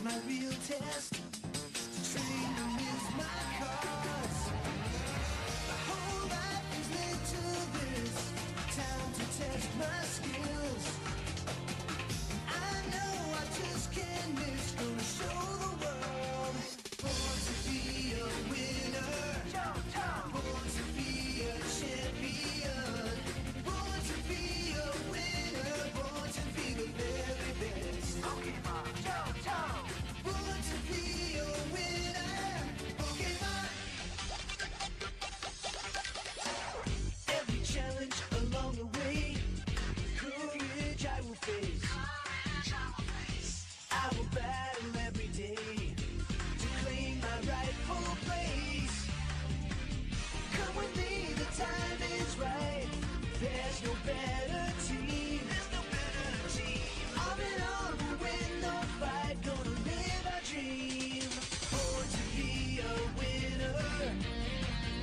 my real test. Training is my cause. My whole life is led to this. Time to test my skills. I know I just can't miss. Gonna show the world. Born to be a winner. Born to be a champion. Born to be a winner. Born to be the very best. Pokemon. Born to be a winner. Pokemon. Every challenge along the way, courage I will face. I will battle every day to claim my rightful place. Come with me, the time is right. There's no better team. Arm in arm, we'll win the fight. Gonna live our dream. Born to be a winner.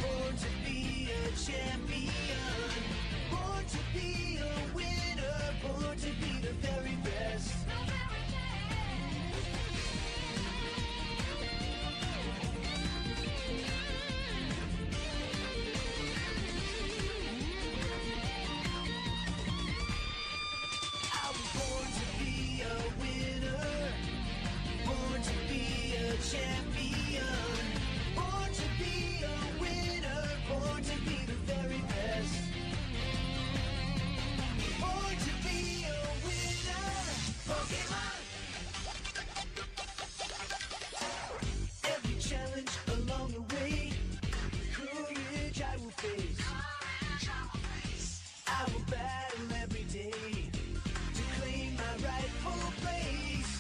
Born to be a champion. Born to be a winner. Born to be the very best. I was born to be a winner. Born to be a champion. Born to be a winner. Born to be the very best. Born to be a winner. Pokemon. Every challenge along the way, courage I will face. I will battle every day to claim my rightful place.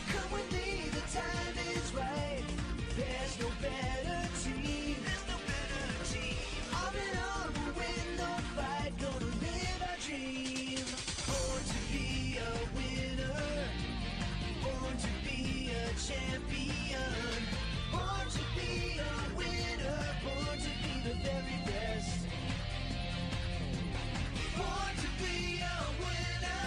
Come with me, the time is right. There's no better team. Arm in arm, we'll win the fight. Gonna live our dream. Born to be a winner. Born to be a champion. Born to be a winner. Born to be the very best. Born to be a winner.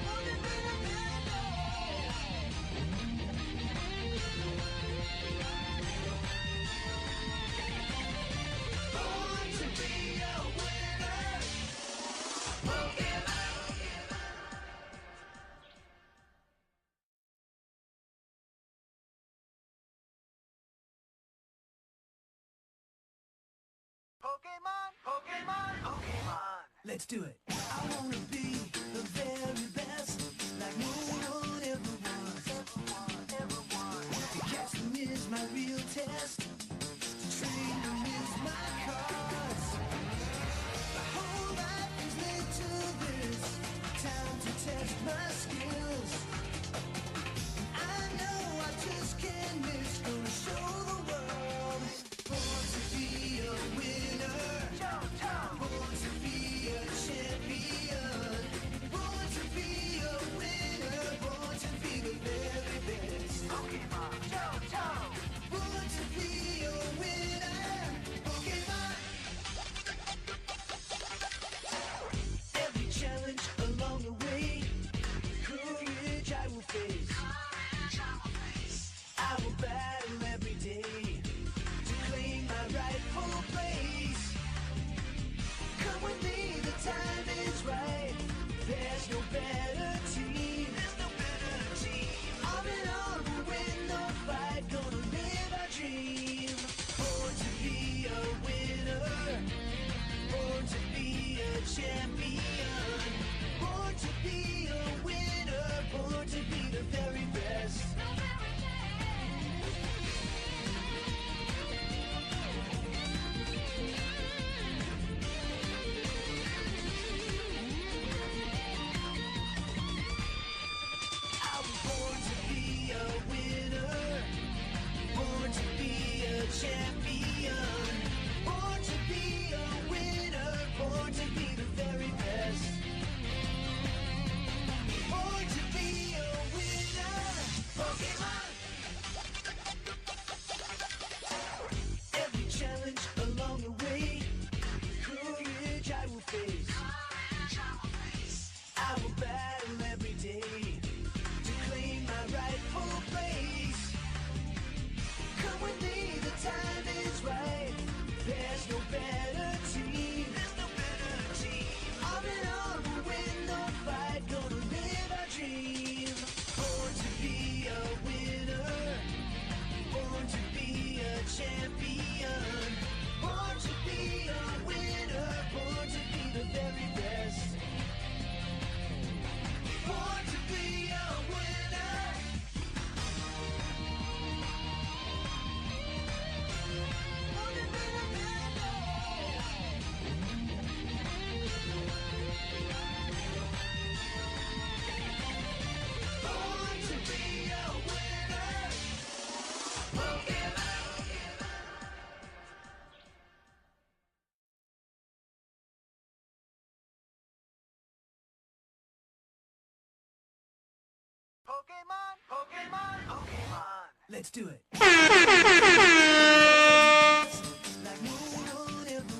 Born to be the very best. Born to be a winner. Pokemon. Pokemon. Let's do it. I wanna be the very best, like no one ever was. To catch them is my real test. To train them is my cause. My whole life is led to this. Time to test my skills. I know I just can't miss. Gonna show the world. Born to be a winner. Born to be a champion. Born to be Let's do it. Like no one ever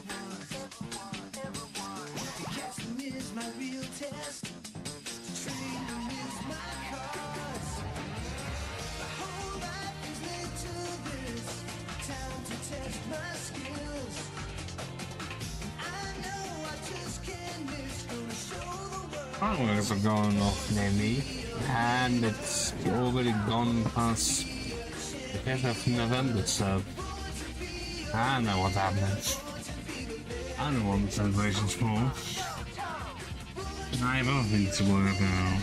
was. To catch them is my real test. To train them is my cause. My whole life is led to this. Time to test my skills. I know I just can't miss. Gonna show the world. Fireworks are going off near me, and it's already gone past the 5th of November, so I know what's happening. I know what the celebration's for. I have other things to worry about.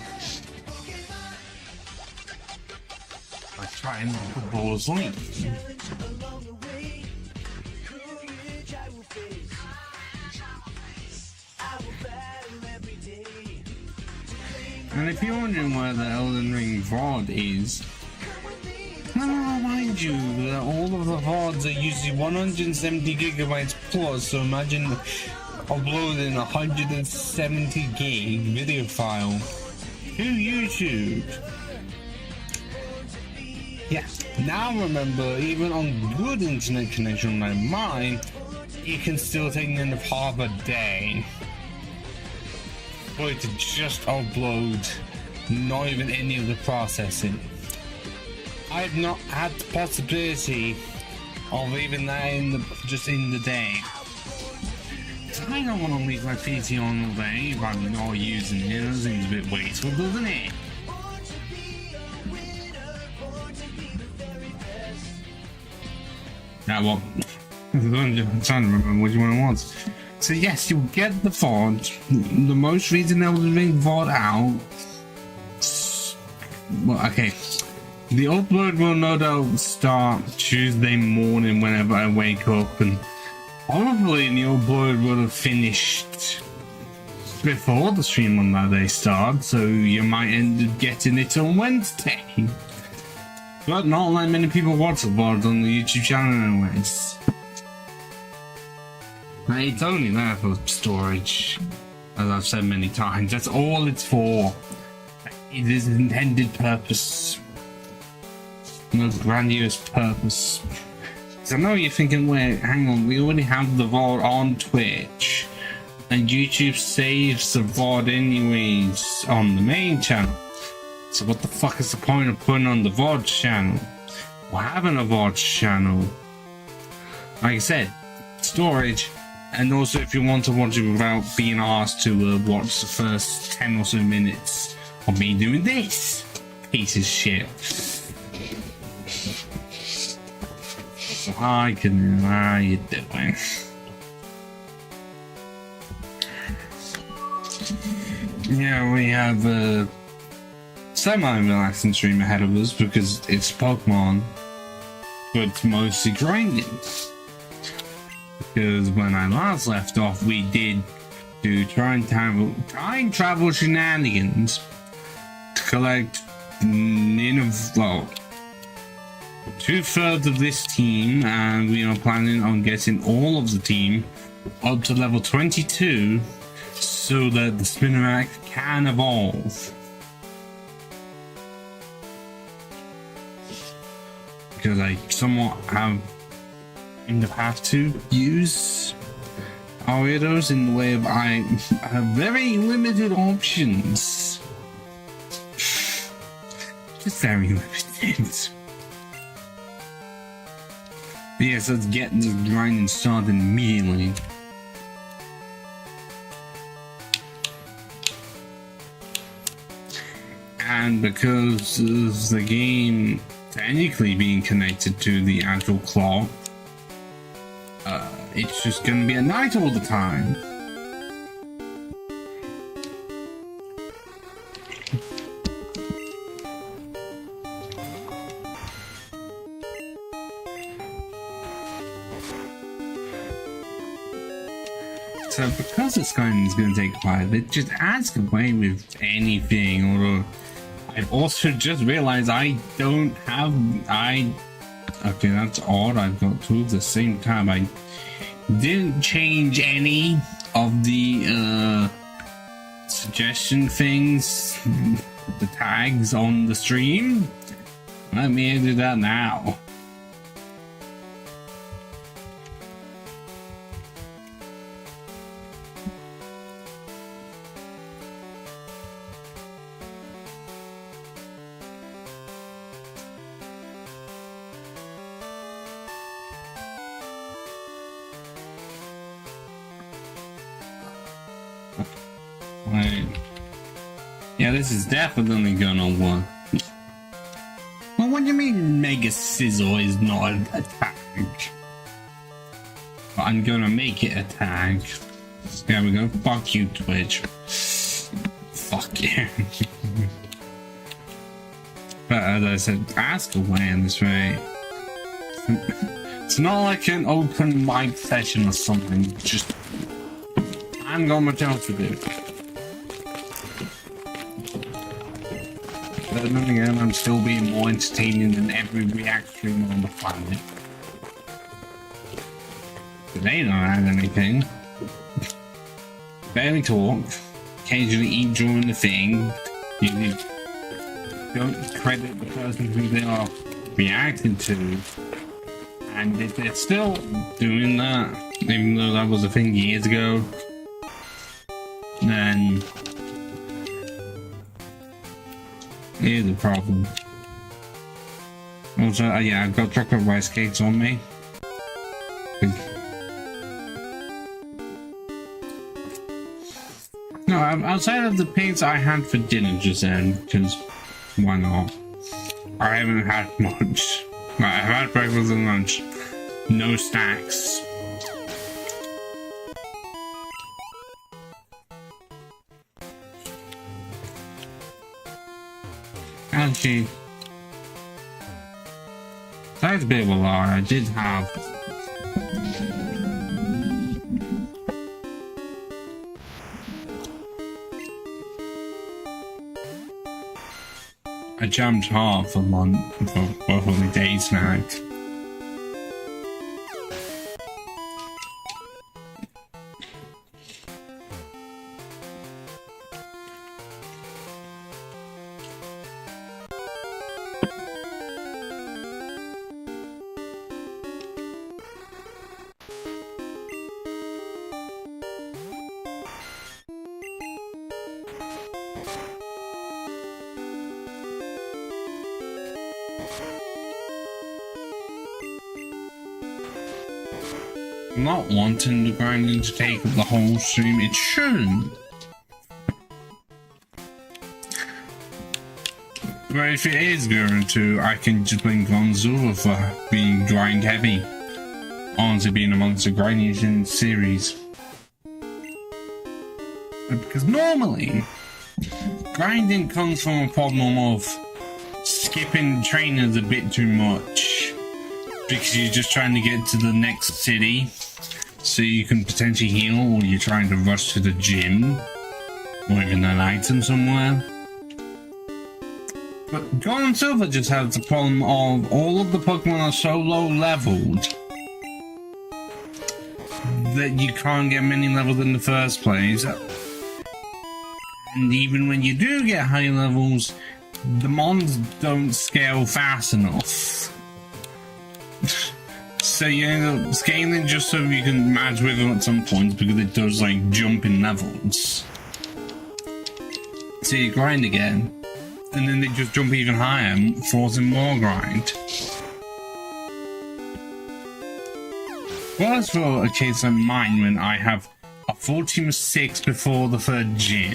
Like trying to fall asleep. Along the way, courage I will face. I will battle every day. And if you're wondering where the Elden Ring VOD is, let me remind you that all of the VODs are usually 170 gigabytes plus, so imagine uploading a 170 gig video file to YouTube. Yeah, now remember, even on good internet connection like mine, it can still take nearly half a day for it to just upload, not even any of the processing. I've not had the possibility of even that just in the day. I don't want to leave my PC on all day if I'm not using it. That seems a bit wasteful, doesn't it? Now what? I'm trying to remember which one it was. So yes, you'll get the VOD, the most recent Elden Ring VOD out. Well, okay. The upload will no doubt start Tuesday morning whenever I wake up, and probably the upload will have finished before the stream on that day starts, so you might end up getting it on Wednesday. But not like many people watch the VOD on the YouTube channel anyways. Now, it's only there for storage, as I've said many times. That's all it's for. It is intended purpose. No grandiose purpose. So I know you're thinking, wait, hang on, we already have the VOD on Twitch, and YouTube saves the VOD anyways on the main channel. So what the fuck is the point of putting on the VOD channel? Or having a VOD channel? Like I said, storage, and also if you want to watch it without being asked to watch the first 10 or so minutes of me doing this piece of shit. Hi, Canoe, how you doing? Yeah, we have a semi-relaxing stream ahead of us because it's Pokemon, but it's mostly grinding. Because when I last left off, we did do time travel shenanigans to collect well, 2/3 of this team, and we are planning on getting all of the team up to level 22 so that the Spinarak can evolve. Because I somewhat have to use Ariados in the way of I have very limited options. Just very limited. But yes, let's get the grinding started immediately. And because of the game technically being connected to the actual clock, it's just gonna be at night all the time. So because this game is going to take a while, they just ask away with anything, although I've also just realized I don't have, okay, that's odd, I've got two at the same time. I didn't change any of the suggestion things, the tags on the stream, Let me do that now. Wait. Yeah, this is definitely gonna work. Well, what do you mean Mega Sizzle is not a tag? But I'm gonna make it a tag. There we go. Fuck you, Twitch. Fuck you. But as I said, ask away in this way. It's not like an open mic session or something. Just I haven't got much else to do. But then again, I'm still being more entertaining than every React streamer on the planet. But they don't have anything. Barely talk. Occasionally eat during the thing. You don't credit the person who they are reacting to. And if they're still doing that, even though that was a thing years ago, then here's the problem. Also, yeah, I've got chocolate rice cakes on me. No, outside of the pigs I had for dinner just then, because why not? I haven't had much. I've had breakfast and lunch. No snacks. Actually, that's a bit of a lie. I did have a jammed heart for lunch for holiday snack. I'm not wanting the grinding to take up the whole stream, it shouldn't. But if it is going to, I can just blame Gonzula for being grind heavy. Honestly being amongst the grindiest in the series. Because normally, grinding comes from a problem of skipping trainers a bit too much. Because you're just trying to get to the next city so you can potentially heal, or you're trying to rush to the gym or even an item somewhere. But Gold and Silver just has the problem of all of the Pokemon are so low leveled that you can't get many levels in the first place. And even when you do get high levels, the mons don't scale fast enough. So you end up scaling just so you can match with them at some point, because it does like jump in levels. So you grind again, and then they just jump even higher, forcing more grind. Well, that's for a case like mine when I have a full team of 6 before the third gym.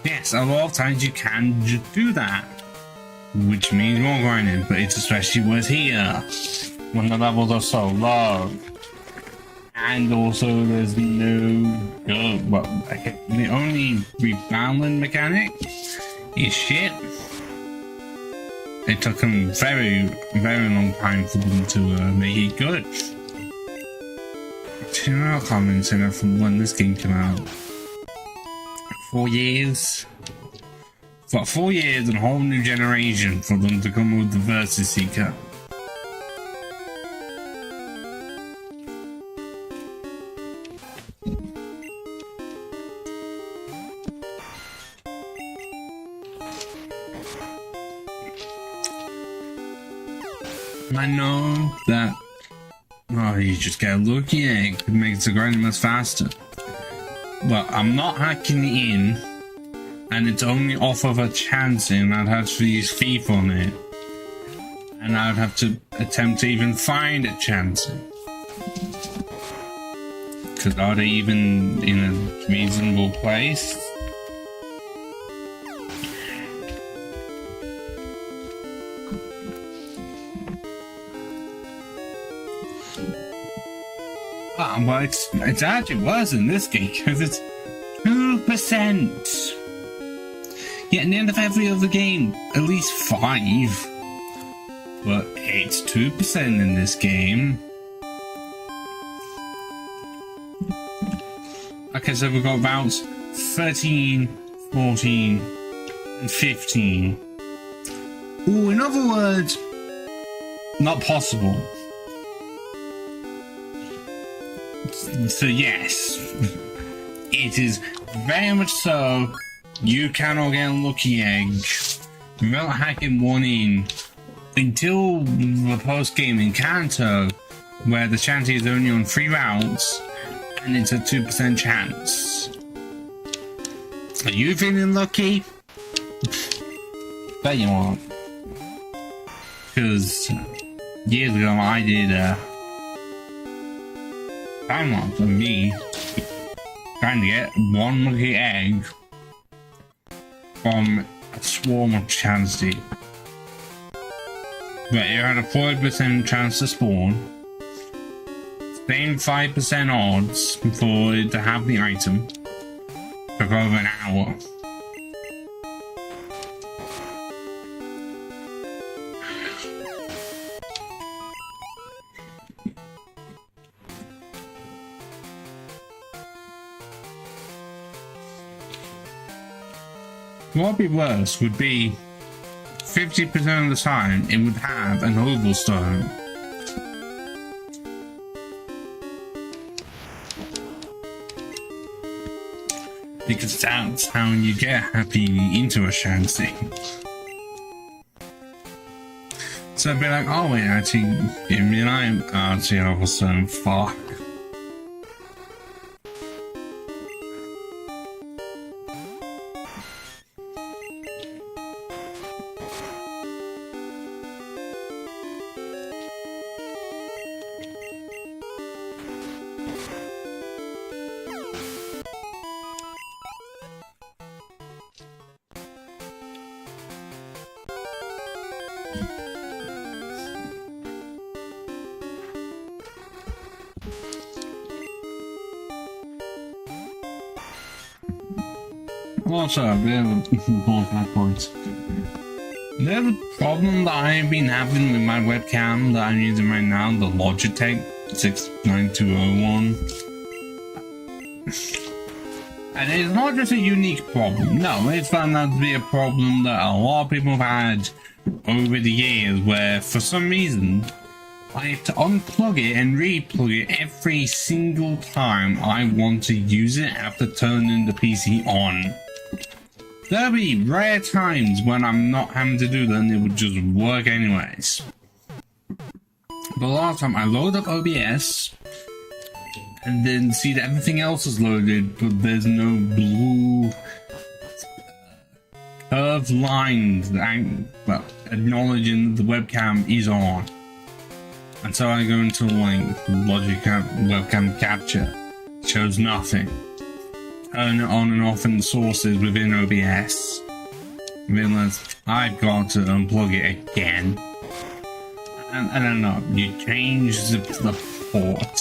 Yes, a lot of times you can just do that, which means more grinding, but it's especially worse here when the levels are so low. And also there's no good, well, the only rebalancing mechanic is shit. It took them very long time for them to make it good. 2 comments in it from when this game came out. 4 years. But 4 years and a whole new generation for them to come with the Versus Seeker. I know that, oh, you just get a lucky egg, it makes the grinding much faster. Well, I'm not hacking it in, and it's only off of a chancing. I'd have to use thief on it, and I'd have to attempt to even find a chancing. Because are they even in a reasonable place? Well, it's actually worse in this game because it's 2%. Yet in the end of every other game, at least 5. But it's 2% in this game. Okay, so we've got routes 13, 14, and 15. Ooh, in other words, not possible. So yes, it is very much so. You cannot get a lucky egg without hacking one in until the post-game encounter where the chance is only on 3 routes and it's a 2% chance. Are you feeling lucky? Bet you aren't. Because years ago I did time lapse of me trying to get one lucky egg from a swarm of chances. But you had a 40% chance to spawn, same 5% odds for it to have the item, took over an hour. What would be worse would be 50% of the time it would have an oval stone. Because that's how you get happy into a shanty. So I'd be like, oh wait, actually, give me an item. Actually, oval stone, fuck. Also, a bit of a bonfire point. The problem that I've been having with my webcam that I'm using right now, the Logitech 69201. And it's not just a unique problem. No, it's found out to be a problem that a lot of people have had over the years where, for some reason, I have to unplug it and re-plug it every single time I want to use it after turning the PC on. There'll be rare times when I'm not having to do that and it would just work anyways. But a lot of time I load up OBS and then see that everything else is loaded, but there's no blue curved lines that acknowledging the webcam is on. And so I go into like Logic webcam capture, shows nothing. Turn it on and off in the sources within OBS. Realize I've got to unplug it again. And I don't know, you change the port.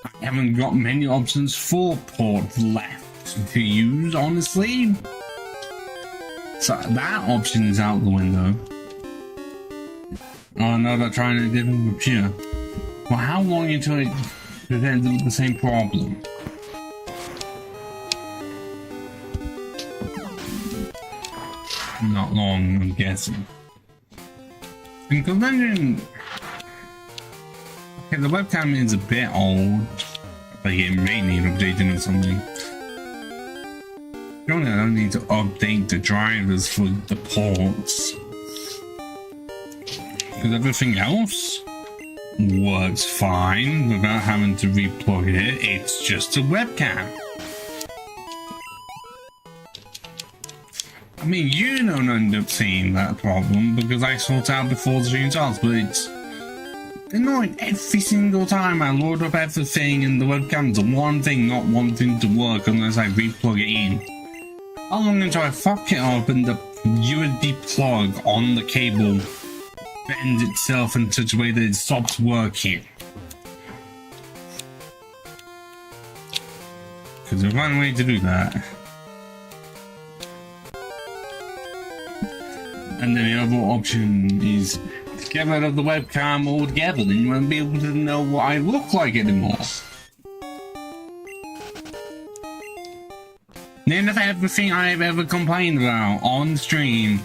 I haven't got many options for port left to use, honestly. So that option is out the window. Oh no, they're trying a different computer. Well, how long until it presents the same problem? Not long, I'm guessing. And considering, okay, the webcam is a bit old, like it may need updating or something. Surely I don't need to update the drivers for the ports. Because everything else works fine without having to replug it. It's just a webcam. I mean, you don't end up seeing that problem because I sort out before the stream starts, but it's annoying every single time I load up everything and the webcam's the one thing not wanting to work unless I replug it in. How long until I fuck it up and the USB plug on the cable bends itself in such a way that it stops working? Because there's one way to do that. And then the other option is to get rid of the webcam altogether, then you won't be able to know what I look like anymore. None of everything I've ever complained about on stream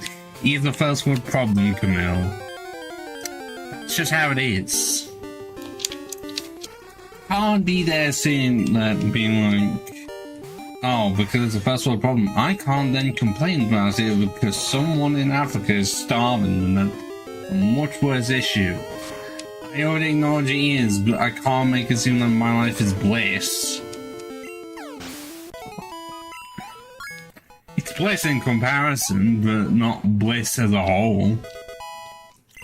is a first world problem, Camille. That's just how it is. Can't be there saying that and being like, oh, because it's a first world problem, I can't then complain about it because someone in Africa is starving and that's a much worse issue. I already acknowledge it is, but I can't make it seem like my life is bliss. It's bliss in comparison, but not bliss as a whole.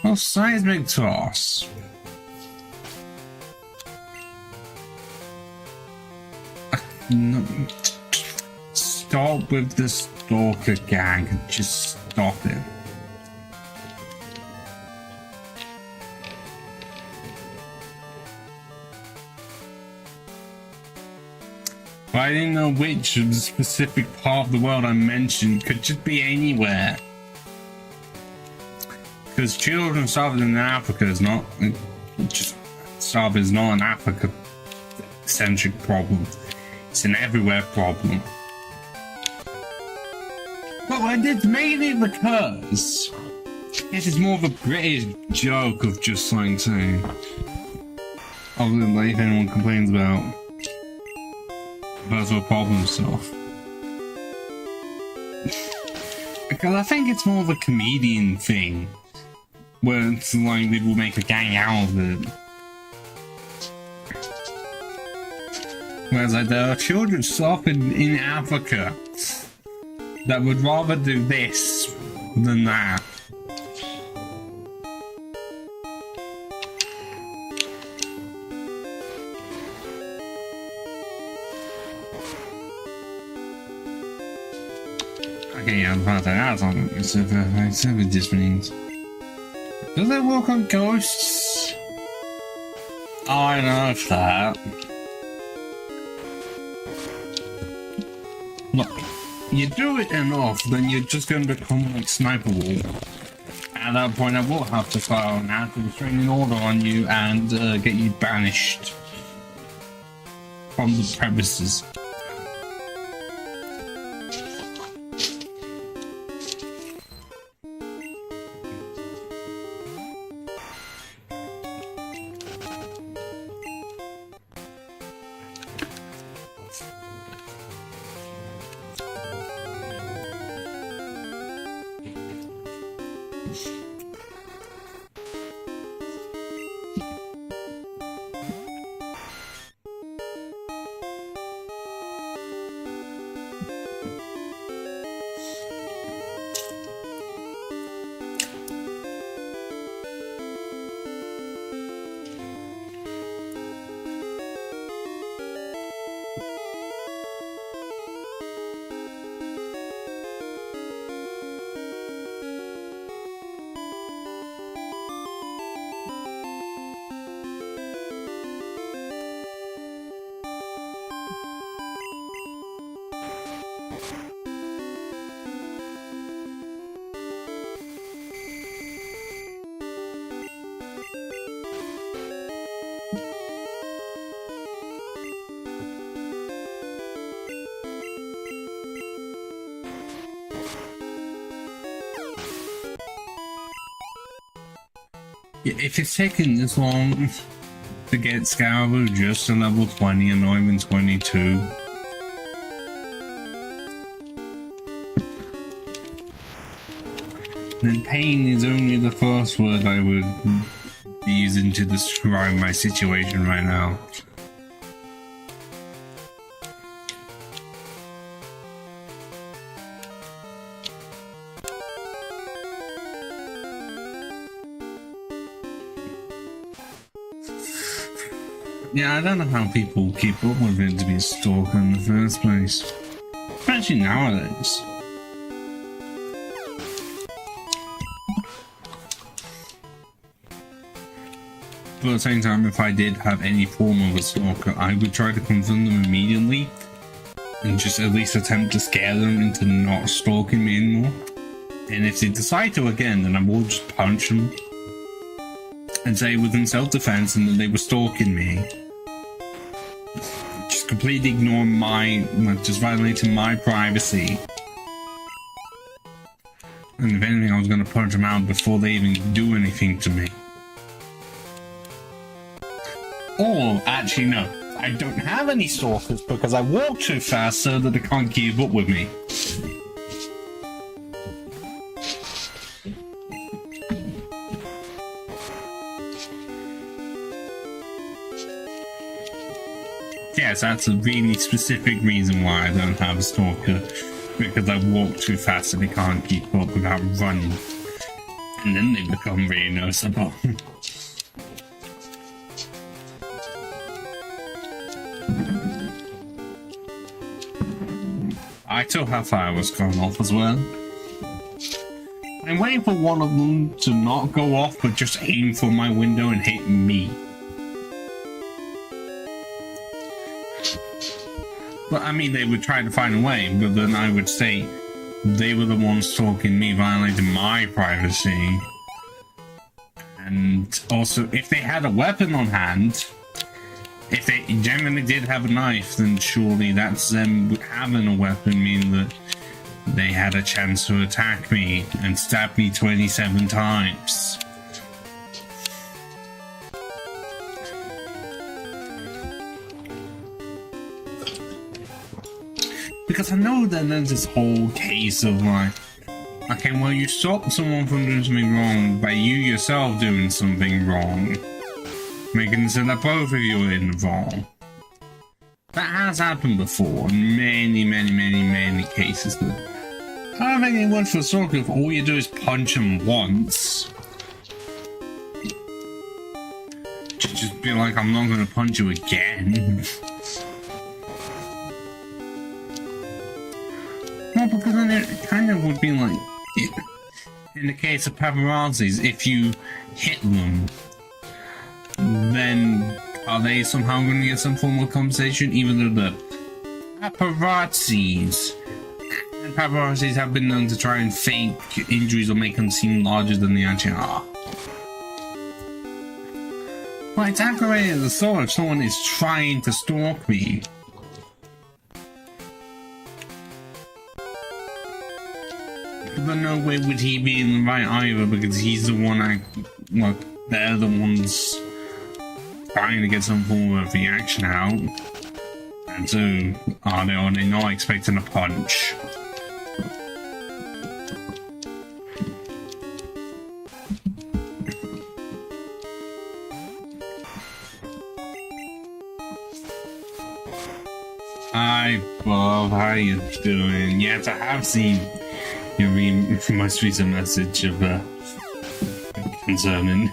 Well, seismic toss. No. Stop with the stalker gang. Just stop it. But I didn't know which of the specific part of the world I mentioned. Could just be anywhere. Because children starving in Africa is not just starving is not an Africa-centric problem. It's an everywhere problem. But it's mainly because this is more of a British joke of just like saying, other than like if anyone complains about first world problem stuff. Because I think it's more of a comedian thing, where it's like they will make a gang out of it. Whereas like there are children suffering in Africa that would rather do this than that. Okay, yeah, I'm about to add something. So what this means. Does it work on ghosts? Oh, I know of that. Look, you do it enough, then you're just going to become like Sniper Wolf. At that point, I will have to file an active restraining order on you and get you banished from the premises. If it's taking this long to get Scaraboo just to level 20 and not even 22, And pain is only the first word I would be using to describe my situation right now. Yeah, I don't know how people keep up with it to be a stalker in the first place. Especially nowadays. But at the same time, if I did have any form of a stalker, I would try to confront them immediately and just at least attempt to scare them into not stalking me anymore. And if they decide to again, then I will just punch them and say within self-defense and that they were stalking me. Just completely ignore just violating my privacy. And if anything, I was going to punch them out before they even do anything to me. Or, actually no, I don't have any stalkers because I walk too fast so that they can't keep up with me. Yes, that's a really specific reason why I don't have a stalker. Because I walk too fast and they can't keep up without running. And then they become really noticeable. I still have fireworks going off as well. I'm waiting for one of them to not go off but just aim for my window and hit me. But I mean, they would try to find a way, but then I would say they were the ones stalking me, violating my privacy. And also, if they had a weapon on hand, if they genuinely did have a knife, then surely that's them having a weapon, meaning that they had a chance to attack me and stab me 27 times. Because I know that there's this whole case of like, okay, well, you stopped someone from doing something wrong by you yourself doing something wrong, making it so that both of you are in the wrong. That has happened before in many cases. But I don't think it works for stalker if all you do is punch them once. Just be like, I'm not going to punch you again. No, because then it kind of would be like, in the case of paparazzis, if you hit them, then are they somehow going to get some form of compensation, even though the paparazzis have been known to try and fake injuries or make them seem larger than they actually are. Well, it's aggravating as so if someone is trying to stalk me. But no way would he be in the right either, because he's the one they're the ones trying to get some form of reaction out. And so, are they not expecting a punch? Hi Bob, how you doing? Yes, I have seen your most recent message of concerning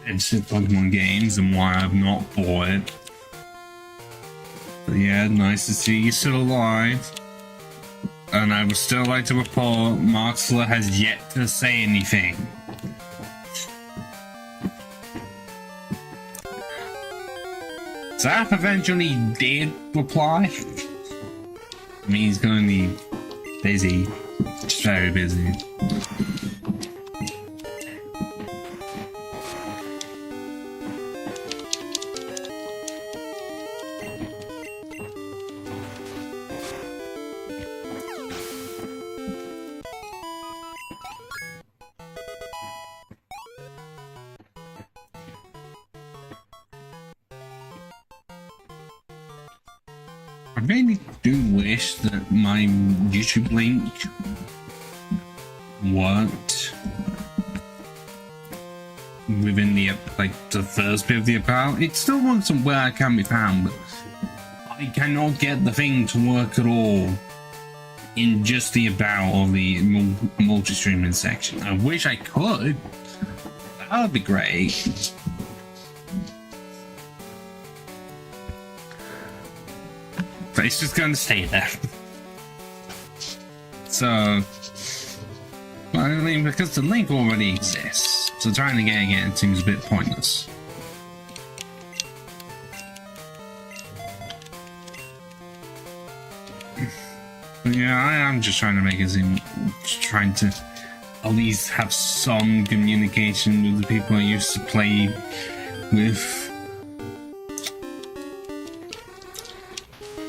Pokemon games and why I've not bought it. But yeah, nice to see you still alive. And I would still like to report Marksler has yet to say anything. Zap eventually did reply. I mean, he's going to be busy, just very busy. I really do wish that my YouTube link worked within the the first bit of the about. It still works on where I can be found, but I cannot get the thing to work at all in just the about or the multi-streaming section. I wish I could. That would be great. But it's just going to stay there. So, well, I mean, because the link already exists, so trying to get it again seems a bit pointless. Yeah, I am just trying to make it seem, trying to at least have some communication with the people I used to play with.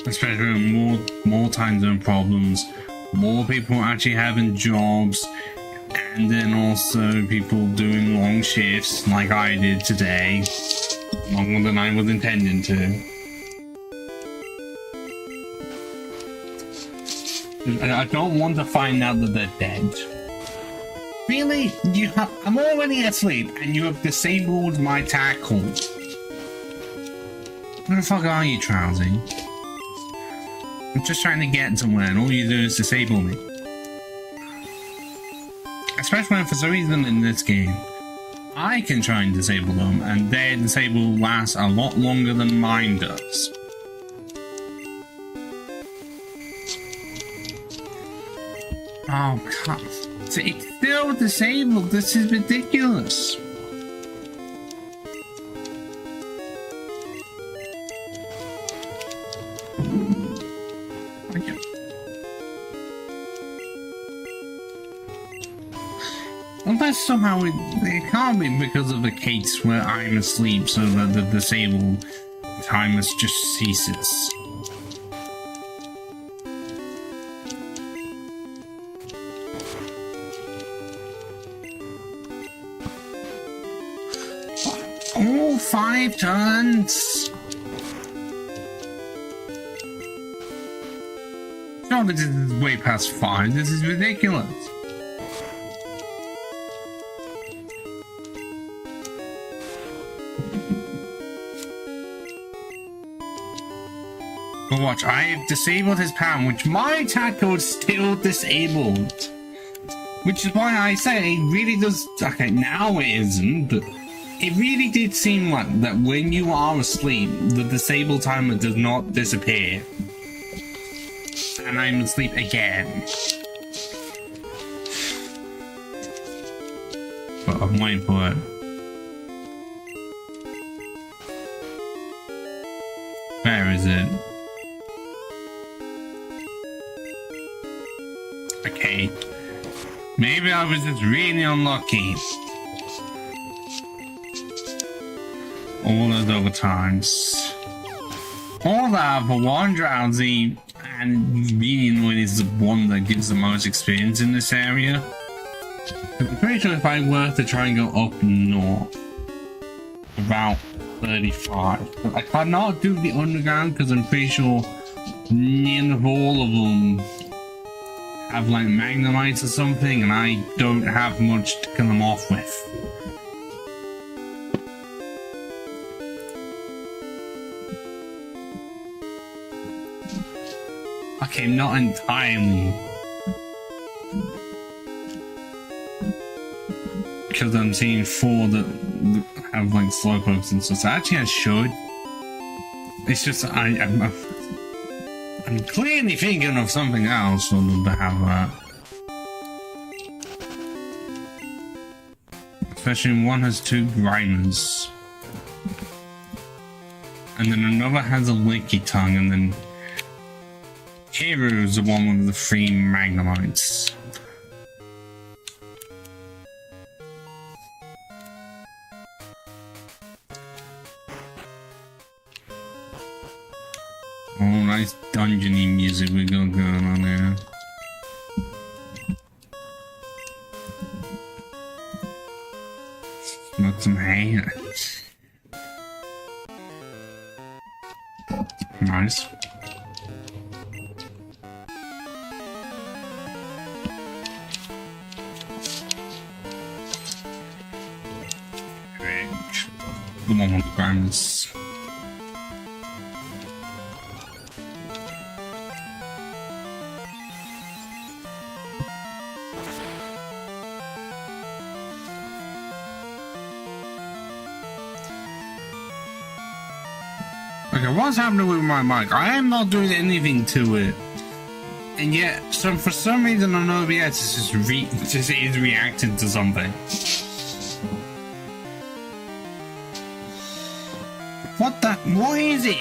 Especially with more time zone problems, more people actually having jobs, and then also people doing long shifts like I did today, longer than I was intending to. I don't want to find out that they're dead. Really? I'm already asleep and you have disabled my tackle. Where the fuck are you, Trousy? I'm just trying to get somewhere and all you do is disable me. Especially when for some reason in this game, I can try and disable them and their disable lasts a lot longer than mine does. Oh, God. It's still disabled. This is ridiculous. Unless somehow it can't be because of a case where I'm asleep so that the disabled timer just ceases. All 5 turns! No, this is way past 5. This is ridiculous. But watch, I have disabled his power, which my tackle is still disabled. Which is why I say it really does. Okay, now it isn't, but it really did seem like that when you are asleep, the disable timer does not disappear. And I'm asleep again. But I'm waiting for it. Where is it? Okay. Maybe I was just really unlucky. All those other times. All that for one drowsy, and being annoying is the one that gives the most experience in this area. I'm pretty sure if I were to try and go up north, about 35. But I cannot do the underground because I'm pretty sure nearly all of them have like magnemites or something, and I don't have much to kill them off with. Okay, not entirely. Because I'm seeing 4 that have like slowpokes and stuff. So actually I should. It's just I'm clearly thinking of something else other than to have that. Especially when one has 2 grimers. And then another has a licky tongue, and then Hero is the one with the 3 magnemites. Oh, nice dungeony music we got going on there. Smoke some hay. Nice. The 100 grams. Okay, what's happening with my mic? I am not doing anything to it. And yet, for some reason on OBS, it's just is reacting to something. What is it?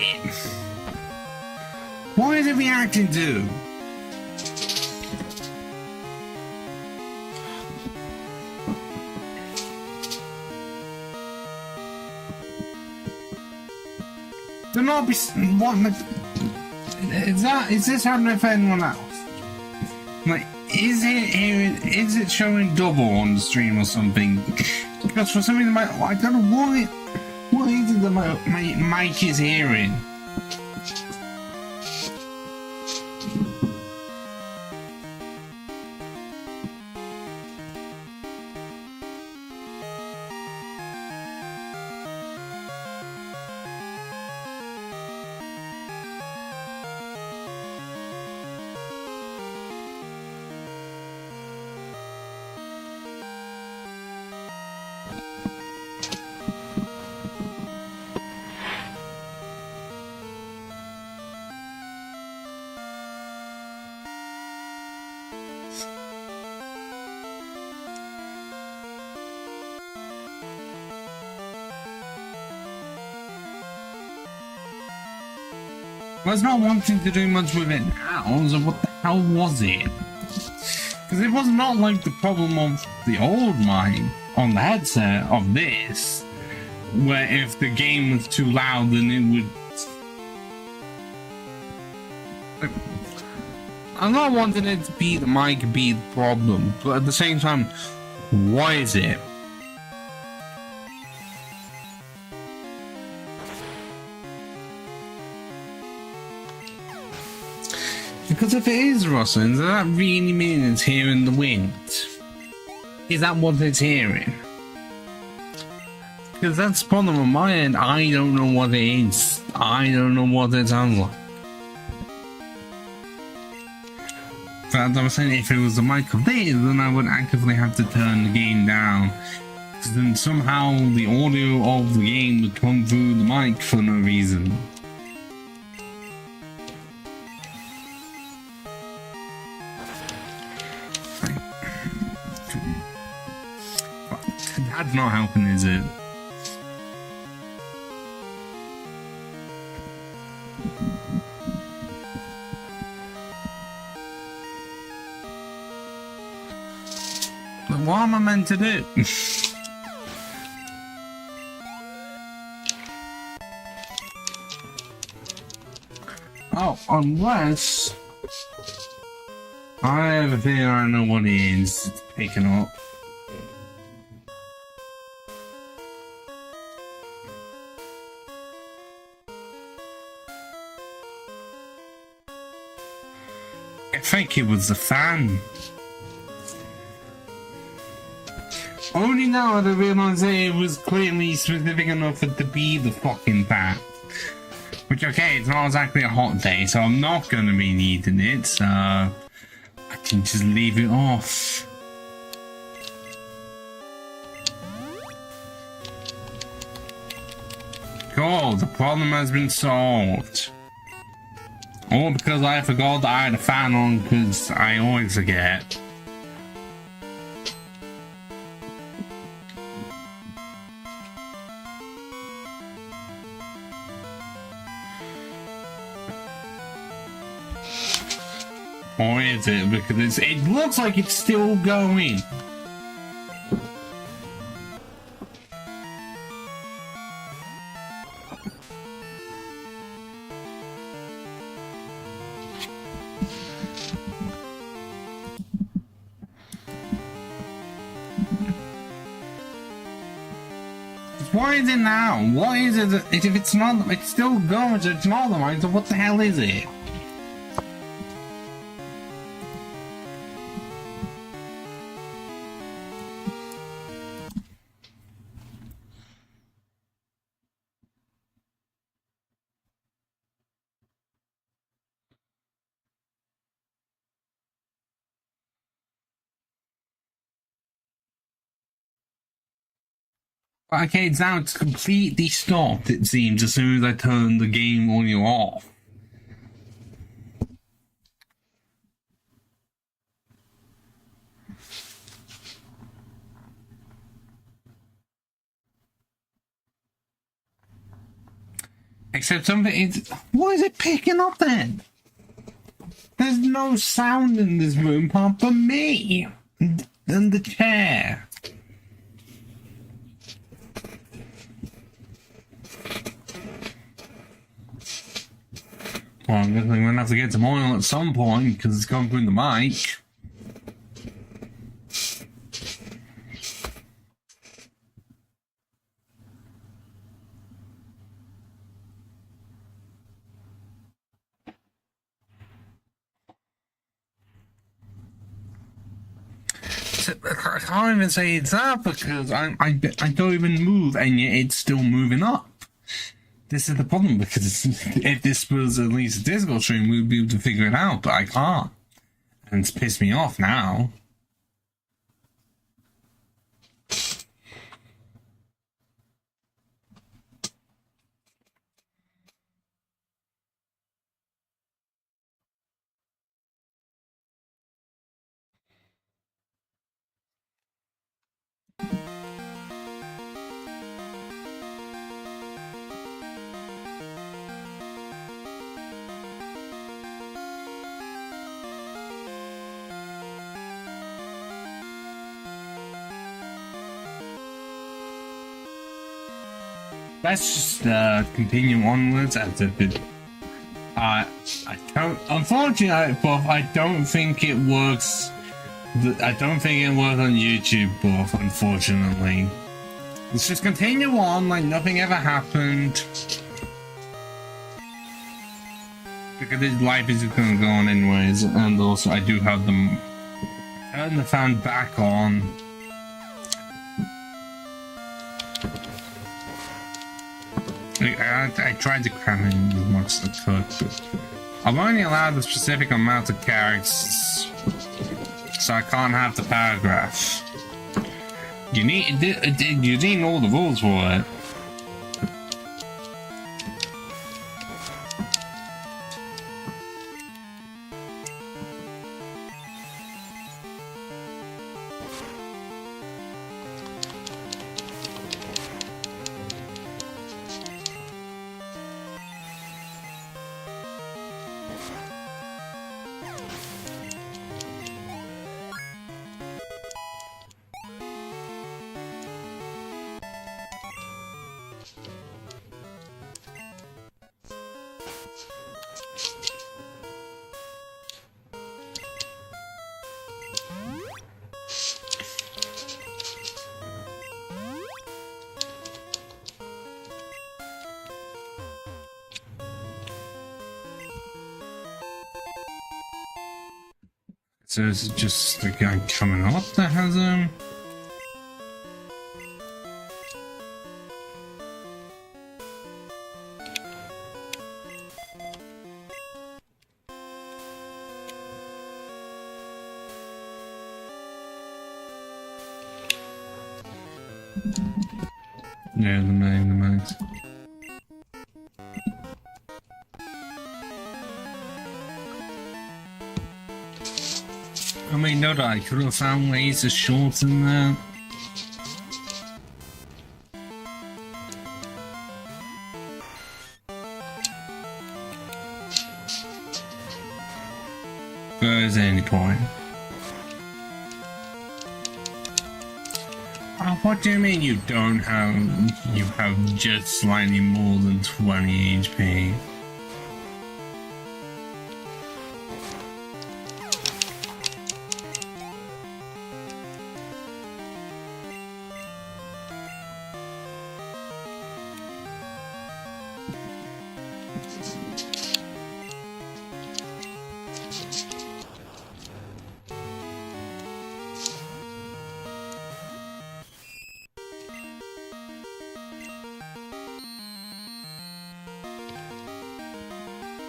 What is it reacting to? Do not be. What? Is this happening for anyone else? Like, is it showing double on the stream or something? Because for some reason, I don't know what is it that my mic is hearing? I was not wanting to do much with it now, so what the hell was it? Because it was not like the problem of the old mic on the headset of this, where if the game was too loud then it would... I'm not wanting it to be the mic be the problem, but at the same time, why is it? Because if it is rustling, does that really mean it's hearing the wind? Is that what it's hearing? Because that's the problem on my end. I don't know what it is. I don't know what it sounds like. But I was saying, if it was the mic of this, then I would actively have to turn the game down. Because then somehow the audio of the game would come through the mic for no reason. That's not helping, is it? But what am I meant to do? Oh, unless I have a feeling I know what it is. It's picking up. I think it was the fan. Only now did I realise that it was clearly specific enough for it to be the fucking fan. Which, okay, it's not exactly a hot day, so I'm not going to be needing it, so I can just leave it off. Cool, the problem has been solved. All because I forgot that I had a fan on, because I always forget. Or is it? Because it looks like it's still going. Why is it now? Why is it? If it's not, it's still going, so it's not the mic, so what the hell is it? Okay, it's now it's completely stopped, it seems, as soon as I turn the game audio off. Except something is. What is it picking up then? There's no sound in this room apart from me and the chair. Well, I'm guessing we're gonna have to get some oil at some point because it's going through the mic. I can't even say it's up because I don't even move and yet it's still moving up. This is the problem because if this was at least a Discord stream, we'd be able to figure it out, but I can't. And it's pissed me off now. Let's just continue onwards as if it. I don't. Unfortunately, Buff, I don't think it works. I don't think it works on YouTube, Buff. Unfortunately, let's just continue on like nothing ever happened. Because his life is going to go on anyways, and also I do have them turn the fan back on. I tried to cram in as much as I could, but I'm only allowed a specific amount of characters, so I can't have the paragraph. You need all the rules for it. So is it just the guy coming up that has him? Yeah, the main. I mean, no, I could have found ways to shorten that. If there's any point. Oh, what do you mean you don't have? You have just slightly more than 20 HP.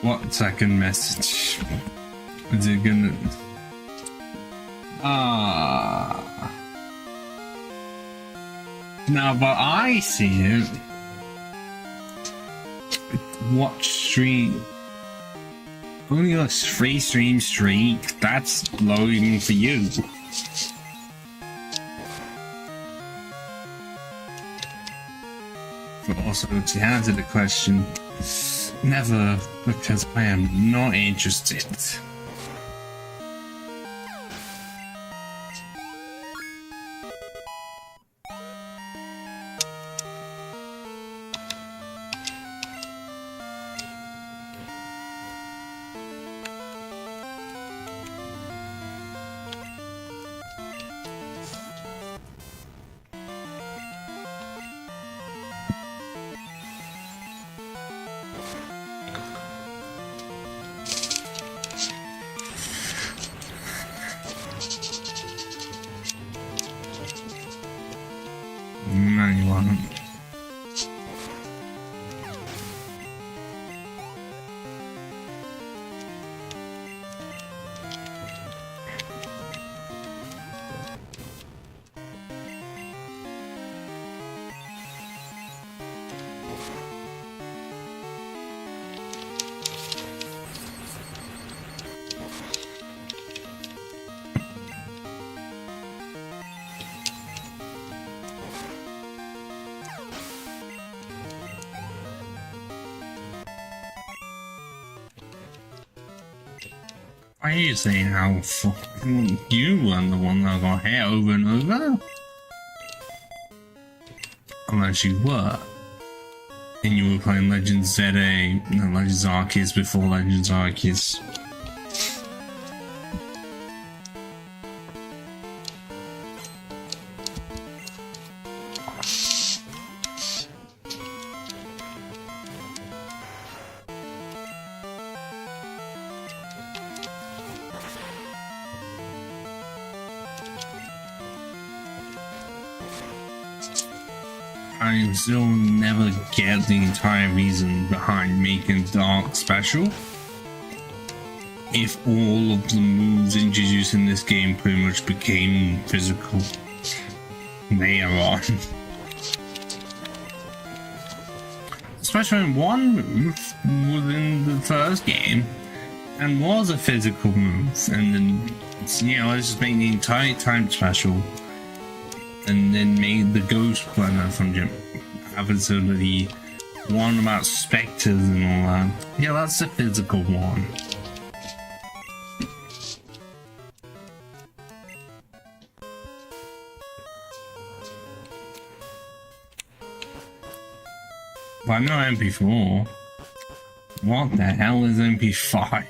What second message? Is it gonna... Now, but I see it. Watch stream. Only a 3 stream streak. That's low even for you. But also, to answer the question, never, because I am not interested. No, you won't. Why are you saying how you were the one that got hit over and over? Unless you were. And you were playing Legends ZA, no, Legends Arceus before Legends Arceus. I still never get the entire reason behind making Dark special. If all of the moves introduced in this game pretty much became physical later on. Especially when one move was in the first game and was a physical move, and then, you know, let's just make the entire time special. And then made the Ghost Runner from Jim Avatar, the one about specters and all that. Yeah, that's the physical one. But I know MP4. What the hell is MP5?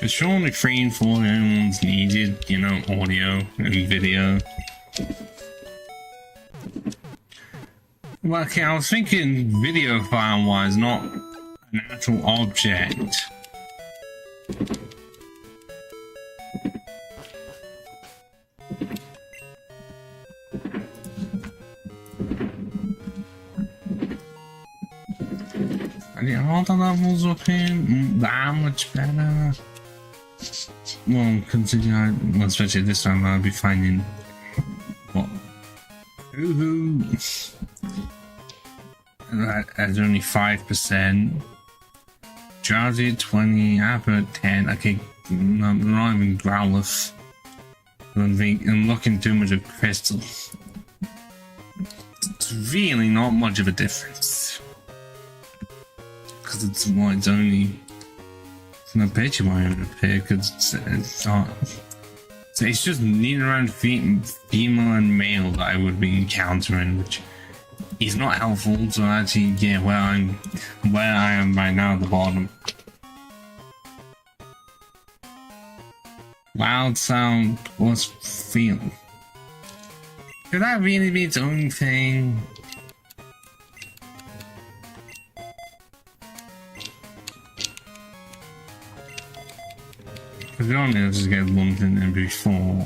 It's surely 3 and 4 ones needed, you know, audio and video. Well, okay, I was thinking video file wise, not an actual object. I didn't all the levels up here that much better. Well, considering well, especially this time, I'll be finding what as only 5%. Drowsy at 20, Apple at 10. Okay, not even Growlithe. I'm looking too much at Crystal. It's really not much of a difference because it's only. No picture my own appear because it's not. So it's just neither around female and male that I would be encountering, which is not helpful to actually get where I am right now at the bottom. Loud sound plus feel. Could that really be its own thing? Because only I'll just get lumped in there before.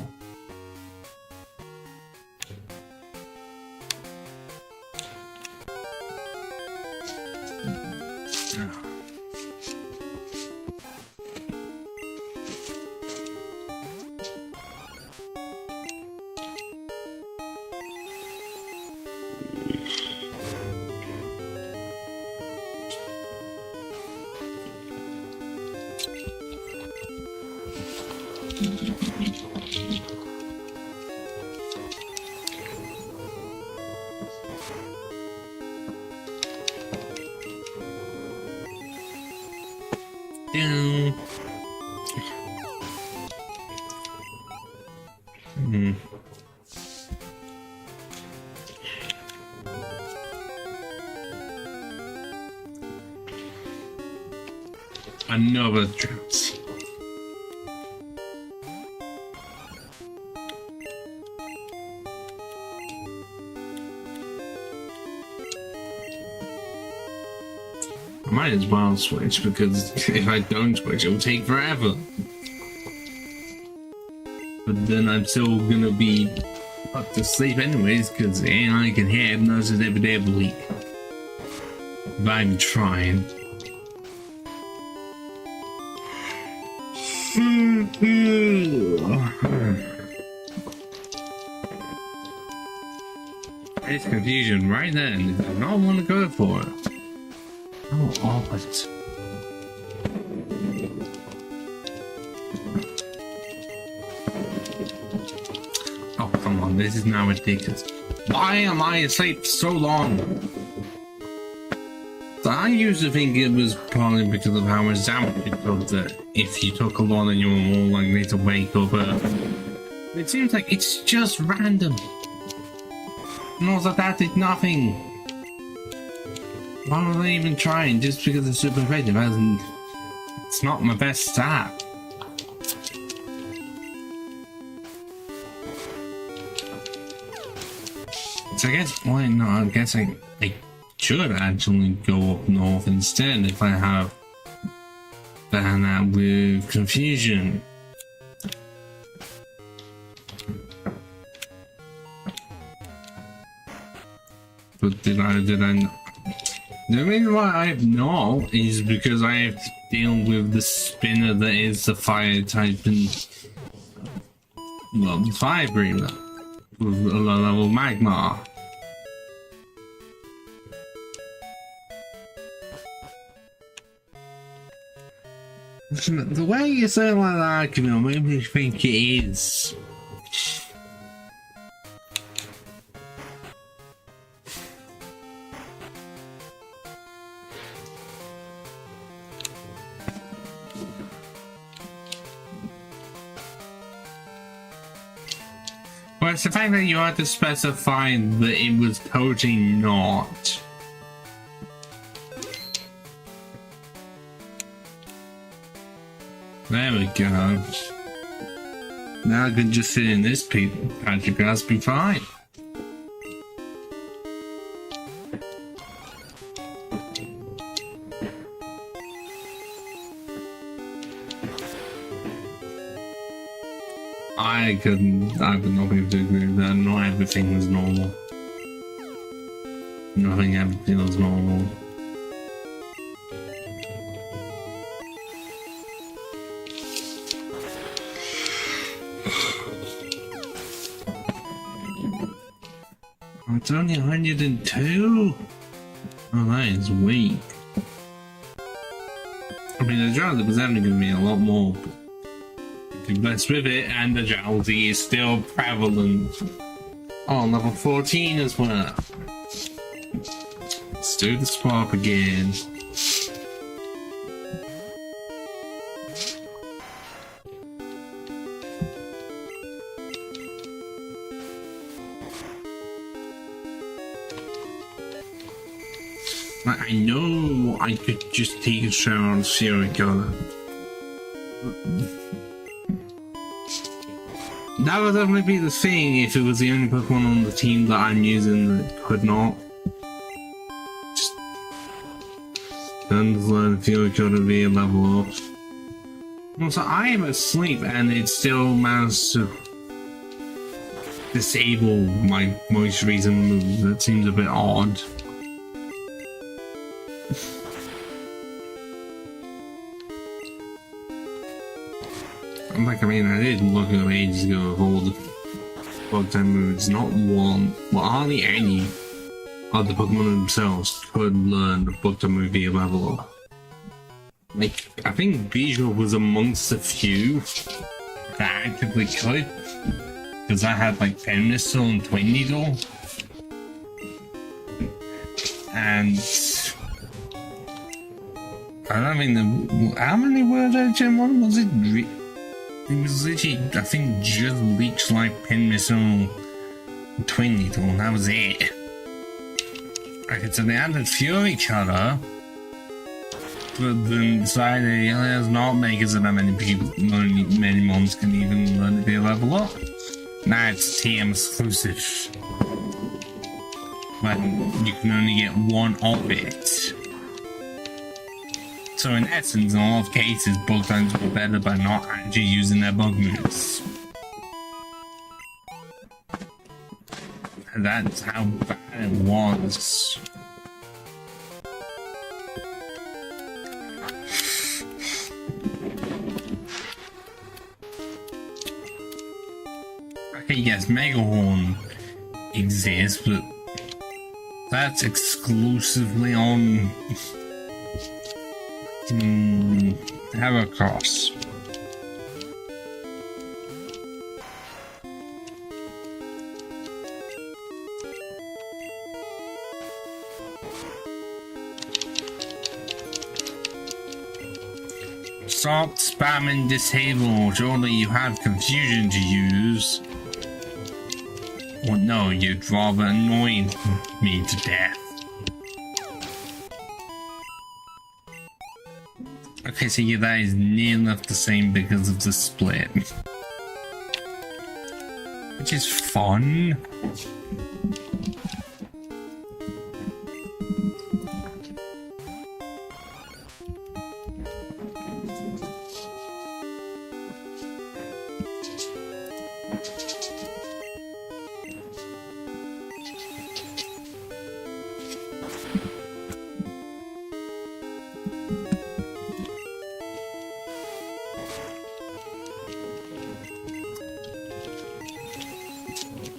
Down. Another drought. I might as well switch, because if I don't switch, it'll take forever. But then I'm still gonna be put to sleep anyways, because I can hear hypnosis every day of the week. But I'm trying. It's confusion right then. I don't want to go for it. Oh, odd. Oh, come on, this is now ridiculous. Why am I asleep so long? I used to think it was probably because of how much damage you took, that if you took a lot then you were more likely to wake up early. It seems like it's just random. And also that did nothing. Why was I even trying? Just because it's super effective, it's not my best stat. So I guess, why not? I guess I should actually go up north instead if I have done that with confusion. But did I not? The reason why I have not is because I have to deal with the spinner that is the fire type and, well, the fire breather with a low level magma. The way you say like that can make me think it is. Well, it's the fact that you had to specify that it was totally not. There we go. Now I can just sit in this patch of grass, be fine. I would not be able to agree with that. Not everything was normal. Nothing ever feels normal. It's only 102? Oh, that is weak. I mean, the drowsy was definitely going to be a lot more. Do less with it, and the drowsy is still prevalent. Oh, level 14 as well. Let's do the swap again. I know I could just take a shower and see how it goes. That would definitely be the thing if it was the only Pokemon on the team that I'm using that could not. Just learn feel it could be a level up. Also, I am asleep and it still managed to disable my most recent move. That seems a bit odd. I mean, I did look at ages ago of all the bug type moves. Not one, well, hardly any of the Pokemon themselves could learn the bug type move via level up. Like, I think Bijou was amongst a few. that actively could. Because I had like pen missile and twin needle. And I don't mean how many were there, Gen 1? Was it? It was literally, I think, just Leech like pin missile, twin needle, and that was it. Okay, so they added Fury Cutter, but then decided, let's not make it so that many people, many mons can even learn to be a level up. Now it's TM exclusive. But you can only get one of it. So in essence, in a lot of cases, bug times were better by not actually using their bug moves. And that's how bad it was. Okay, yes, Mega Horn exists, but that's exclusively on Heracross. Stop spamming disable. Surely you have confusion to use. Or no, you'd rather annoy me to death. Okay, so yeah, that is near enough the same because of the split. Which is fun.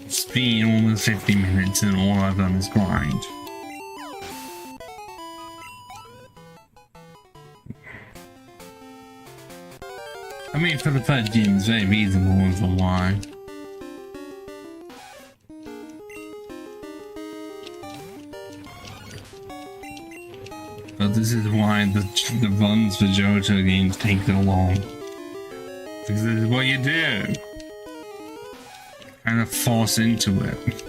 It's been almost 50 minutes and all I've done is grind. I mean, for the first game, it's very reasonable for why. But this is why the runs for JoJo games take so long. Because this is what you do. Kind of force into it.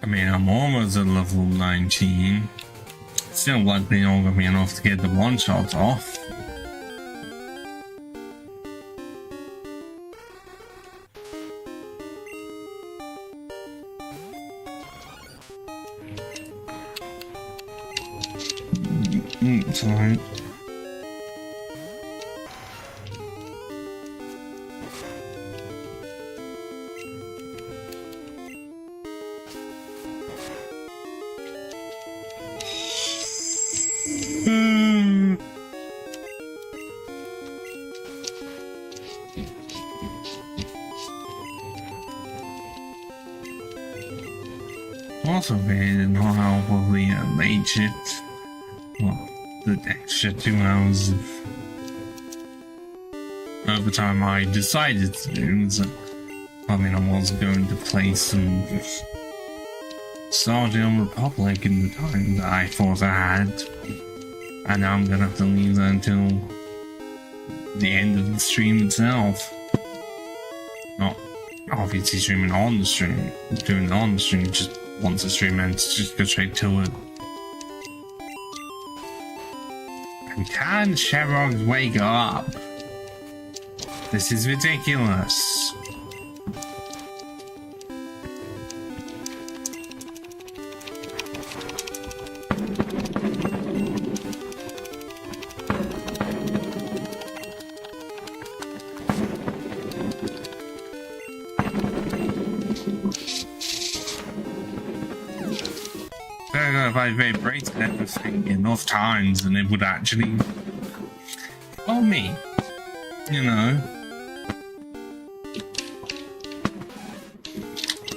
I mean, I'm almost at level 19. Still likely not gonna be enough to get the one-shots off. It's alright. Also, they did not help with the late shift. Well, the extra 2 hours of overtime I decided to do. So, I mean, I was going to play some Stardew Republic in the time that I thought I had. And now I'm gonna have to leave that until the end of the stream itself. Not obviously streaming on the stream, doing it on the stream, just once the stream ends, just go straight to it. And can Sherrods wake up? This is ridiculous. If I vibrated everything enough times, then it would actually call me, you know.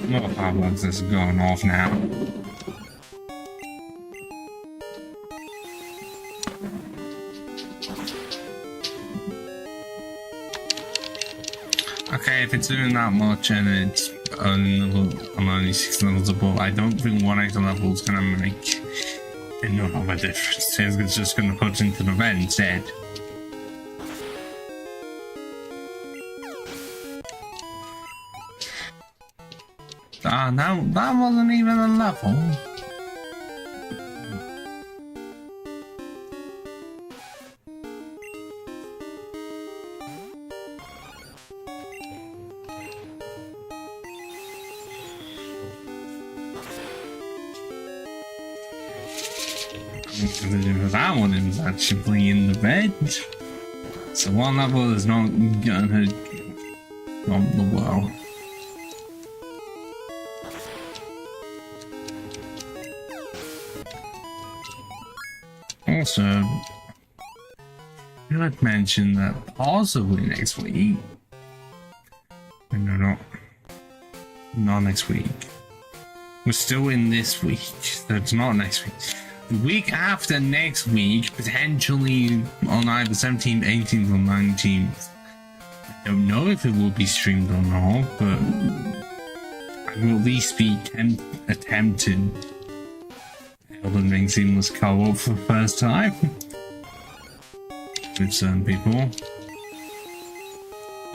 More fireworks is going off now. Okay, if it's doing that much and it's I'm only 6 levels above, I don't think one extra level is gonna make enough of a difference. It's just gonna put into the red instead. Ah, that wasn't even a level. That one is actually in the red. So one level is not gonna stop the world. Also, you had mentioned that possibly next week. No, not next week. We're still in this week, so it's not next week. The week after next week, potentially on either 17th, 18th, or 19th. I don't know if it will be streamed or not, but I will at least be attempting Elden Ring Seamless Co-op for the first time with certain people.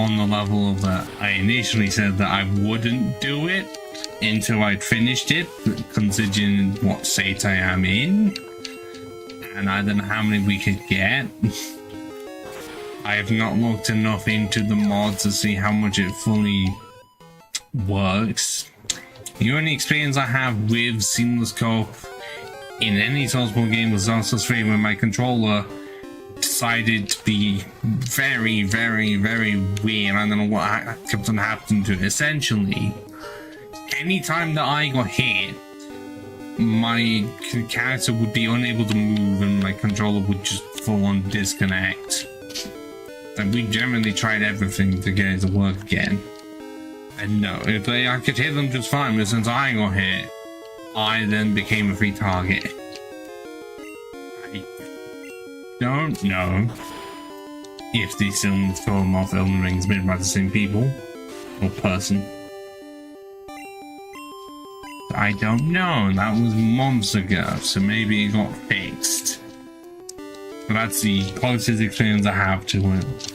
On the level of that, I initially said that I wouldn't do it until I'd finished it, considering what state I am in, and I don't know how many we could get. I have not looked enough into the mod to see how much it fully works. The only experience I have with Seamless Co-op in any Soulsborne game was Dark Souls 3, when my controller decided to be very, very, very weird. I don't know what kept on happening to it. Essentially, anytime that I got hit, my character would be unable to move and my controller would just full on disconnect. And we generally tried everything to get it to work again. And no, I could hit them just fine, but since I got hit, I then became a free target. I don't know if the Seamless Co-op of Elden Ring is made by the same people or person. I don't know, that was months ago, so maybe it got fixed. But that's the closest experience I have to it.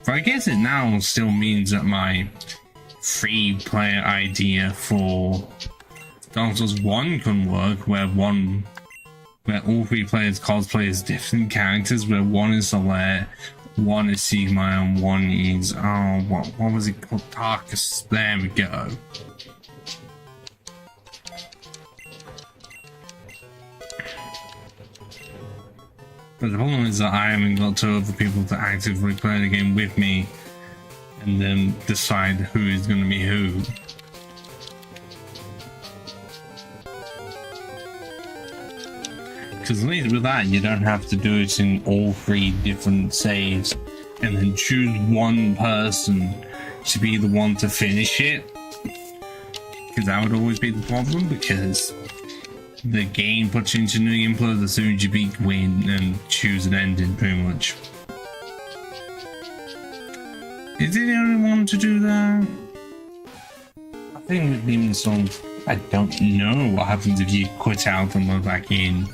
But I guess it now still means that my free player idea for Dark Souls 1 can work, where all three players cosplay as different characters, where one is Solaire, one is Sigma, and one is what was it called? Tarkus. There we go. But the problem is that I haven't got two other people to actively play the game with me and then decide who is going to be who. Because at least with that, you don't have to do it in all three different saves and then choose one person to be the one to finish it. Because that would always be the problem, because the game puts you into new input as soon as you beat win and choose an ending, pretty much. Is he the only one to do that? I think with Demon Souls, I don't know what happens if you quit out and log back in.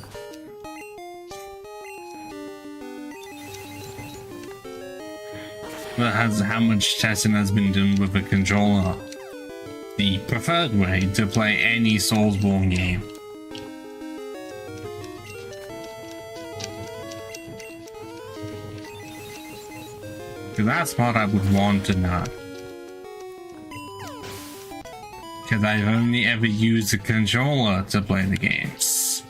But how much testing has been done with a controller? The preferred way to play any Soulsborne game. Because that's what I would want to know. Because I've only ever used a controller to play the games.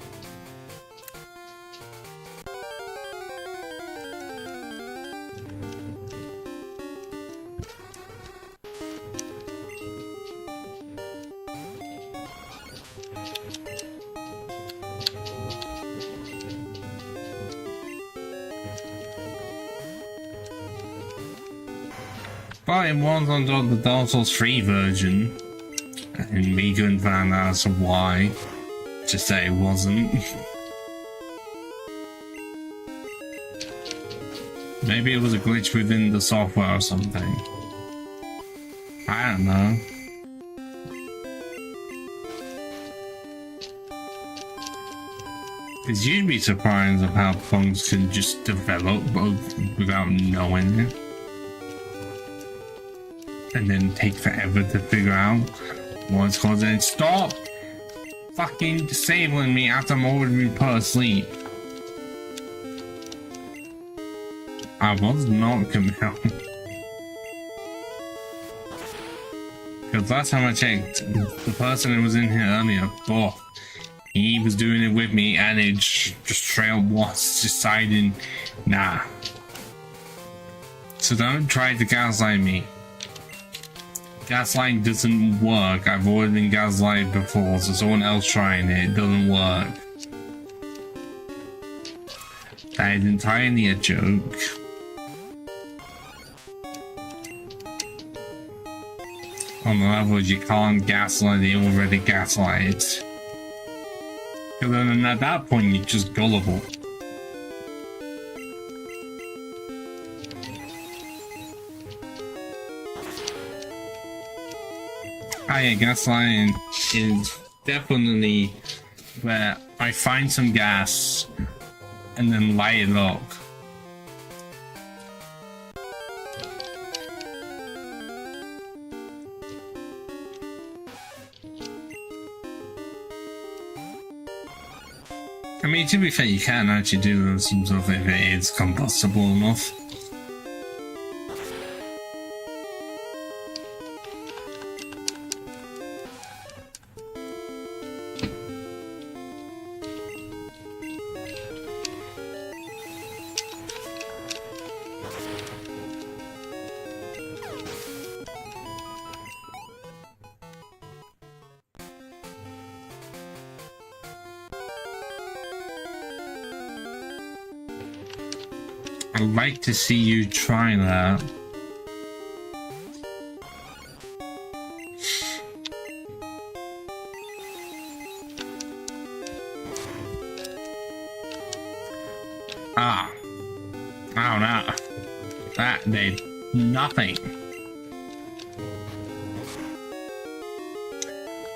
But it was on the Dark Souls 3 version, and we couldn't find out as to why. Just say it wasn't. Maybe it was a glitch within the software or something. I don't know. Because you'd be surprised of how things can just develop without knowing it. And then take forever to figure out what's causing it. Stop fucking disabling me after I'm already put asleep. I was not Camille. Because last time I checked, the person who was in here earlier, he was doing it with me, and it just straight up was deciding, nah. So don't try to gaslight me. Gaslighting doesn't work. I've already been gaslighted before, so someone else trying it, it doesn't work. That is entirely a joke. On the level you can't gaslight the already gaslighted. Because then at that point you're just gullible. Yeah, gaslighting is definitely where I find some gas and then light it up. I mean, to be fair, you can actually do some stuff if it is combustible enough. I'd like to see you try that. Ah. Oh no. That did nothing.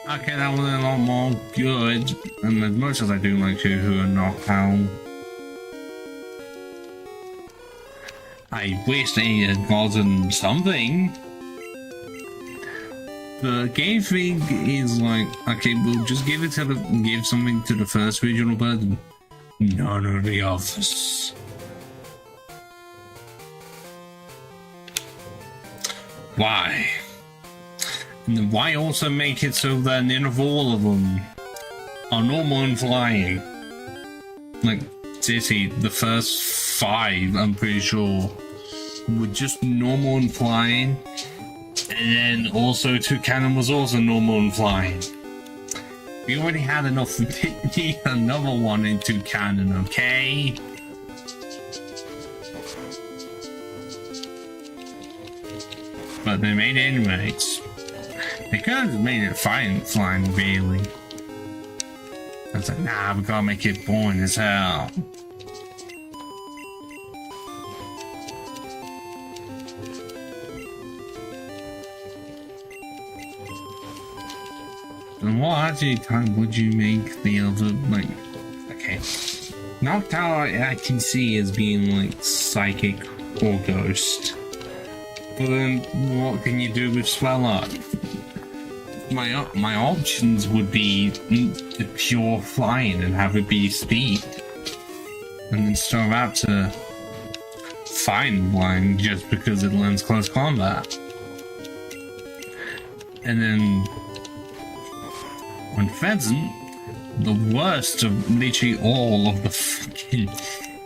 Okay, that was a lot more good. And as much as I do like who are knocked out, I wish they had gotten something. The game thing is like, okay, we'll just give something to the first regional bird. None of the others. Why? And then why also make it so that none of all of them are normal and flying? Like, seriously, the first 5, I'm pretty sure, were just normal and flying, and then also Toucan was also normal and flying. We already had enough to need another one in Toucan, okay? But they made it anyways. They could have made it flying really. I was like, nah, we gotta make it boring as hell. And what actually time would you make the other, like, okay. Knocked out I can see as being like psychic or ghost. But then what can you do with spell up? My options would be the pure flying and have it be speed. And then start out to fine flying just because it learns close combat. And then on Pheasant, the worst of literally all of the fucking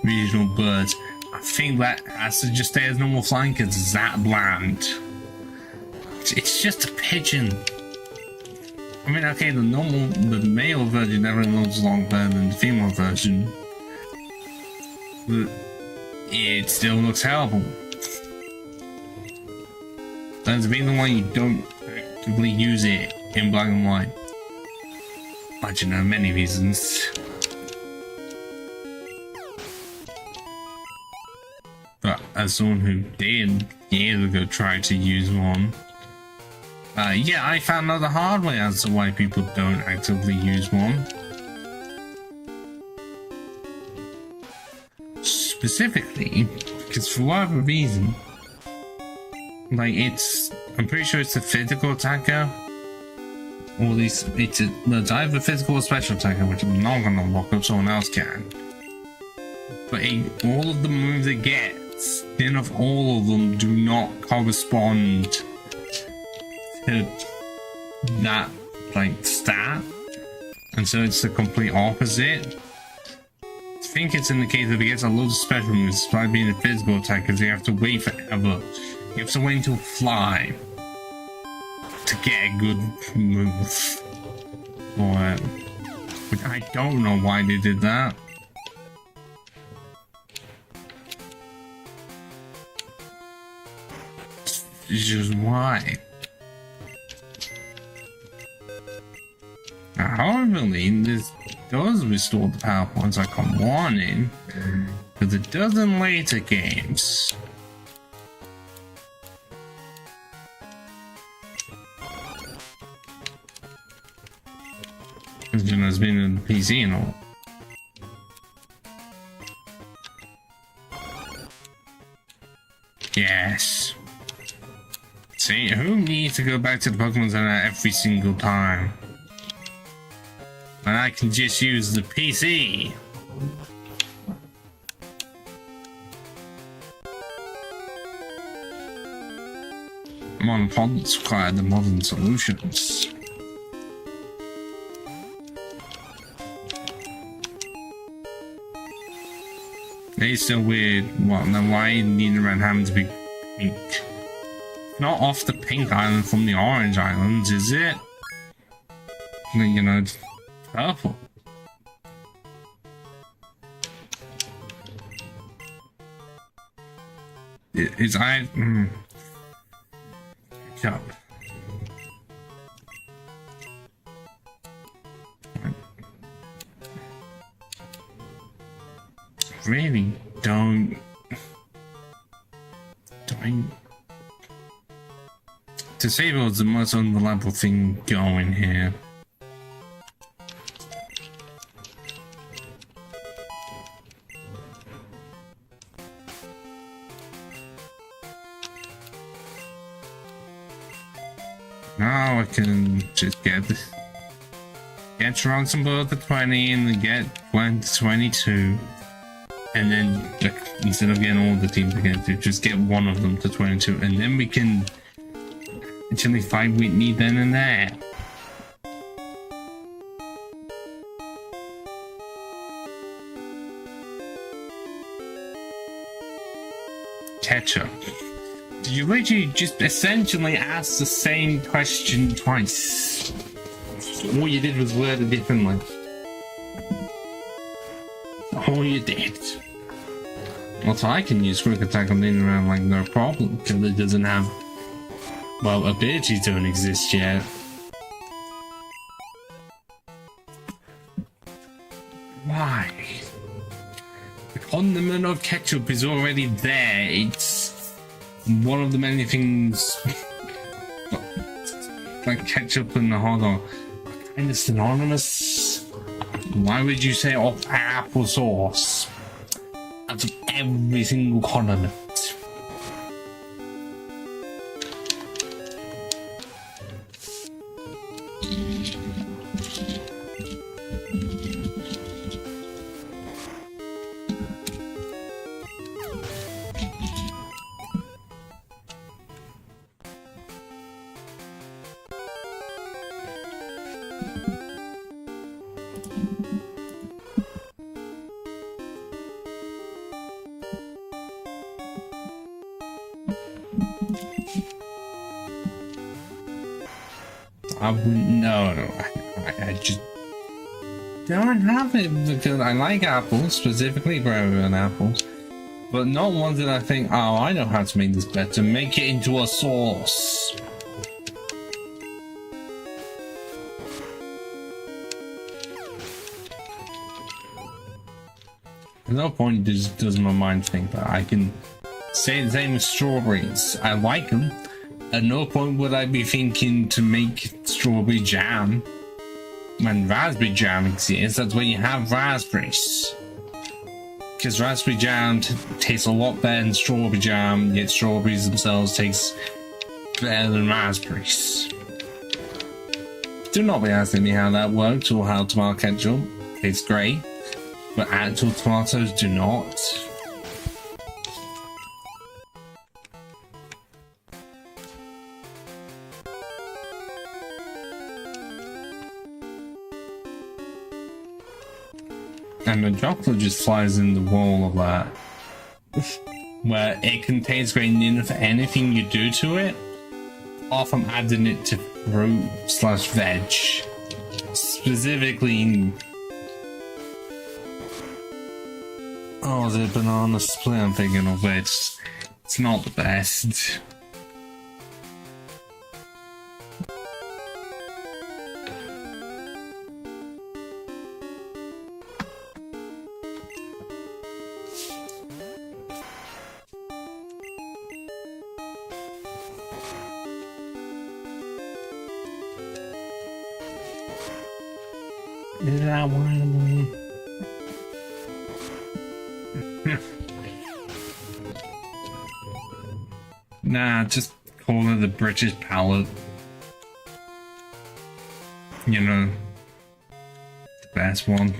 regional birds, I think that has to just stay as normal flying because it's that bland. It's just a pigeon. I mean, okay, the male version never looks a lot better than the female version, but it still looks terrible. That's the reason why you don't actively use it in black and white. But you know, many reasons. But as someone who did years ago try to use one, yeah, I found out the hard way as to why people don't actively use one. Specifically, because for whatever reason, like I'm pretty sure it's a physical attacker, or at least it's either physical or special attacker, which I'm not gonna look up, someone else can. But all of the moves it gets, then of all of them do not correspond to that like stat, and so it's the complete opposite. I think it's in the case that he gets a load of special moves despite being a physical attack, because you have to wait forever. You have to wait until fly to get a good move for it. Which I don't know why they did that. It's just why. However, this does restore the power points like I'm wanting, because it does in later games. Because you know, it's been in PC and all. Yes. See, who needs to go back to the Pokemon Center every single time? And I can just use the PC. Modern products require the modern solutions. It's still weird. Well, then why need around having to be pink? Not off the pink island from the orange islands, is it? You know, it's purple. It's I. Yup. Really don't. Disable is the most unreliable thing going here. Now I can just get around some below the 20 and then get 22. And then, like, instead of getting all the teams together, just get one of them to 22. And then we can actually fight Whitney then and there. Ketchup. You literally just essentially asked the same question twice. All you did was word it differently. All you did. Also, I can use quick attack on the in around like no problem, because it doesn't have, well, abilities don't exist yet. Why? The condiment of ketchup is already there. It's one of the many things like ketchup and the hot dog are kind of synonymous. Why would you say applesauce out of every single condiment? I wouldn't know. I just don't have it because I like apples, specifically Brazilian apples. But not one that I think, oh, I know how to make this better. Make it into a sauce. At no point does my mind think that. I can say the same with strawberries. I like them. At no point would I be thinking to make strawberry jam. When raspberry jam exists, that's when you have raspberries. Because raspberry jam tastes a lot better than strawberry jam, yet strawberries themselves taste better than raspberries. Do not be asking me how that works or how tomato ketchup tastes great, but actual tomatoes do not. And the chocolate just flies in the wall of that. Where it can taste great for anything you do to it, apart from adding it to fruit slash veg. Specifically, oh, the banana split I'm thinking of, it's not the best. Is that one of them? Nah, just call it the British palate. You know, the best one.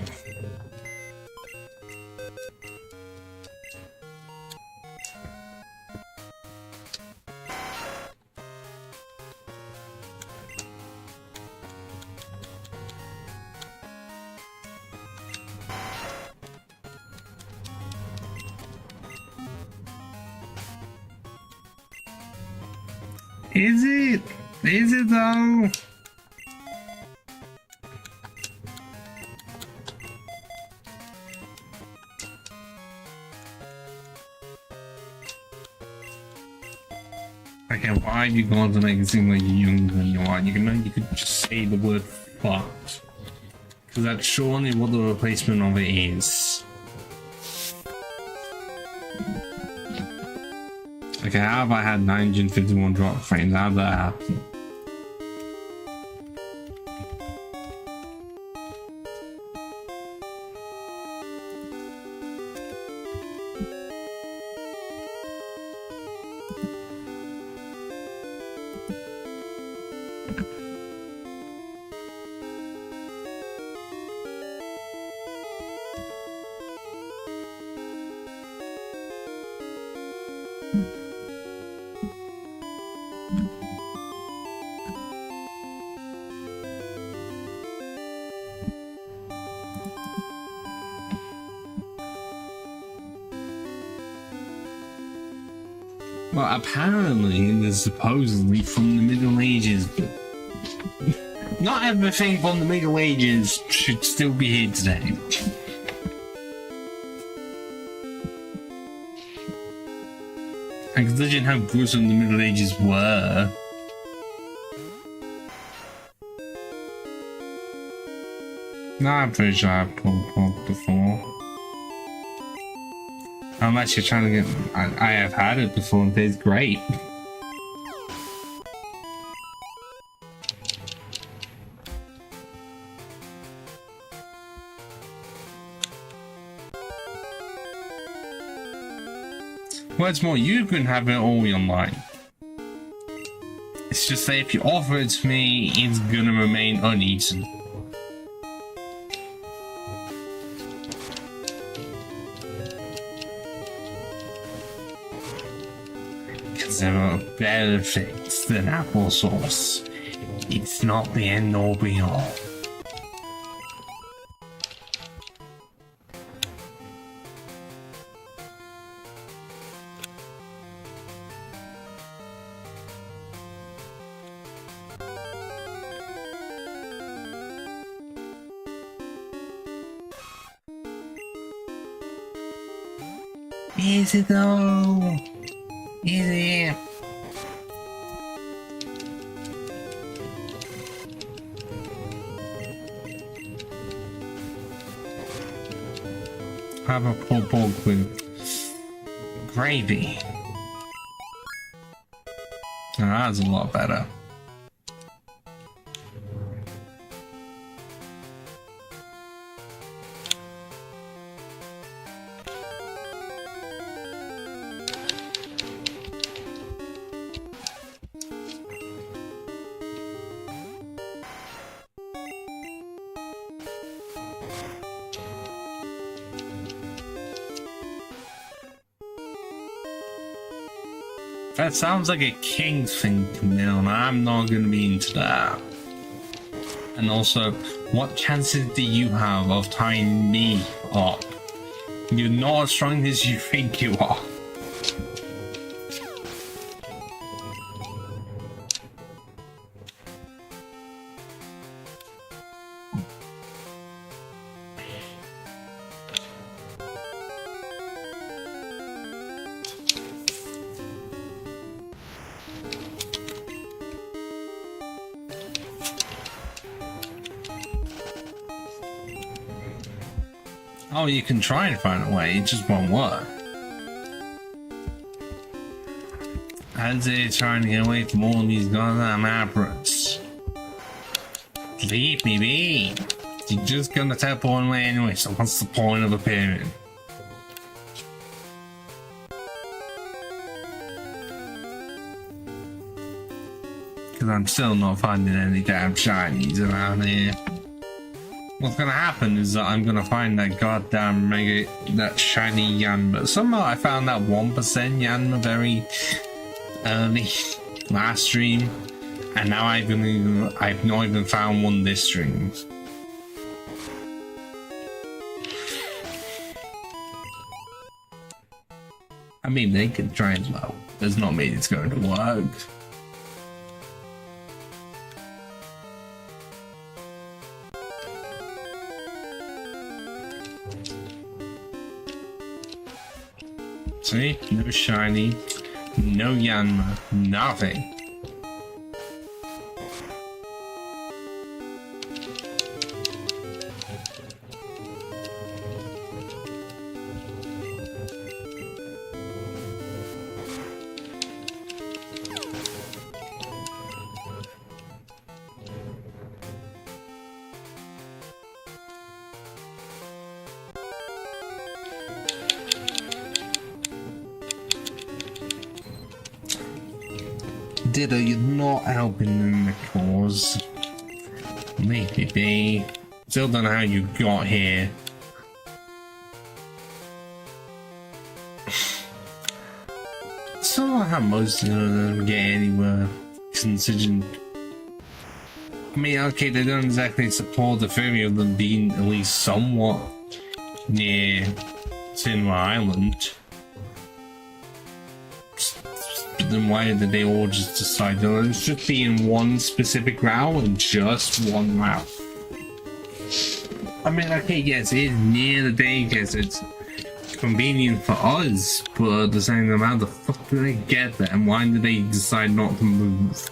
Is it? Is it though? Okay, why are you going to make it seem like you're younger than you are? You could just say the word fucked. Because that's surely what the replacement of it is. Okay, how have I had 951 drop frames? How did that happen? Well, apparently, it was supposedly from the Middle Ages, but not everything from the Middle Ages should still be here today. And considering how gruesome the Middle Ages were, no, I'm pretty sure I've pulled pork before. I'm actually trying to get. I have had it before and it tastes great. What's more, you can have it all your life. It's just that if you offer it to me, it's gonna remain uneaten. There are better things than applesauce. It's not the end all be all. Is it though? Is it? Have a pulled pork with gravy. Now that's a lot better. That sounds like a king thing to me, and I'm not gonna be into that. And also, what chances do you have of tying me up? You're not as strong as you think you are. Oh, you can try and find a way, it just won't work. As it's trying to get away from all these goddamn apparatus. Leave me be. You're just gonna teleport away anyway, so what's the point of appearing? Because I'm still not finding any damn shinies around here. What's gonna happen is that I'm gonna find that goddamn that shiny Yanma. Somehow I found that 1% Yanma very early last stream, and now I've not even found one this stream. I mean, they could try as well. Does not mean it's going to work. See? No shiny, no Yanma, nothing. Ditto, you're not helping in the cause. Maybe. Still don't know how you got here. Still don't know how most of them get anywhere. Considering, I mean, okay, they don't exactly support the theory of them being at least somewhat near Sinwa Island. Then why did they all just decide to let's just be in one specific route and just one route? I mean, okay, yes, it is near the daycare, it's convenient for us, but at the same time, how the fuck did they get there and why did they decide not to move?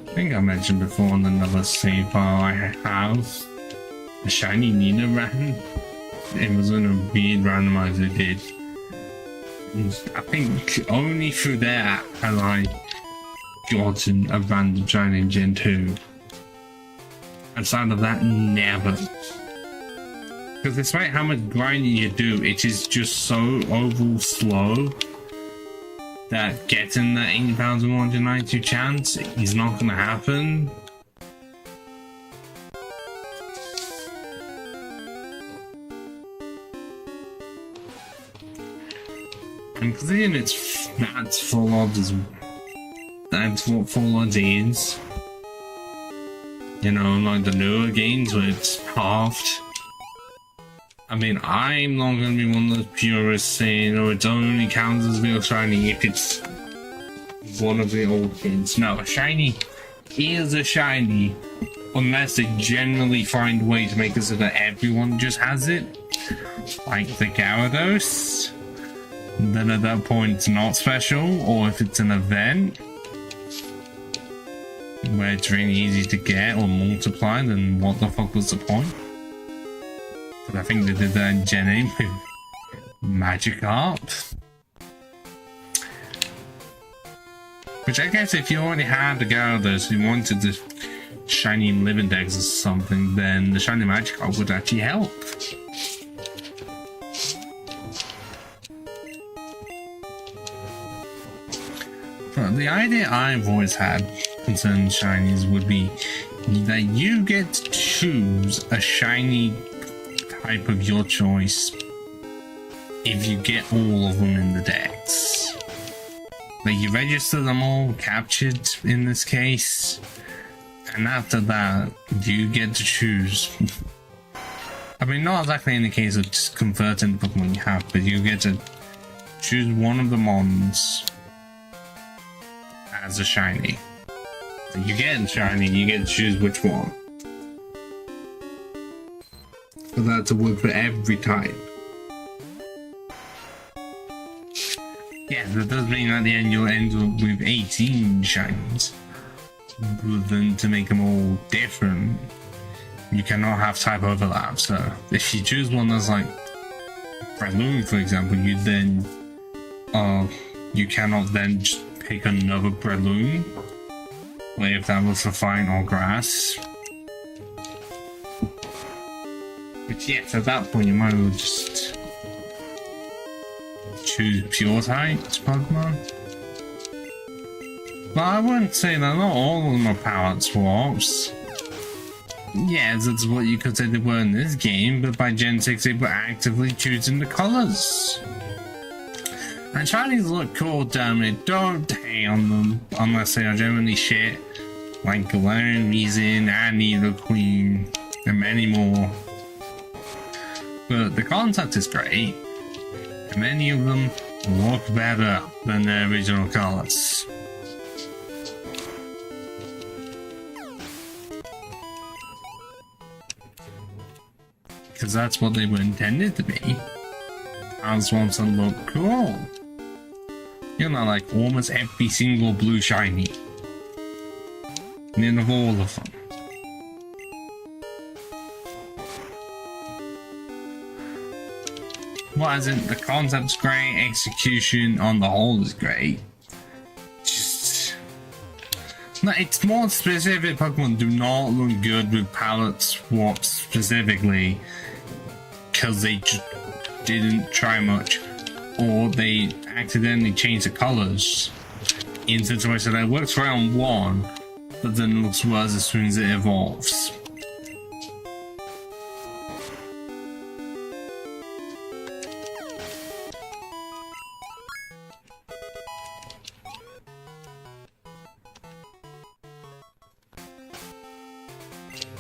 I think I mentioned before on another save file I have a shiny Nina ran. It was in a weird randomizer it did. And I think only through that had I gotten a random shiny in Gen 2. Outside of that, never. Because despite how much grinding you do, it is just so overall slow that getting that 8,192 chance is not gonna happen. And considering that's full odds, that's what full odds is. You know, like the newer games where it's halved. I mean, I'm not going to be one of those purists saying, oh, it only counts as real shiny if it's one of the old kids. No, a shiny is a shiny. Unless they generally find a way to make it so that everyone just has it. Like the Gyarados. Then at that point it's not special. Or if it's an event where it's really easy to get or multiply, then what the fuck was the point? But I think they did that in Gen 8 with Magikarp. Which I guess if you already had the Gyarados, you wanted the shiny Livindex or something, then the shiny Magikarp would actually help. But the idea I've always had concerning shinies would be that you get to choose a shiny type of your choice if you get all of them in the decks. Like you register them all captured in this case, and after that you get to choose. I mean, not exactly in the case of just converting the Pokemon you have, but you get to choose one of the Mons as a shiny. So you get a shiny, you get to choose which one. For that to work for every type. Yeah, that does mean at the end you'll end up with 18 shinies. But then to make them all different, you cannot have type overlap. So if you choose one that's like Breloom, for example, you then you cannot then just pick another Breloom. Like if that was for flying or grass. But yes, at that point you might as well just choose pure types Pokemon. But I wouldn't say that not all of them are palette swaps. Yes, that's what you could say they were in this game, but by Gen 6 they were actively choosing the colours. And shinies look cool, damn it, don't hate on them, unless they are generally shit, like Galarian, Weezing, and Queen, and many more. But the concept is great, and many of them look better than their original colours. Because that's what they were intended to be. As ones that look cool. You know, like almost every single blue shiny. None of all of them. Well, as in, the concept's great, execution on the whole is great. Just... no, it's more specific Pokemon do not look good with palette swaps specifically. Because they just didn't try much. Or they accidentally changed the colours in such a way so that it works for round 1, but then looks worse as soon as it evolves.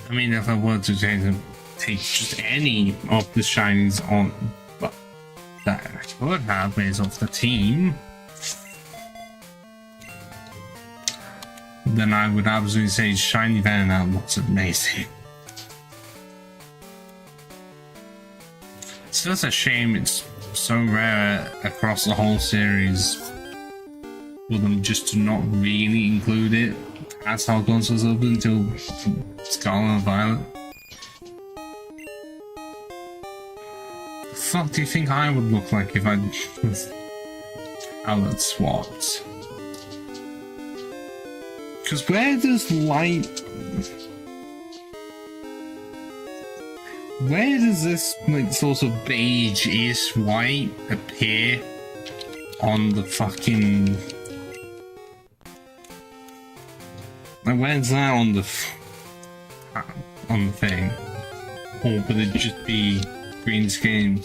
I mean, if I were to change them, take just any of the shinies on, but that I could have based off the team, then I would absolutely say shiny Venonat looks amazing. It's just a shame it's so rare across the whole series for them just to not really include it as Hogwarts was up until Scarlet and Violet. The fuck do you think I would look like if I was palette swapped? Because where does light... where does this like sort of beige-ish white appear on the fucking... like where's that on the thing? Or would it just be green skin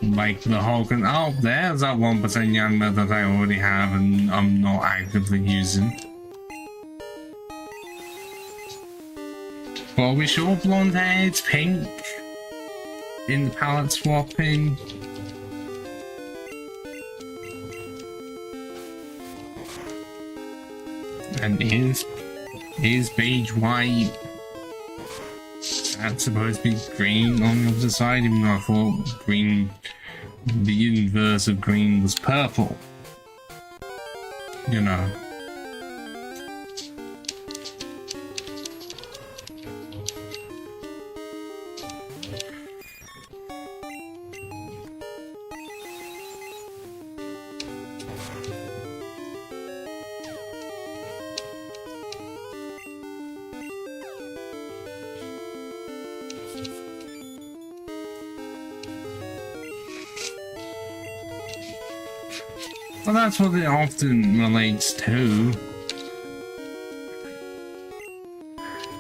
like the Hulk? And oh, there's that 1% Yanma that I already have and I'm not actively using. But are we sure blonde hair it's pink in the palette swapping? And is beige white? That's supposed to be green on the other side, even though I thought green, the inverse of green was purple. You know. Well, that's what it often relates to.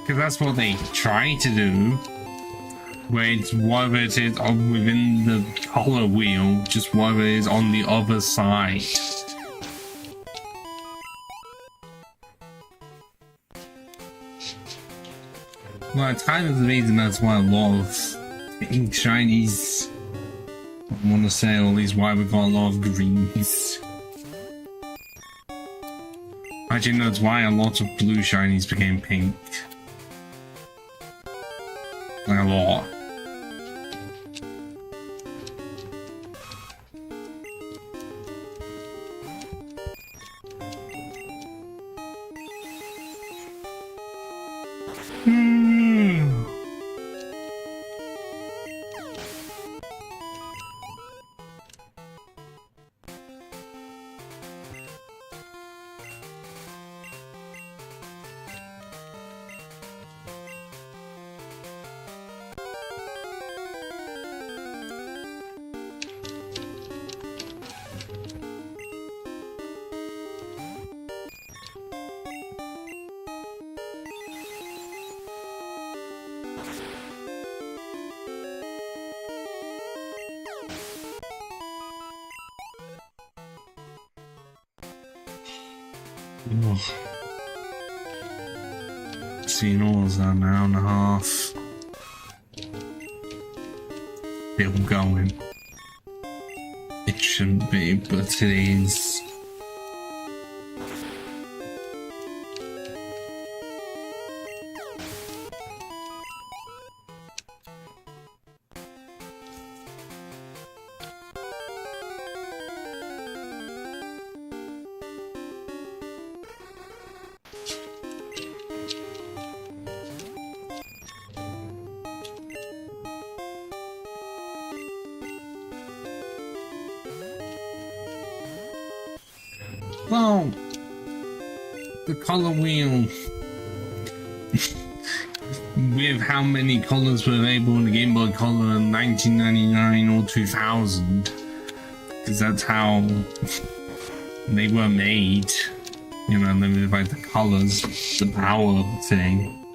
Because that's what they try to do. Where it's whether it is within the color wheel, just whether it is on the other side. Well, it's kind of the reason that's why a lot of shinies, I want to say all these, why we got a lot of greens. Actually, that's why a lot of blue shinies became pink. Like a lot. Seen all of that, an hour and a half. Still going. It shouldn't be, but it is. Well, the color wheel with how many colors were available in the Game Boy Color in 1999 or 2000, because that's how they were made, you know, limited by the colors, the power thing.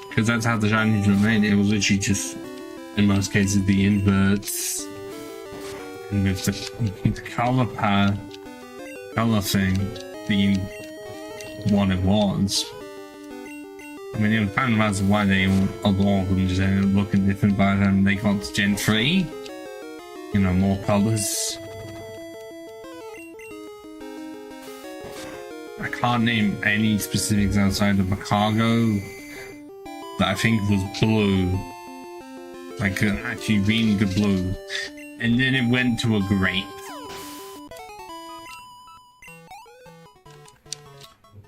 Because that's how the shinies were made. It was literally just, in most cases, the inverts. And with the color pad, color thing being what it was. I mean, it was kind of as to why they all, a lot of them just ended up looking different by the time they got to Gen 3. You know, more colors. I can't name any specifics outside of a cargo that I think was blue. Like, actually really good blue. And then it went to a grape.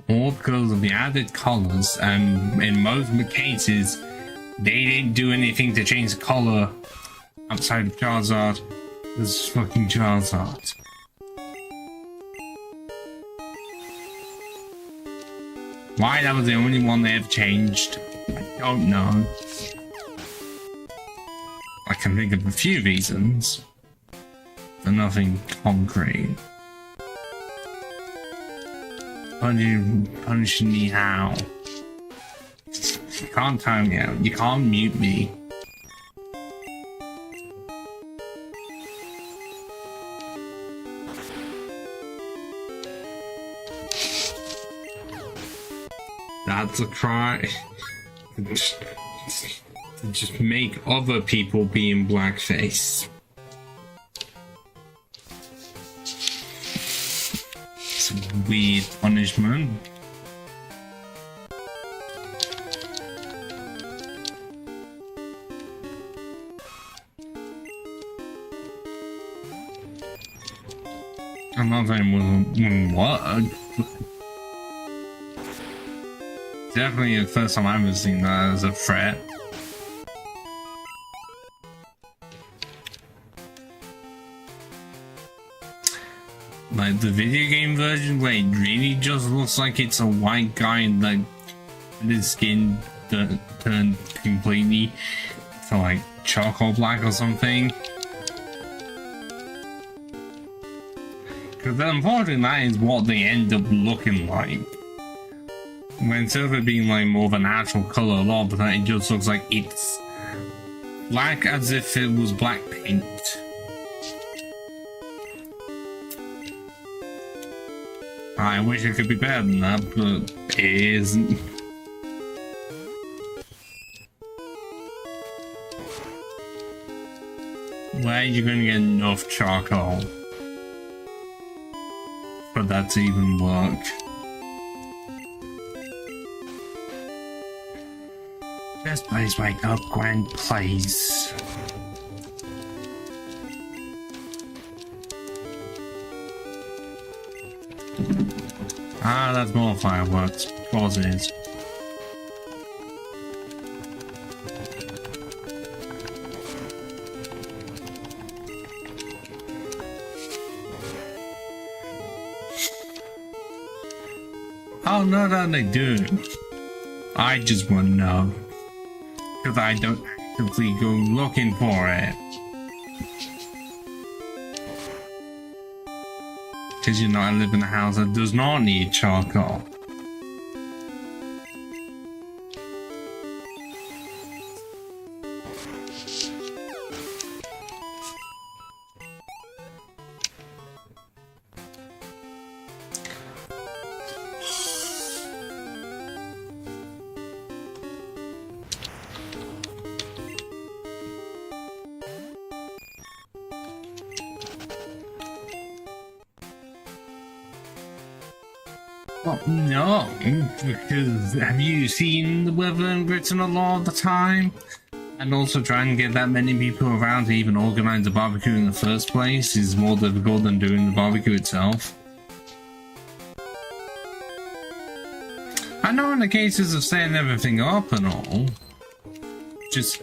All because of the added colors, and in most cases, they didn't do anything to change the color outside of Charizard. This fucking Charizard. Why that was the only one they ever changed, I don't know. I can think of a few reasons, but nothing concrete. Punishing me how? You can't time me out. You can't mute me. That's a cry. To just make other people be in blackface. weird punishment. I'm not saying it wouldn't work. Definitely the first time I've ever seen that as a threat. Like the video game version where it really just looks like it's a white guy that his skin turned completely to like charcoal black or something. Because unfortunately that is what they end up looking like. When instead of it being like more of a natural color, a lot of the time it just looks like it's black as if it was black paint. I wish it could be better than that, but it isn't. Where are you gonna get enough charcoal for that to even work? Best place wake up, Grand Place. Ah, that's more fireworks. Of course it is. Oh, no, no, they do. I just want to know. Because I don't actively go looking for it. Because you know I live in a house that does not need charcoal. Well, no, because have you seen the weather in Britain a lot of the time? And also trying to get that many people around to even organize a barbecue in the first place is more difficult than doing the barbecue itself. I know in the cases of setting everything up and all, just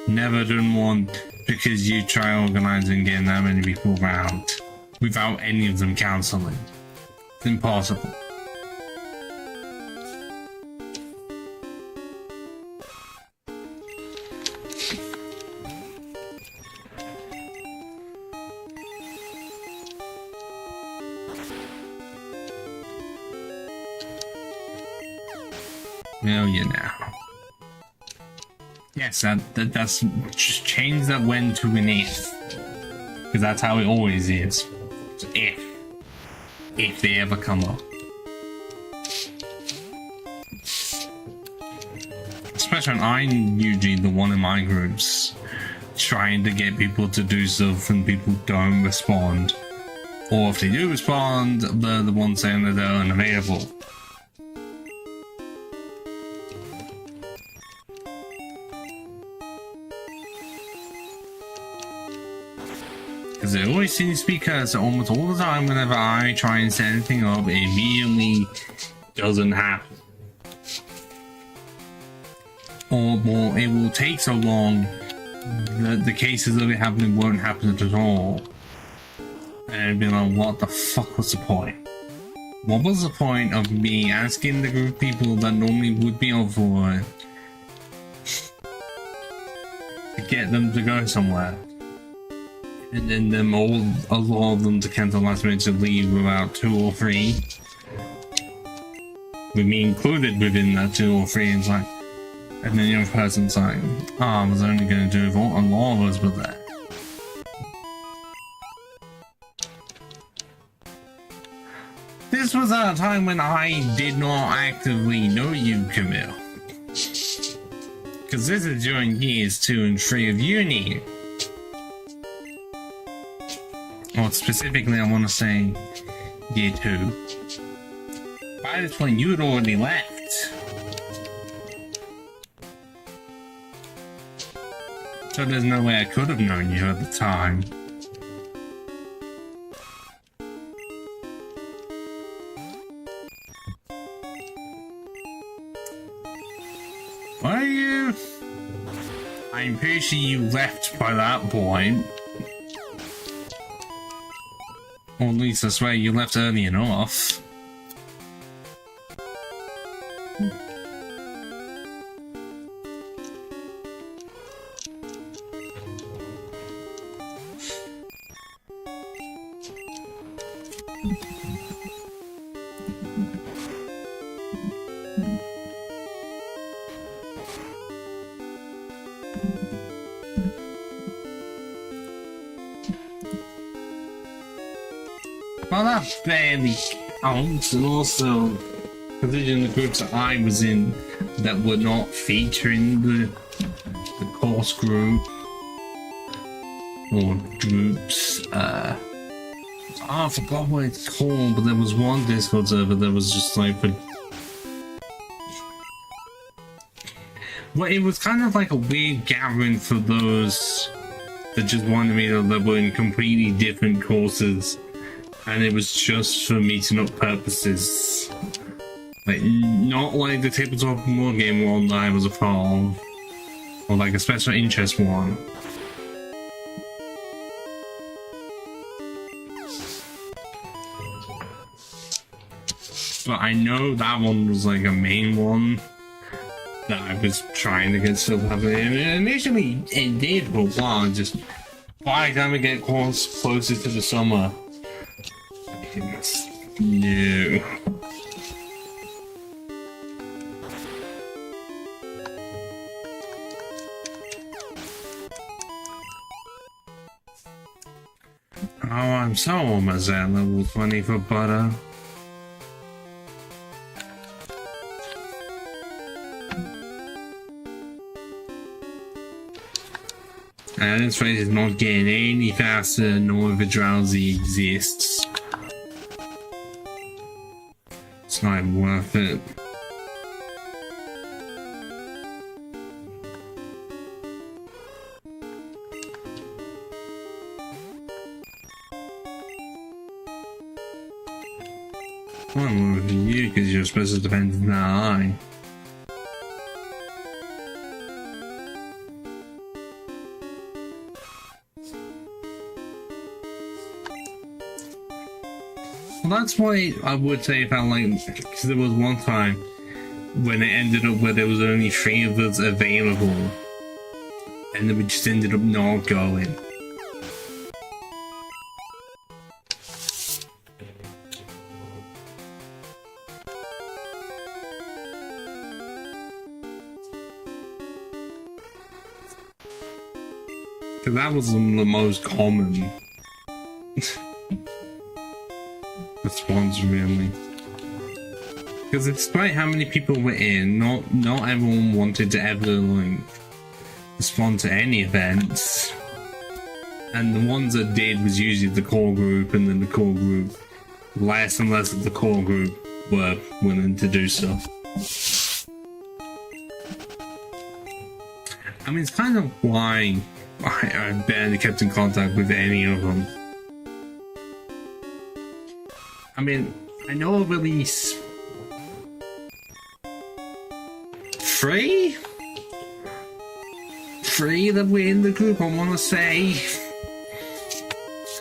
never done one because you try organizing getting that many people around without any of them cancelling. It's impossible. Oh, yeah, now. Yes, that's just change that when to an if, because that's how it always is. So if they ever come up, especially when I'm usually the one in my groups trying to get people to do stuff and people don't respond, or if they do respond, they're the ones saying that they're unavailable. Because it always seems to be cursed almost all the time whenever I try and set anything up, it immediately doesn't happen. Or more, it will take so long that the cases of it happening won't happen at all. And it'd be like, what the fuck was the point? What was the point of me asking the group of people that normally would be on for it to get them to go somewhere? And then them all, a lot of them to cancel last minute to leave without 2 or 3. With me included within that 2 or 3, it's like, and then the other person's like, oh, I was only going to do it if a lot of us were there. This was at a time when I did not actively know you, Camille. Because this is during years 2 and 3 of uni. Or specifically, I want to say year 2. By this point, you had already left. So there's no way I could have known you at the time. Were you? I'm pretty sure you left by that point. Or at least I swear you left early enough. Well, that barely counts, and also considering the groups that I was in that were not featuring the course group or groups. I forgot what it's called, but there was one Discord server that was just like for. Well, it was kind of like a weird gathering for those that just wanted me to level in completely different courses. And it was just for meeting up purposes. Like, not like the tabletop board game one that I was a part of. Or like a special interest one. But I know that one was like a main one that I was trying to get stuff happening. And initially it did for a while, just by the time we get closer to the summer. No. Oh, I'm so almost at level 20 for butter. And this race is not getting any faster, nor if a drowsy exists. It's not even worth it. Well, I'm over you because you're supposed to depend on that eye. Well, that's why I would say I felt like, because there was one time when it ended up where there was only 3 of us available, and then we just ended up not going. Because that was the most common response, really. Because despite how many people were in, not everyone wanted to ever like respond to any events, and the ones that did was usually the core group, and then the core group, less and less of the core group were willing to do so. I mean, it's kind of why I barely kept in contact with any of them. I mean, I know of at least 3 that were in the group, I want to say.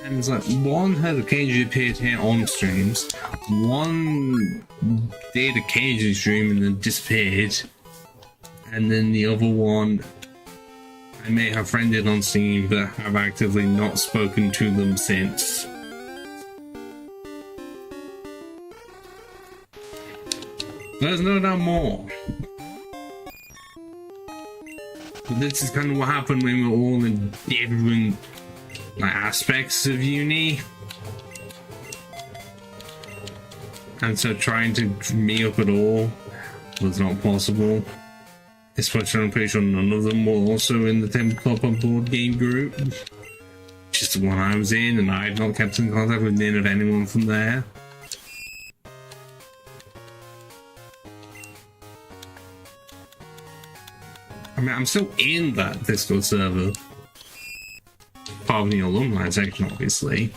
And it's like, one had occasionally appeared here on streams, one did occasionally stream and then disappeared, and then the other one I may have friended on Steam but have actively not spoken to them since. There's no doubt more. But this is kind of what happened when we're all in different aspects of uni. And so trying to meet up at all was not possible. Especially I'm pretty sure none of them were also in the tabletop and board game group. Just the one I was in, and I had not kept in contact with any of anyone from there. I mean, I'm still in that Discord server. Part of the alumni section, obviously.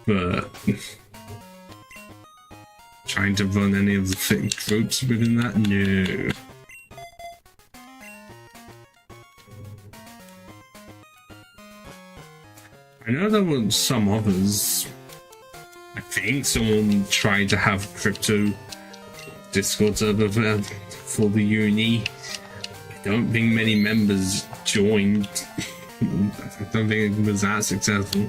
But trying to run any of the groups within that? No. I know there were some others. I think someone tried to have crypto Discord server for the uni. I don't think many members joined. I don't think it was that successful.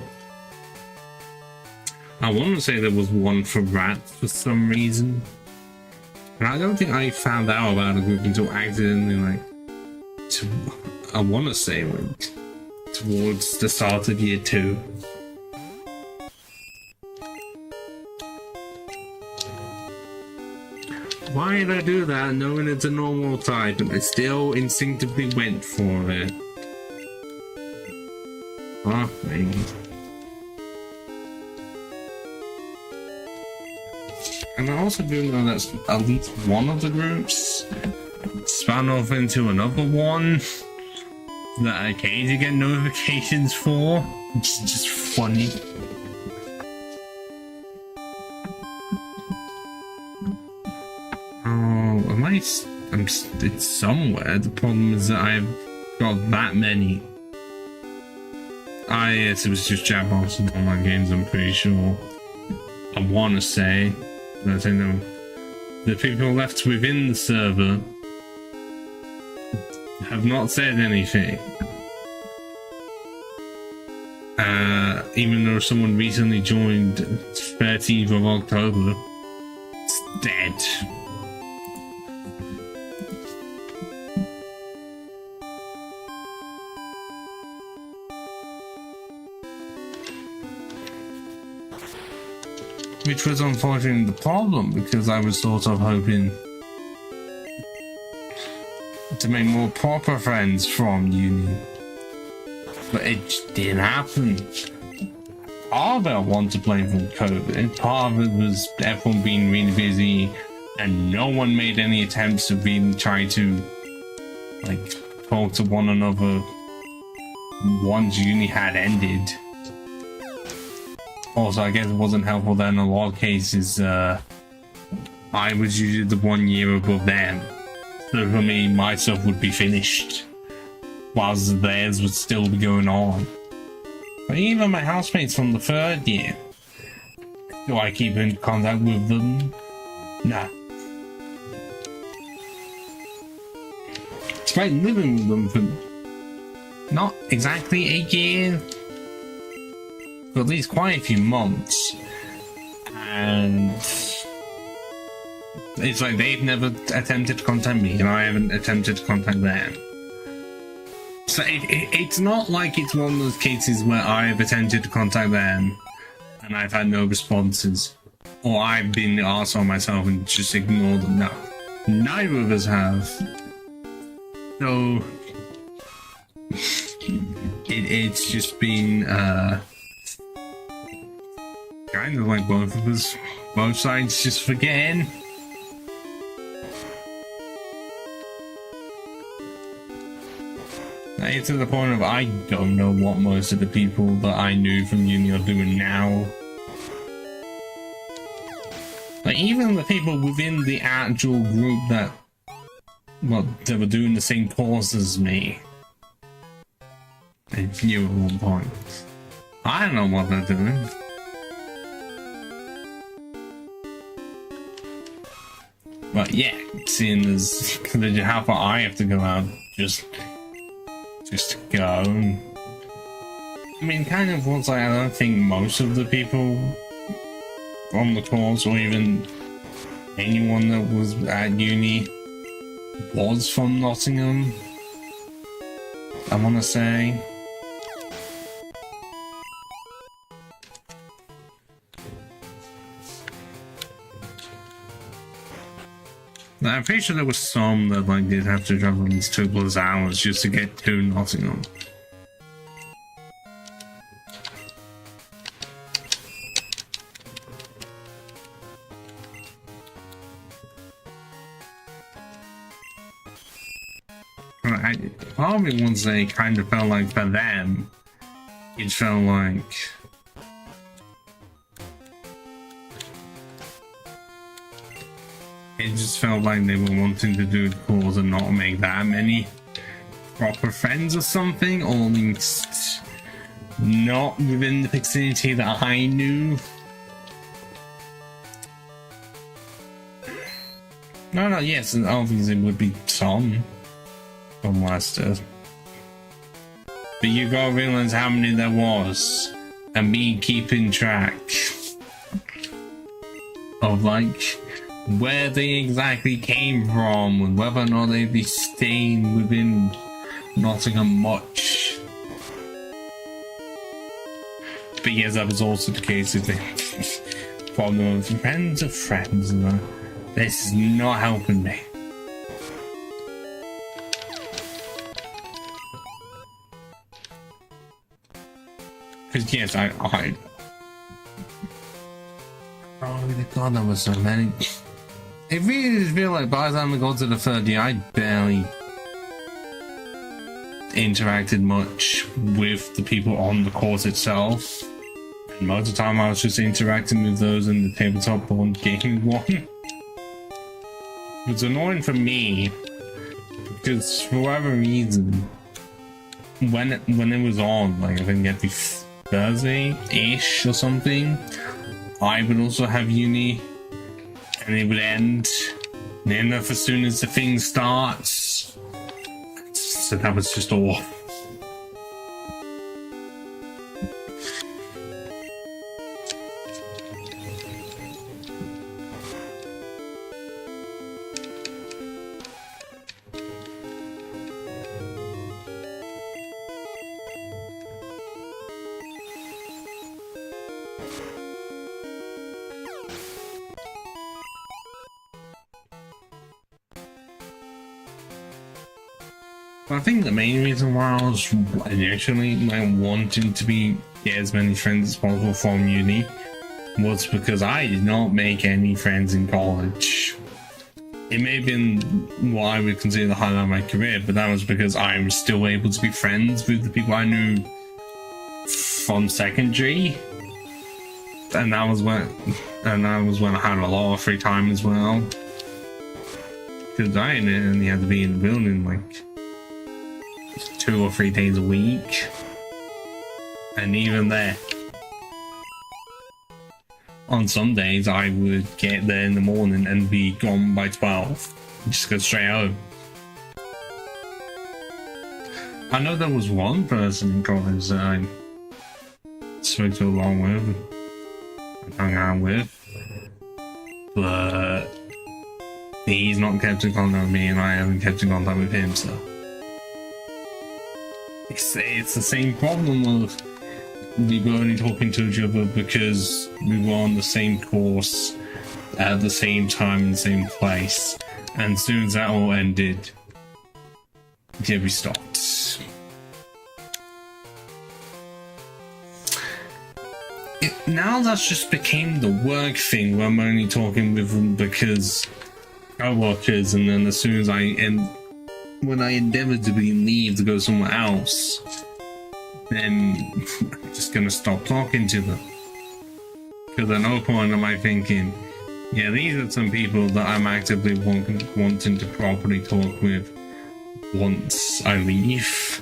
I want to say there was one for rats for some reason. And I don't think I found out about a group until accidentally, I want to say towards the start of year 2. Why did I do that knowing it's a normal type and I still instinctively went for it? Fuck me. And I also do know that at least one of the groups spun off into another one that I occasionally get notifications for. It's just funny. Oh, it's somewhere. The problem is that I've got that many. Ah, yes, it was just Jackbox and online games, I'm pretty sure. I want to say. I think the people left within the server have not said anything. Even though someone recently joined 13th of October, it's dead. Which was unfortunately the problem, because I was sort of hoping to make more proper friends from uni. But it just didn't happen. Part of it I wanted to blame from COVID, part of it was everyone being really busy and no one made any attempts to really try to talk to one another once uni had ended. Also, I guess it wasn't helpful that in a lot of cases, I was usually the 1 year above them. So for me, my stuff would be finished, whilst theirs would still be going on. But even my housemates from the 3rd year, do I keep in contact with them? No. Despite living with them for not exactly a year, for at least quite a few months, and it's like they've never attempted to contact me and I haven't attempted to contact them. So it's not like it's one of those cases where I've attempted to contact them and I've had no responses, or I've been the arsehole myself and just ignored them. No, neither of us have. So it's just been kind of like both of us, both sides just forgetting. It's to the point of I don't know what most of the people that I knew from uni are doing now. Like even the people within the actual group that, well, they were doing the same course as me, I knew at one point. I don't know what they're doing. But yeah, seeing as how far I have to go out just to go. I mean, kind of was like, I don't think most of the people on the course, or even anyone that was at uni, was from Nottingham, I want to say. I'm pretty sure there was some that did have to travel these 2+ hours just to get to Nottingham. part of me wants to say it kind of felt like for them, it felt like it just felt like they were wanting to do the cause and not make that many proper friends or something, or at least not within the vicinity that I knew. No, yes, and obviously it would be some from Leicester. But you gotta realize how many there was, and me keeping track of like where they exactly came from and whether or not they'd be staying within Nottingham much. But yes, that was also the case with the problem of friends of friends. This is not helping me. Because yes, I oh my god, there was so many. It really did feel like by the time we got to the third year, I barely interacted much with the people on the course itself. And most of the time I was just interacting with those in the tabletop board gaming one. It's annoying for me because for whatever reason, when it was on, like I think every Thursday-ish or something, I would also have uni, and it would end near enough as soon as the thing starts. So that was just all. I think the main reason why I was initially like wanting to get as many friends as possible from uni was because I did not make any friends in college. It may have been what I would consider the highlight of my career, but that was because I'm still able to be friends with the people I knew from secondary, and that was when I had a lot of free time as well. Because I only had to be in the building like 2 or 3 days a week, and even there, on some days I would get there in the morning and be gone by 12, just go straight home. I know there was one person in college that I spoke to along with, I hung out with, but he's not kept in contact with me and I haven't kept in contact with him, so it's the same problem of we were only talking to each other because we were on the same course at the same time in the same place, and as soon as that all ended, yeah, we stopped. Now that's just became the work thing where I'm only talking with them because co-workers, and then as soon as when I inevitably leave to go somewhere else, then I'm just gonna stop talking to them. Because at no point am I thinking, yeah, these are some people that I'm actively wanting to properly talk with once I leave.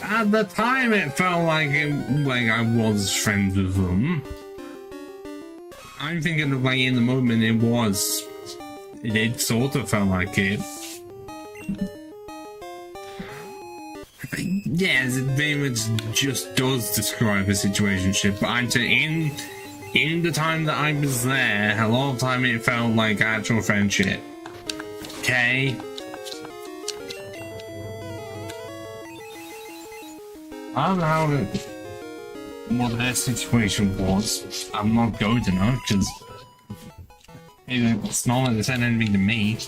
At the time it felt like I was friends with them. I'm thinking of like in the moment it sort of felt like it. Yes, it very much just does describe a situationship, but I'm saying in the time that I was there, a lot of the time it felt like actual friendship. Okay? I don't know what their situation was. I'm not going to know because it's not like they said anything to me.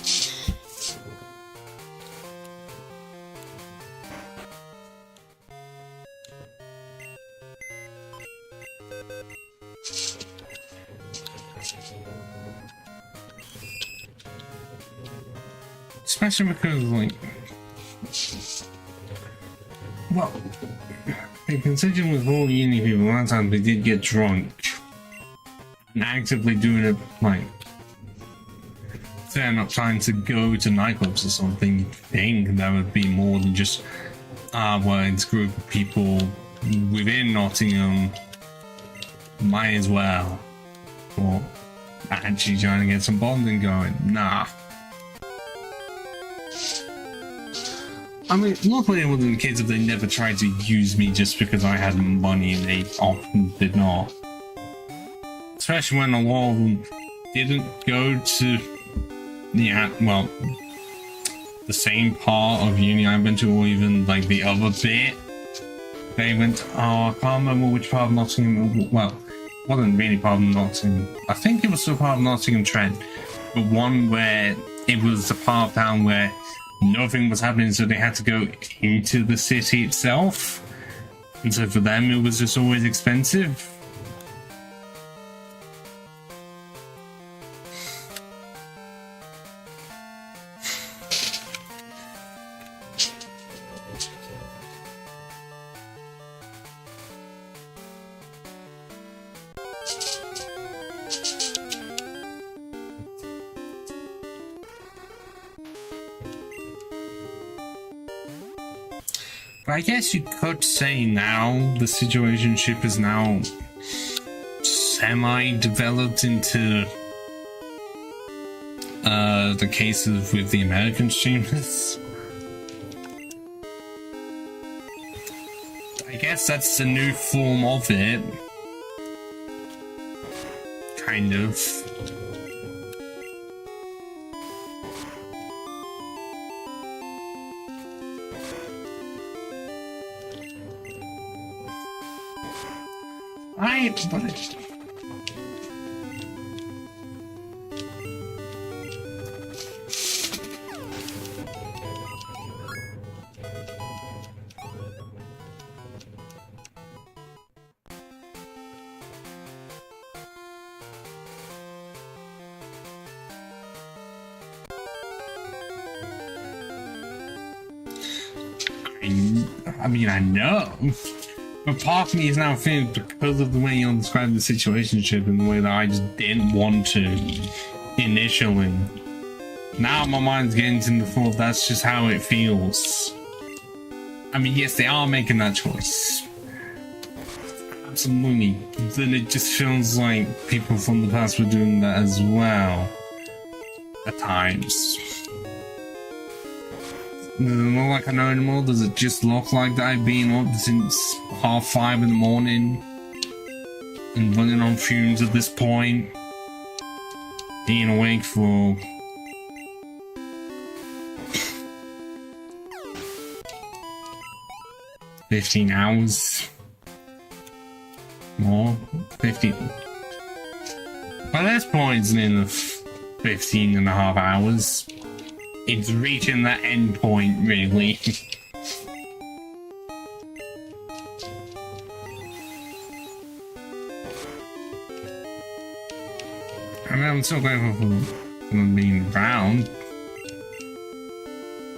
Especially because, like, well, considering with all uni people, a lot of times they did get drunk and actively doing it, like, they're not trying to go to nightclubs or something. You'd think that would be more than just, well, it's a group of people within Nottingham, might as well. Or actually trying to get some bonding going. Nah. I mean, luckily it wasn't the case if they never tried to use me just because I had money, and they often did not. Especially when a lot of them didn't go to the same part of uni I went to, or even like the other bit. They went, I can't remember which part of Nottingham, well, it wasn't really part of Nottingham. I think it was still part of Nottingham Trent, but one where it was a part of town where nothing was happening, so they had to go into the city itself. And so for them, it was just always expensive. But I guess you could say now the situationship is now semi-developed into the cases with the American streamers. I guess that's the new form of it. Kind of. But I mean, I know. But part of me is now feeling, because of the way you described the situationship and the way that I just didn't want to initially. Now my mind's getting to the thought that's just how it feels. I mean, yes, they are making that choice. Absolutely. Then it just feels like people from the past were doing that as well. At times. Does it look like I know anymore? Does it just look like that I've been up since 5:30 in the morning and running on fumes at this point? Being awake for 15 hours? More? 15. By this point, it's in the 15 and a half hours. It's reaching that end point, really. I mean, I'm still grateful for them being around.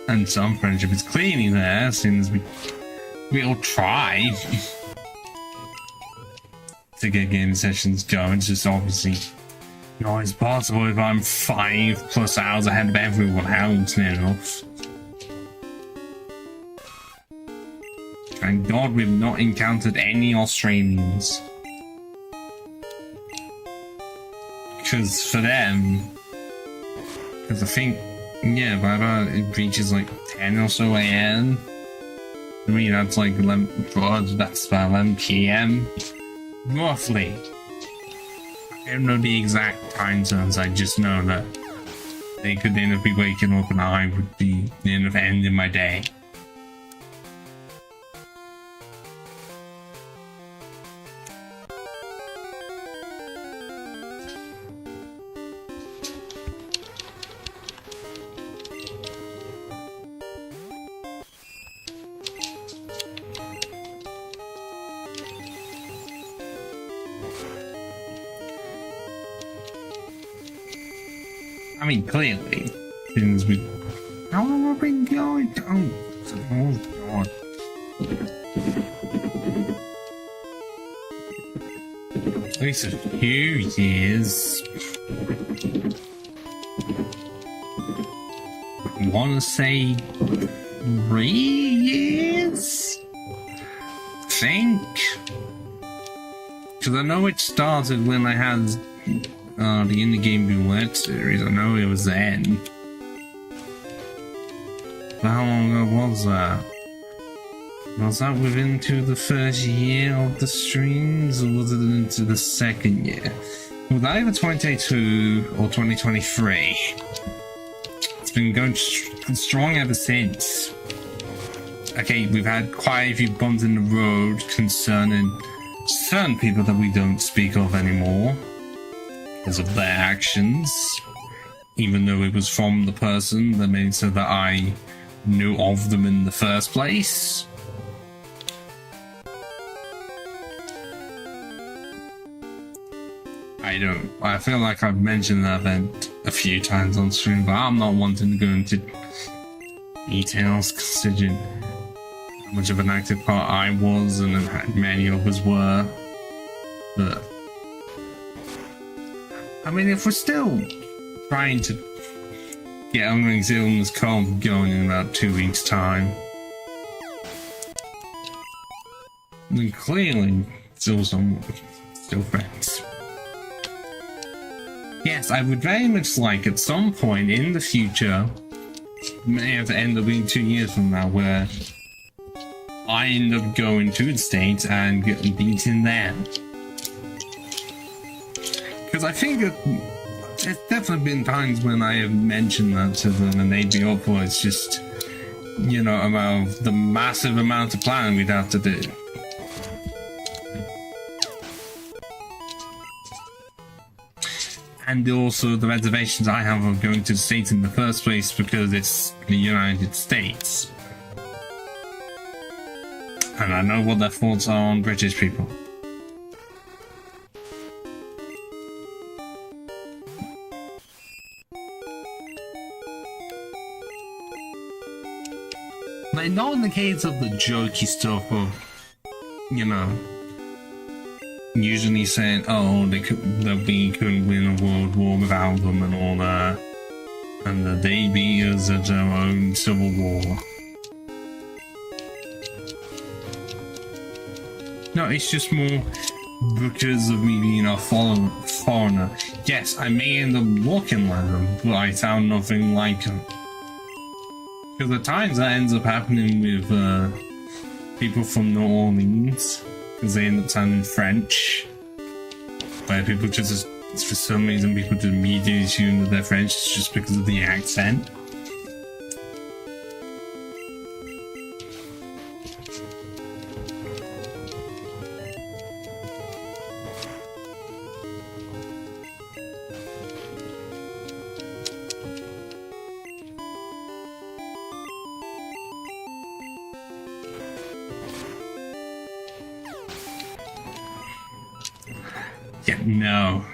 And some friendship is clearly there, as soon as we all try to get game sessions going. It's just obviously not as possible if I'm 5+ hours ahead of everyone else, enough. Thank God we've not encountered any Australians. Because for them, because I think, yeah, by about it reaches like 10 or so a.m. I mean, that's like 11, that's about 11 p.m. roughly. I don't know the exact time zones, I just know that they could end up be waking up and I would be the end of ending my day. I mean, clearly, things we How long have I been going? Oh god. At least a few years. I want to say 3 years? I think. Because I know it started when I had the Indie Game Roulette series. I know it was then. But how long ago was that? Was that within to the first year of the streams, or was it into the second year? Was that either 2022 or 2023? It's been going strong ever since. Okay, we've had quite a few bumps in the road concerning certain people that we don't speak of anymore because of their actions, even though it was from the person that made it so that I knew of them in the first place. I feel like I've mentioned that event a few times on stream, but I'm not wanting to go into details considering how much of an active part I was and many others were. But I mean, if we're still trying to get Unring's Illness Con going in about 2 weeks' time, then clearly still friends. Yes, I would very much like at some point in the future, may have to end up being 2 years from now, where I end up going to the States and getting beaten there. Because I think there's definitely been times when I have mentioned that to them and they'd be up for it. It's just, you know, about the massive amount of planning we'd have to do. And also the reservations I have of going to the States in the first place because it's the United States. And I know what their thoughts are on British people. Like, not in the case of the jokey stuff of, you know, usually saying, oh, we couldn't win a world war without them and all that, and that they beat us at our own civil war. No, it's just more because of me being a foreigner. Yes, I may end up looking like them, but I sound nothing like them. Because at times that ends up happening with people from New Orleans, because they end up sounding French. Where people just, for some reason, people just immediately assume that they're French just because of the accent. Yeah, no.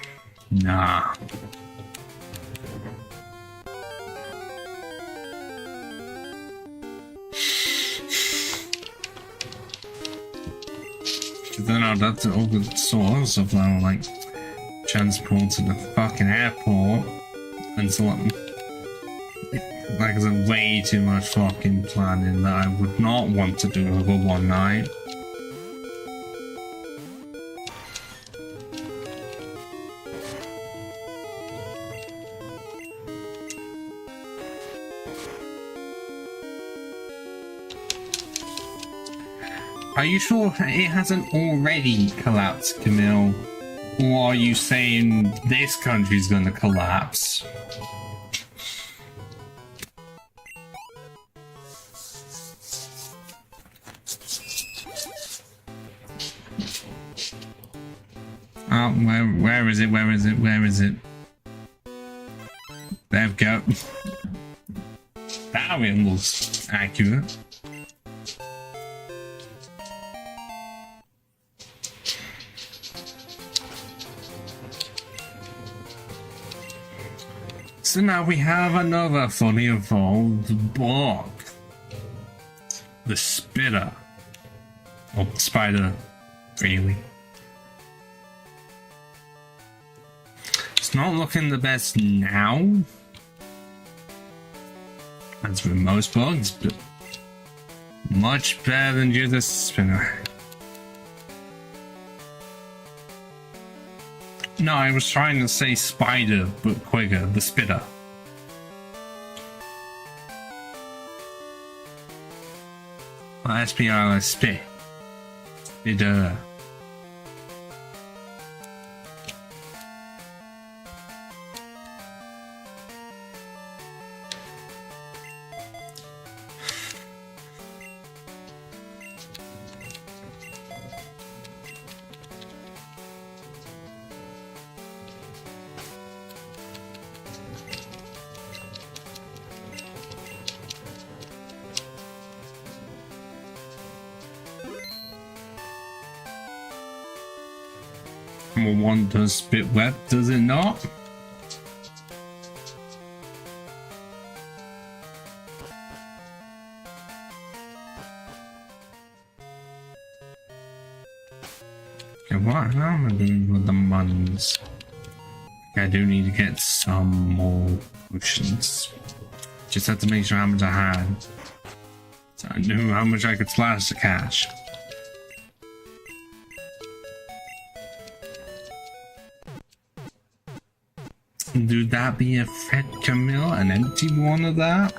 Nah. Then I'd have to all the sort of stuff now, like transport to the fucking airport and so on. Like, there's way too much fucking planning that I would not want to do over one night. Are you sure it hasn't already collapsed, Camille? Or are you saying this country's gonna collapse? Oh, where is it? Where is it? Where is it? There we go. That one looks accurate. So now we have another fully evolved bug. The spitter. Or spider, really. It's not looking the best now, as with most bugs, but much better than just a spinner. No, I was trying to say spider, but quicker, the spitter. Well, SPR, spit. Spitter. Well, one does spit web, does it not? Okay, what am I doing with the muns? I do need to get some more potions. Just have to make sure how much I had, so I knew how much I could slash the cash. Do that be a Fred Camille? An empty one of that?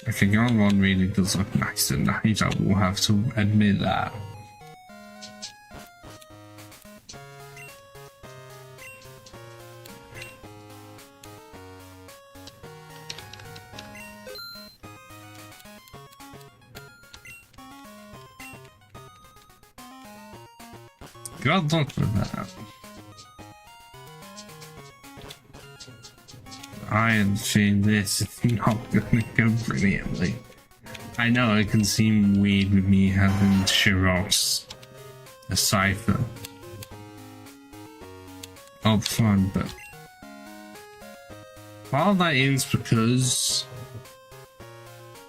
Okay, your one really does look nice and nice, I will have to admit that. God luck for that. I am seeing this is not gonna go brilliantly. I know it can seem weird with me having Shiros, a cipher, up front, but part of that is because,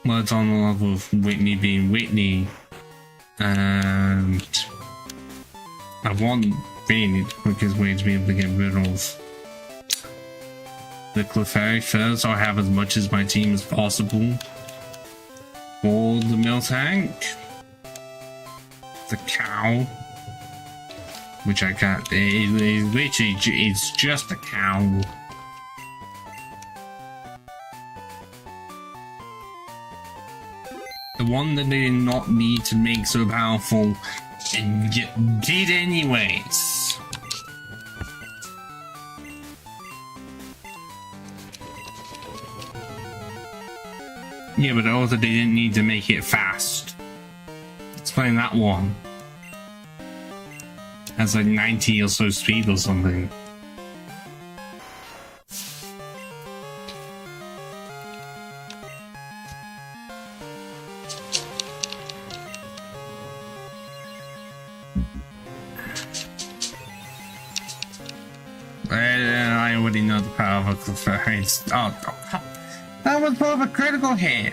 well, it's on the level of Whitney being Whitney, and I want really the quickest way to be able to get rid of the Clefairy first, so I have as much as my team as possible for the mill tank. The cow, which I got, it's just a cow. The one that they did not need to make so powerful and did anyways. Yeah, but also they didn't need to make it fast. Explain that one. Has like 90 or so speed or something. I already know the power of a Clefairy. Oh, that was both a critical hit.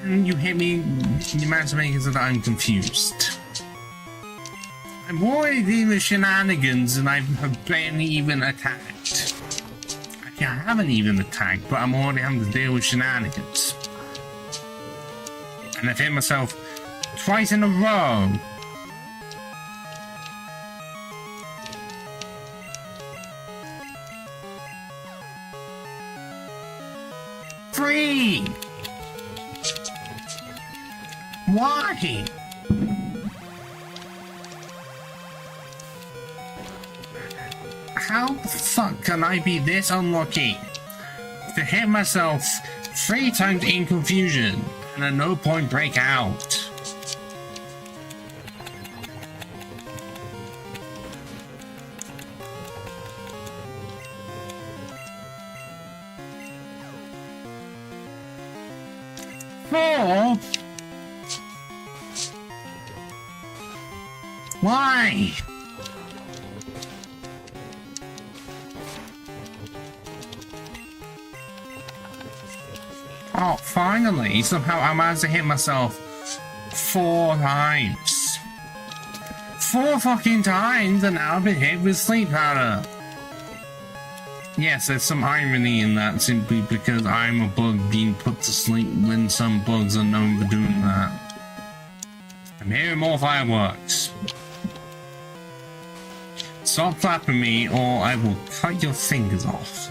You hit me, you managed to make it so that I'm confused. I'm already dealing with shenanigans and I've barely even attacked. I haven't even attacked, but I'm already having to deal with shenanigans. And I've hit myself twice in a row. Free! Why? How the fuck can I be this unlucky to hit myself 3 times in confusion and at no point break out? Why? Oh, finally! Somehow I managed to hit myself 4 times. 4 fucking times, and now I've been hit with sleep powder. Yes, there's some irony in that, simply because I'm a bug being put to sleep when some bugs are known for doing that. I'm hearing more fireworks. Stop flapping me, or I will cut your fingers off.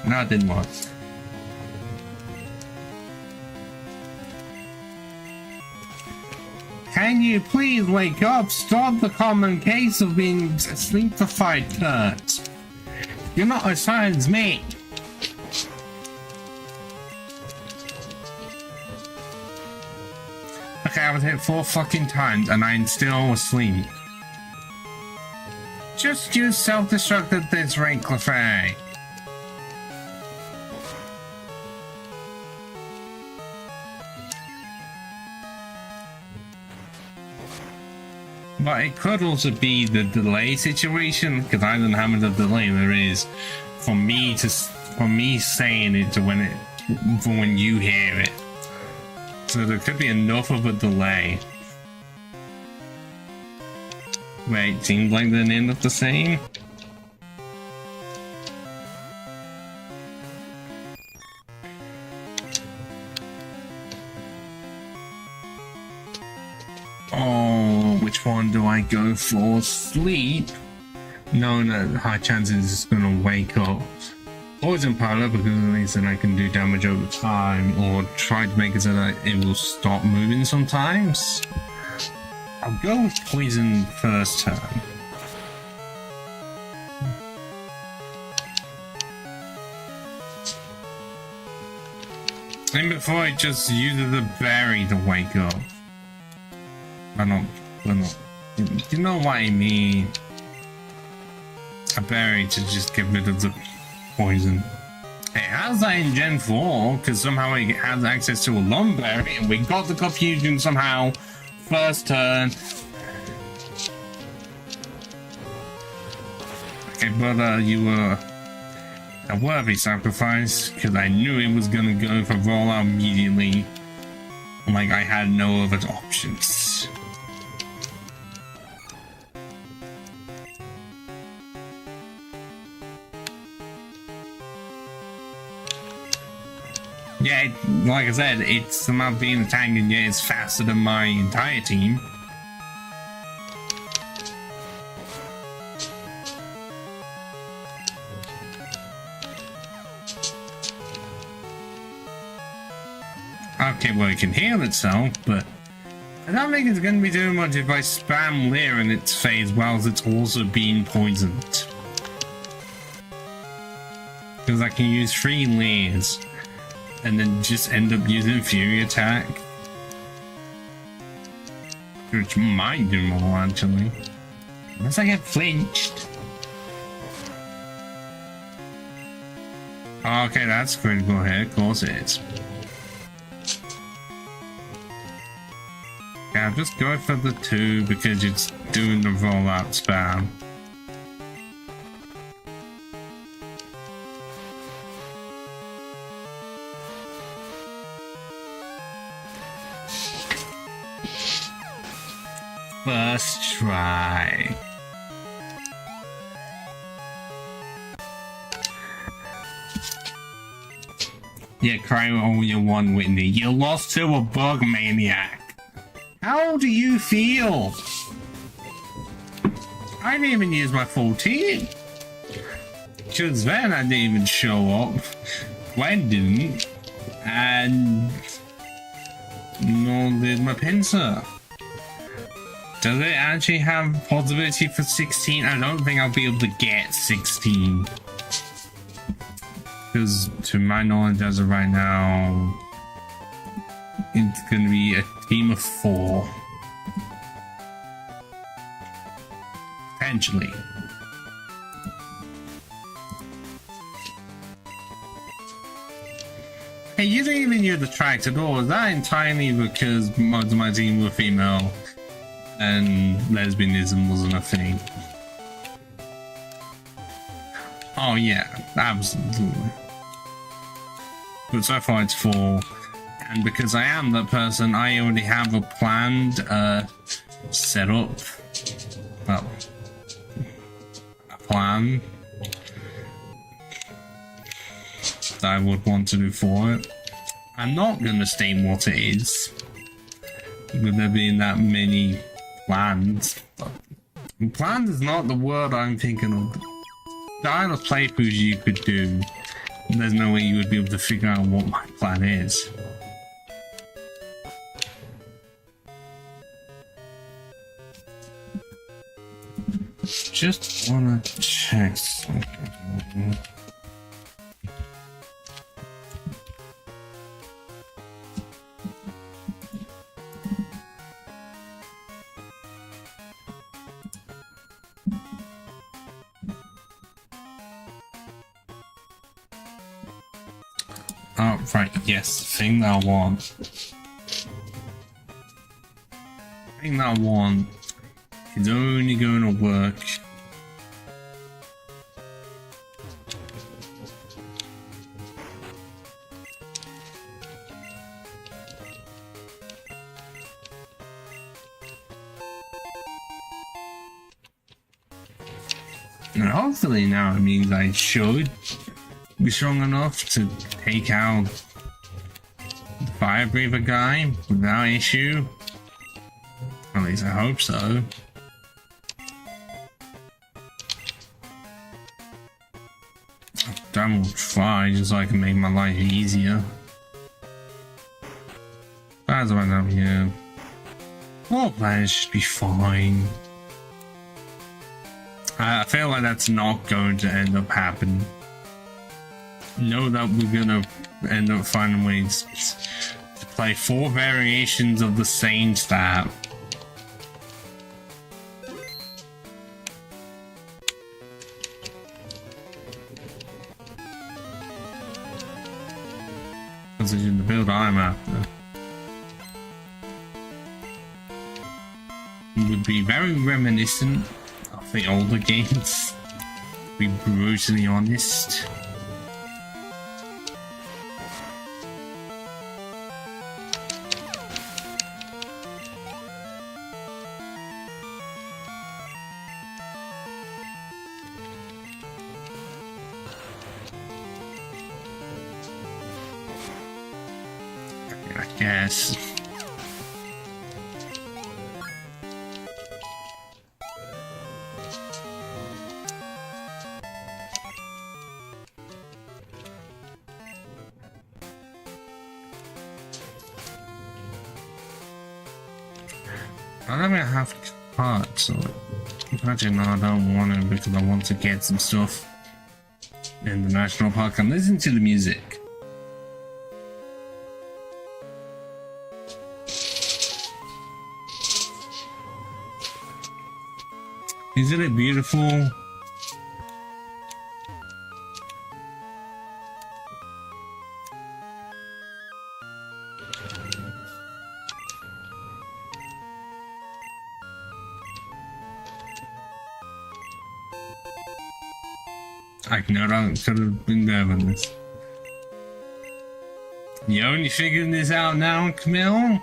No, it didn't work. Can you please wake up? Stop the common case of being asleep for 5 turns. You're not as tired as me. Okay, I was hit 4 fucking times and I'm still asleep. Just use self-destruct at this rate, Clefairy. But it could also be the delay situation, because I don't know how much of delay there is for me saying it to when you hear it. So there could be enough of a delay. Wait, seems like they end up the same. Oh, which one do I go for? Sleep? Knowing that high chances it's gonna wake up. Poison powder, because at least then I can do damage over time, or try to make it so that it will stop moving sometimes. I'll go with poison first turn. And before it just uses the berry to wake up. I don't, you know what I mean. A berry to just get rid of the poison. It has that in Gen 4, because somehow it has access to a long berry, and we got the confusion somehow. First turn. Okay, brother, you were a worthy sacrifice, because I knew it was gonna go for rollout immediately. Like I had no other options. Yeah, like I said, it's not being a tank, and yeah, it's faster than my entire team. Okay, well, it can heal itself, but I don't think it's going to be doing much if I spam Leer in its phase whilst it's also being poisoned. Because I can use 3 Leers. And then just end up using Fury Attack. Which might do more, actually. Unless I get flinched. Okay, that's critical hit. Of course it is. Yeah, I'll just go for the 2 because it's doing the rollout spam. First try. Yeah, cry all you want, Whitney. You lost to a bug maniac. How do you feel? I didn't even use my full team. Because then I didn't even show up. Gwen didn't. And nor did my pincer. Does it actually have possibility for 16? I don't think I'll be able to get 16. Because to my knowledge as of right now, it's going to be a team of 4. Eventually. Hey, you didn't even use the tracks at all. Is that entirely because most of my team were female and lesbianism wasn't a thing? Oh yeah, absolutely. But so far it's 4. And because I am that person, I already have a planned setup. Well, a plan that I would want to do for it. I'm not going to state what it is, with there being that many plans. Planned is not the word I'm thinking of. The kind of playthroughs you could do, there's no way you would be able to figure out what my plan is. Just wanna check something. Oh, right, yes, the thing that I want. The thing that I want is only going to work and hopefully now it means I should be strong enough to take out the fire breather guy without issue. At least I hope so. I will try just so I can make my life easier. That's what I'm here. All plans should be fine. I feel like that's not going to end up happening. Know that we're gonna end up finding ways to play 4 variations of the same stat. Considering the build I'm after, it would be very reminiscent of the older games, to be brutally honest. I guess. I don't even have cards, so actually no, I don't want to because I want to get some stuff in the national park and listen to the music. Isn't it beautiful? I know that could have been better than this. You only figuring this out now, Camille?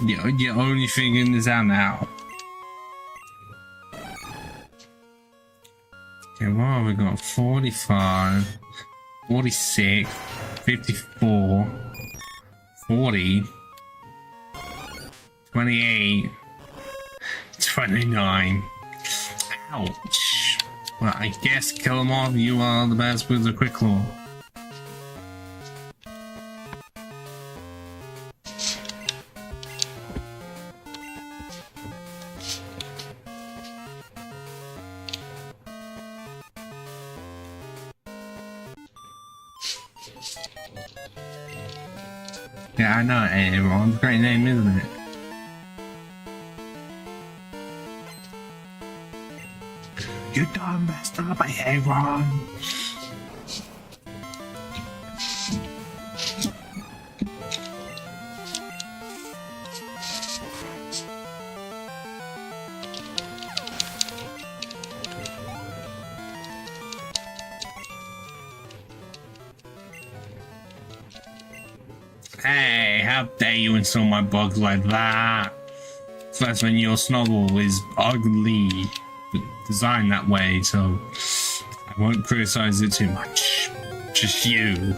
You're only figuring this out now. Okay, what have we got? 45, 46, 54, 40, 28, 29. Ouch. Well, I guess kill them all. You are the best with the quick claw. Yeah, I know, everyone's a great name, isn't it? You done messed up, Aaron. Hey, how dare you insult my bugs like that? That's when your snuggle is ugly, but designed that way, so I won't criticize it too much. Just you.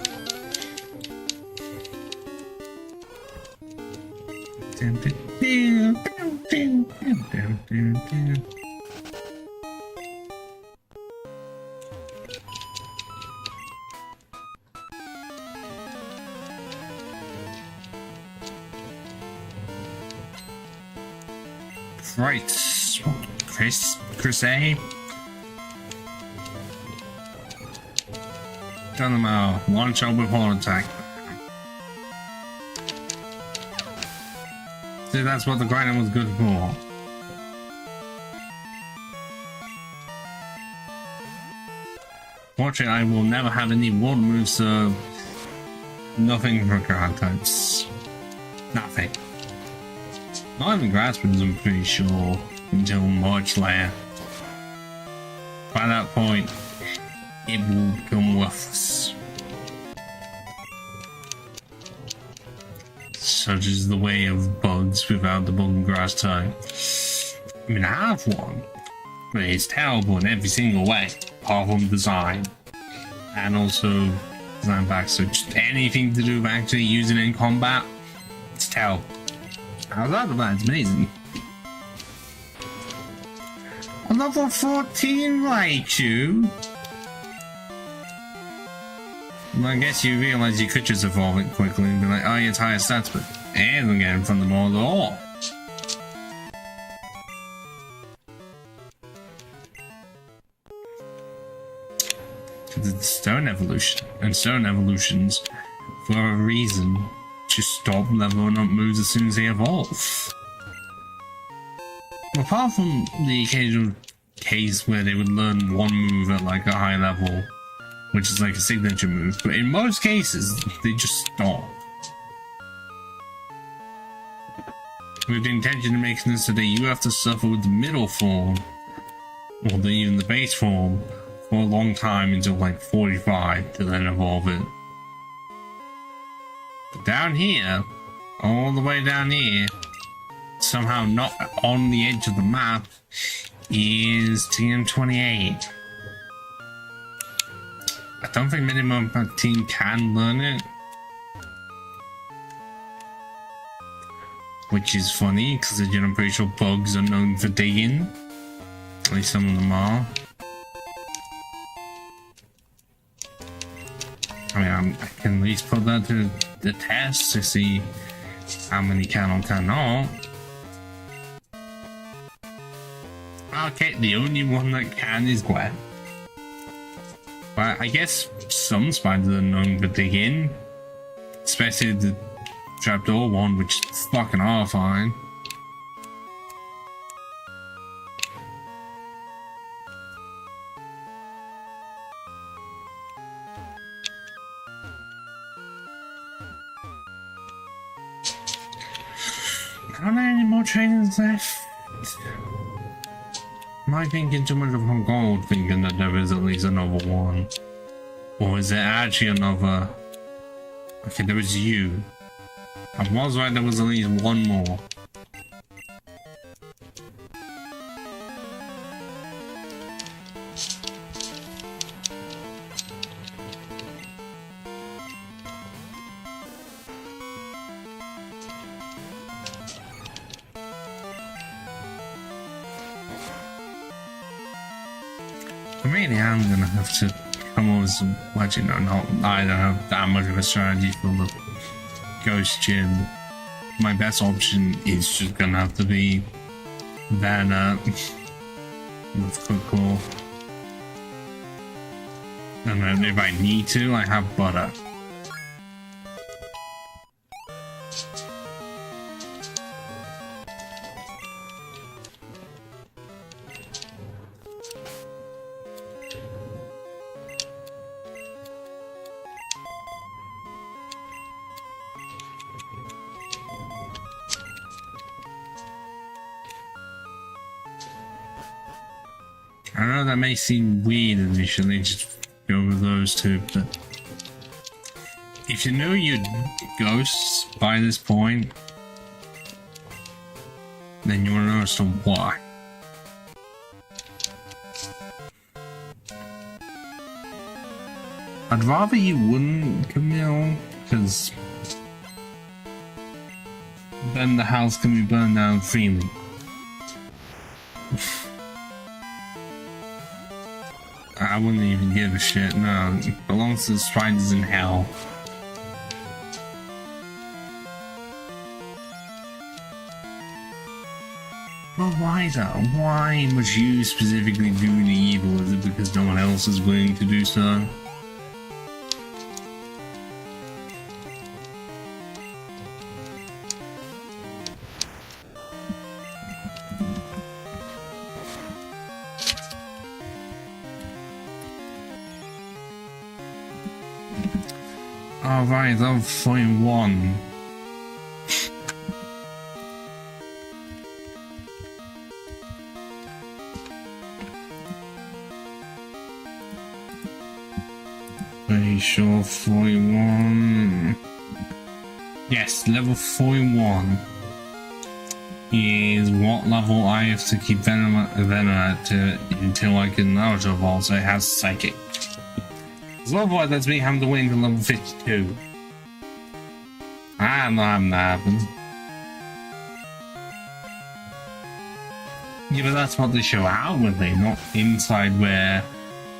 Right, Chris A. Turn them out. Launch out with horn attack. See, that's what the grinding was good for. Fortunately, I will never have any water moves, so nothing for ground types. Nothing. Not even grass moves, I'm pretty sure, until March layer. By that point, it will become worthless. Such is the way of bugs without the bug and grass type. I mean, I have one, but it's terrible in every single way, apart from design. And also design back, so just anything to do with actually using it in combat, it's terrible. Outside of that, it's amazing. A level 14 Raichu? Well, I guess you realize you could just evolve it quickly and be like, oh, it's higher stats, but it doesn't get in front of the ball at all. It's stone evolution, and stone evolutions, for a reason, just stop leveling up moves as soon as they evolve. Apart from the occasional case where they would learn one move at like a high level, which is like a signature move, but in most cases, they just stop. With the intention of making this so that you have to suffer with the middle form, or even the base form, for a long time until like 45 to then evolve it. But down here, all the way down here, somehow not on the edge of the map, is TM28. I don't think minimum team can learn it, which is funny because I'm pretty sure bugs are known for digging. At least some of them are. I mean, I can at least put that to the test to see how many can or cannot. Okay, the only one that can is Gwen. But I guess some spiders are known for digging, especially the trapdoor one, which is fucking horrifying. Are there any more trainings left? Am I thinking too much of a gold, thinking that there is at least another one? Or is there actually another? Okay, there was you. I was right, there was at least one more. I really am gonna have to come up with some, well, you know, not, I don't have that much of a strategy for the Ghost Gym. My best option is just gonna have to be Vanna with Cookcore. And then if I need to, I have Butter. I know that may seem weird initially, just go with those two, but if you know your ghosts by this point, then you'll know as to why. I'd rather you wouldn't, Camille, because then the house can be burned down freely. I wouldn't even give a shit, no. It belongs to the spiders in hell. But why though? Why must you specifically do the evil? Is it because no one else is willing to do so? Oh right, level 41. Pretty sure 41. Yes, level 41 is what level I have to keep Venom at until I can Naruto evolve, so it has Psychic. So otherwise that's me having to wait until level 52. I don't know how that happened. Yeah, but that's what they show outwardly, not inside where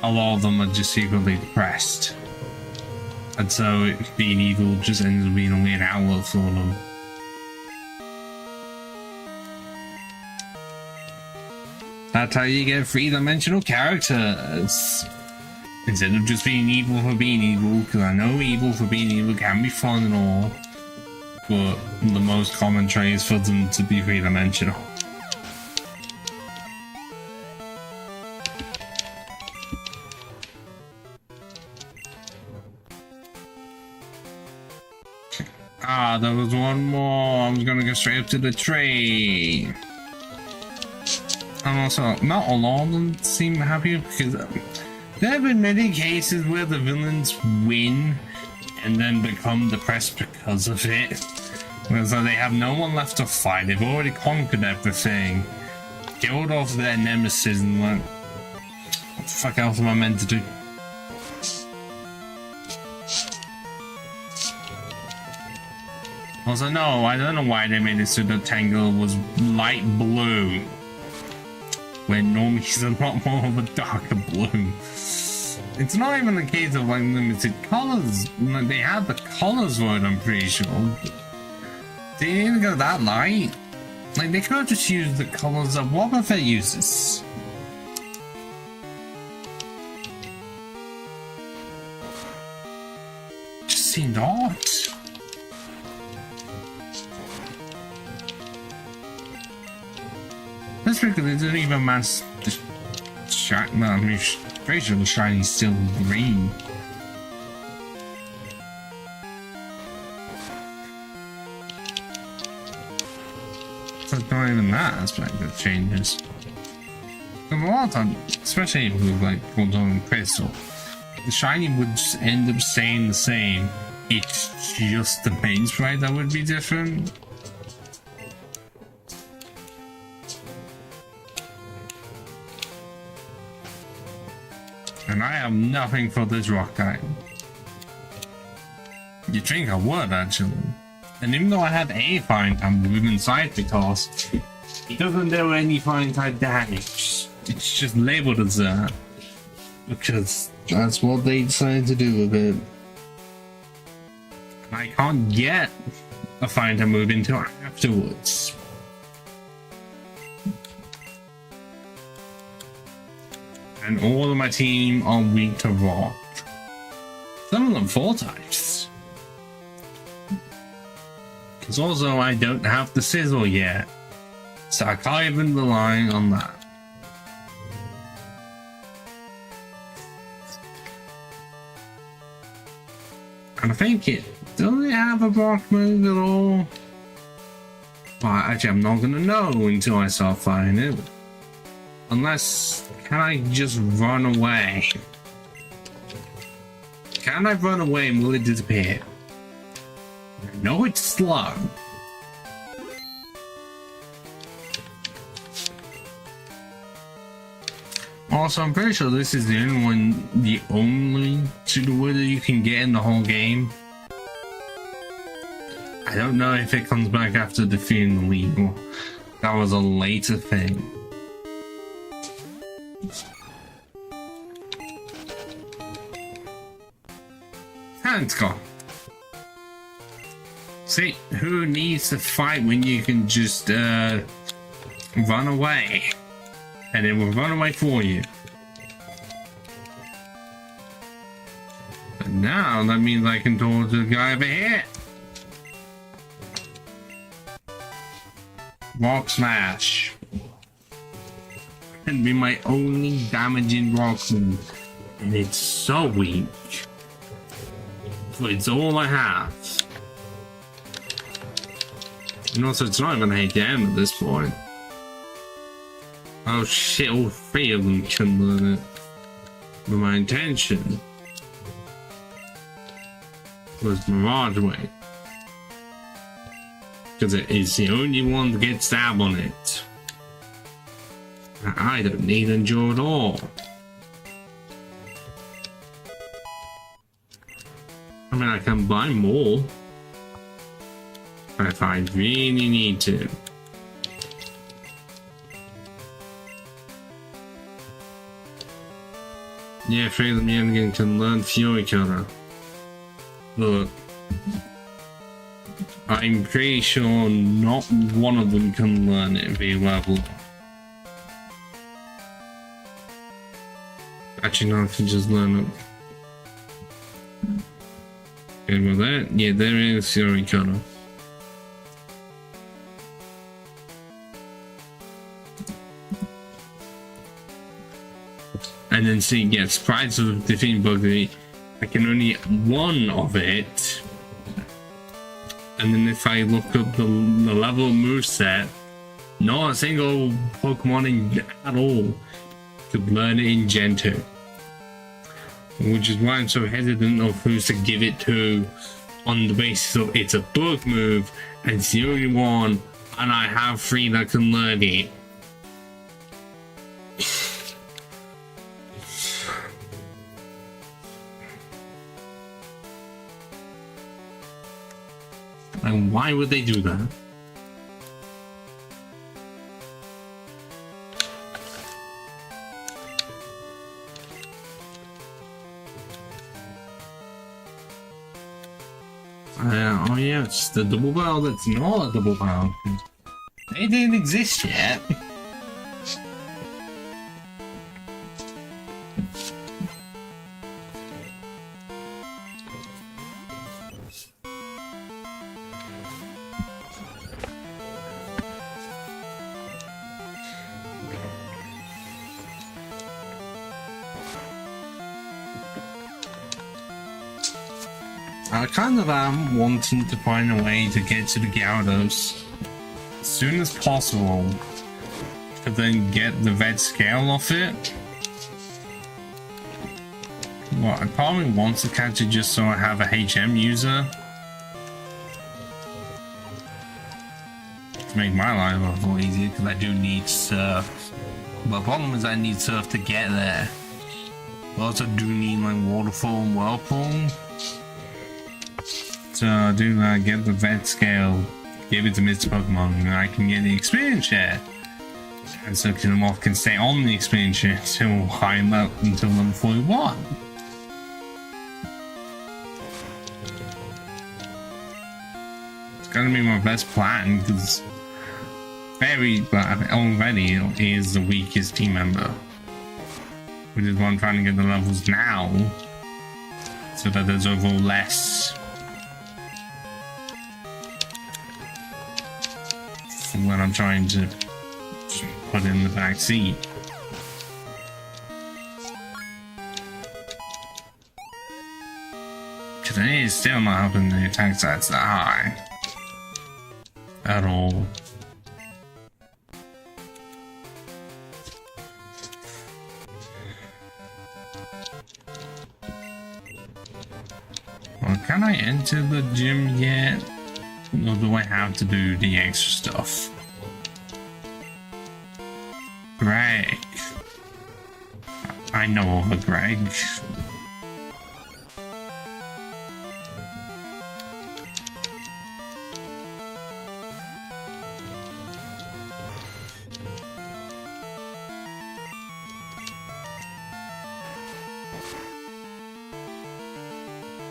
a lot of them are just secretly depressed. And so being evil just ends up being a weird outlook for them. That's how you get three-dimensional characters. Instead of just being evil for being evil, because I know evil for being evil can be fun and all, but the most common trait is for them to be three-dimensional. Ah, there was one more. I was gonna go straight up to the tree. And also, not all of them seem happy because there have been many cases where the villains win and then become depressed because of it. So they have no one left to fight. They've already conquered everything, killed off their nemesis, and like, what the fuck else am I meant to do? Also, no, I don't know why they made it so the Tangle was light blue, when normally he's a lot more of a darker blue. It's not even a case of like limited colors. Like, they had the colors for it, I'm pretty sure. They didn't even go that light. Like, they could have just used the colors that Boba Fett uses. Just seemed odd. That's because they didn't even match the shine. No, I mean, pretty sure the shiny's still green. So it's not even that aspect that changes. Because a lot of times, especially with like Golden and Crystal, the shiny would just end up staying the same. It's just the main sprite that would be different. And I have nothing for this rock type. You'd think I would, actually. And even though I had a fire type move inside the cost, it doesn't do any fire type damage. It's just labeled as that. Because that's what they decided to do with it. And I can't get a fire type move until afterwards. And all of my team are weak to rock. Some of them 4 types. Because also I don't have the sizzle yet. So I can't even rely on that. And I think it doesn't have a rock move at all. Well, actually I'm not gonna know until I start fighting it. Unless Can I just run away? Can I run away and will it disappear? I know it's slow. Also, I'm pretty sure this is the only super that you can get in the whole game. I don't know if it comes back after defeating the league or that was a later thing. And it's gone. See, who needs to fight when you can just run away? And it will run away for you. But now that means I can talk to the guy over here. Rock Smash. And be my only damaging rock move. And it's so weak. But it's all I have. And also it's not even HM at this point. Oh shit, all three of them can learn it. But my intention was Mirage Way. Because it is the only one that gets stab on it. I don't need Endure at all. I mean, I can buy more. If I really need to. Yeah, Freedom Youngin can learn Fury Cutter. Look. I'm pretty sure not one of them can learn it via level. Actually, no, I can just learn it. Okay, well that, yeah, there is Fury Cutter. And then see, gets prize of defeating Buggy. I can only get one of it. And then if I look up the level of moveset, not a single Pokemon at all could learn it in Gen 2. Which is why I'm so hesitant of who to give it to on the basis of it's a bug move and it's the only one and I have 3 that can learn it. And why would they do that? Oh yeah, it's the double barrel that's not a double barrel. They didn't exist yet. I kind of am wanting to find a way to get to the Gyarados as soon as possible to then get the red scale off it. Well, I probably want to catch it just so I have a HM user to make my life a little easier because I do need Surf. But the problem is I need Surf to get there. I also do need like Waterfall and Whirlpool. So do that, get the vet scale, give it to Mr. Pokemon, and I can get the experience share. And so Kilomorph can stay on the experience share until high level, until level 41. It's gonna be my best plan because already is the weakest team member. Which is why I'm trying to get the levels now. So that there's overall less when I'm trying to put in the back seat. Because it is still not helping the attack stats that high. At all. Well, can I enter the gym yet? Or do I have to do the extra stuff? Greg. I know of a Greg.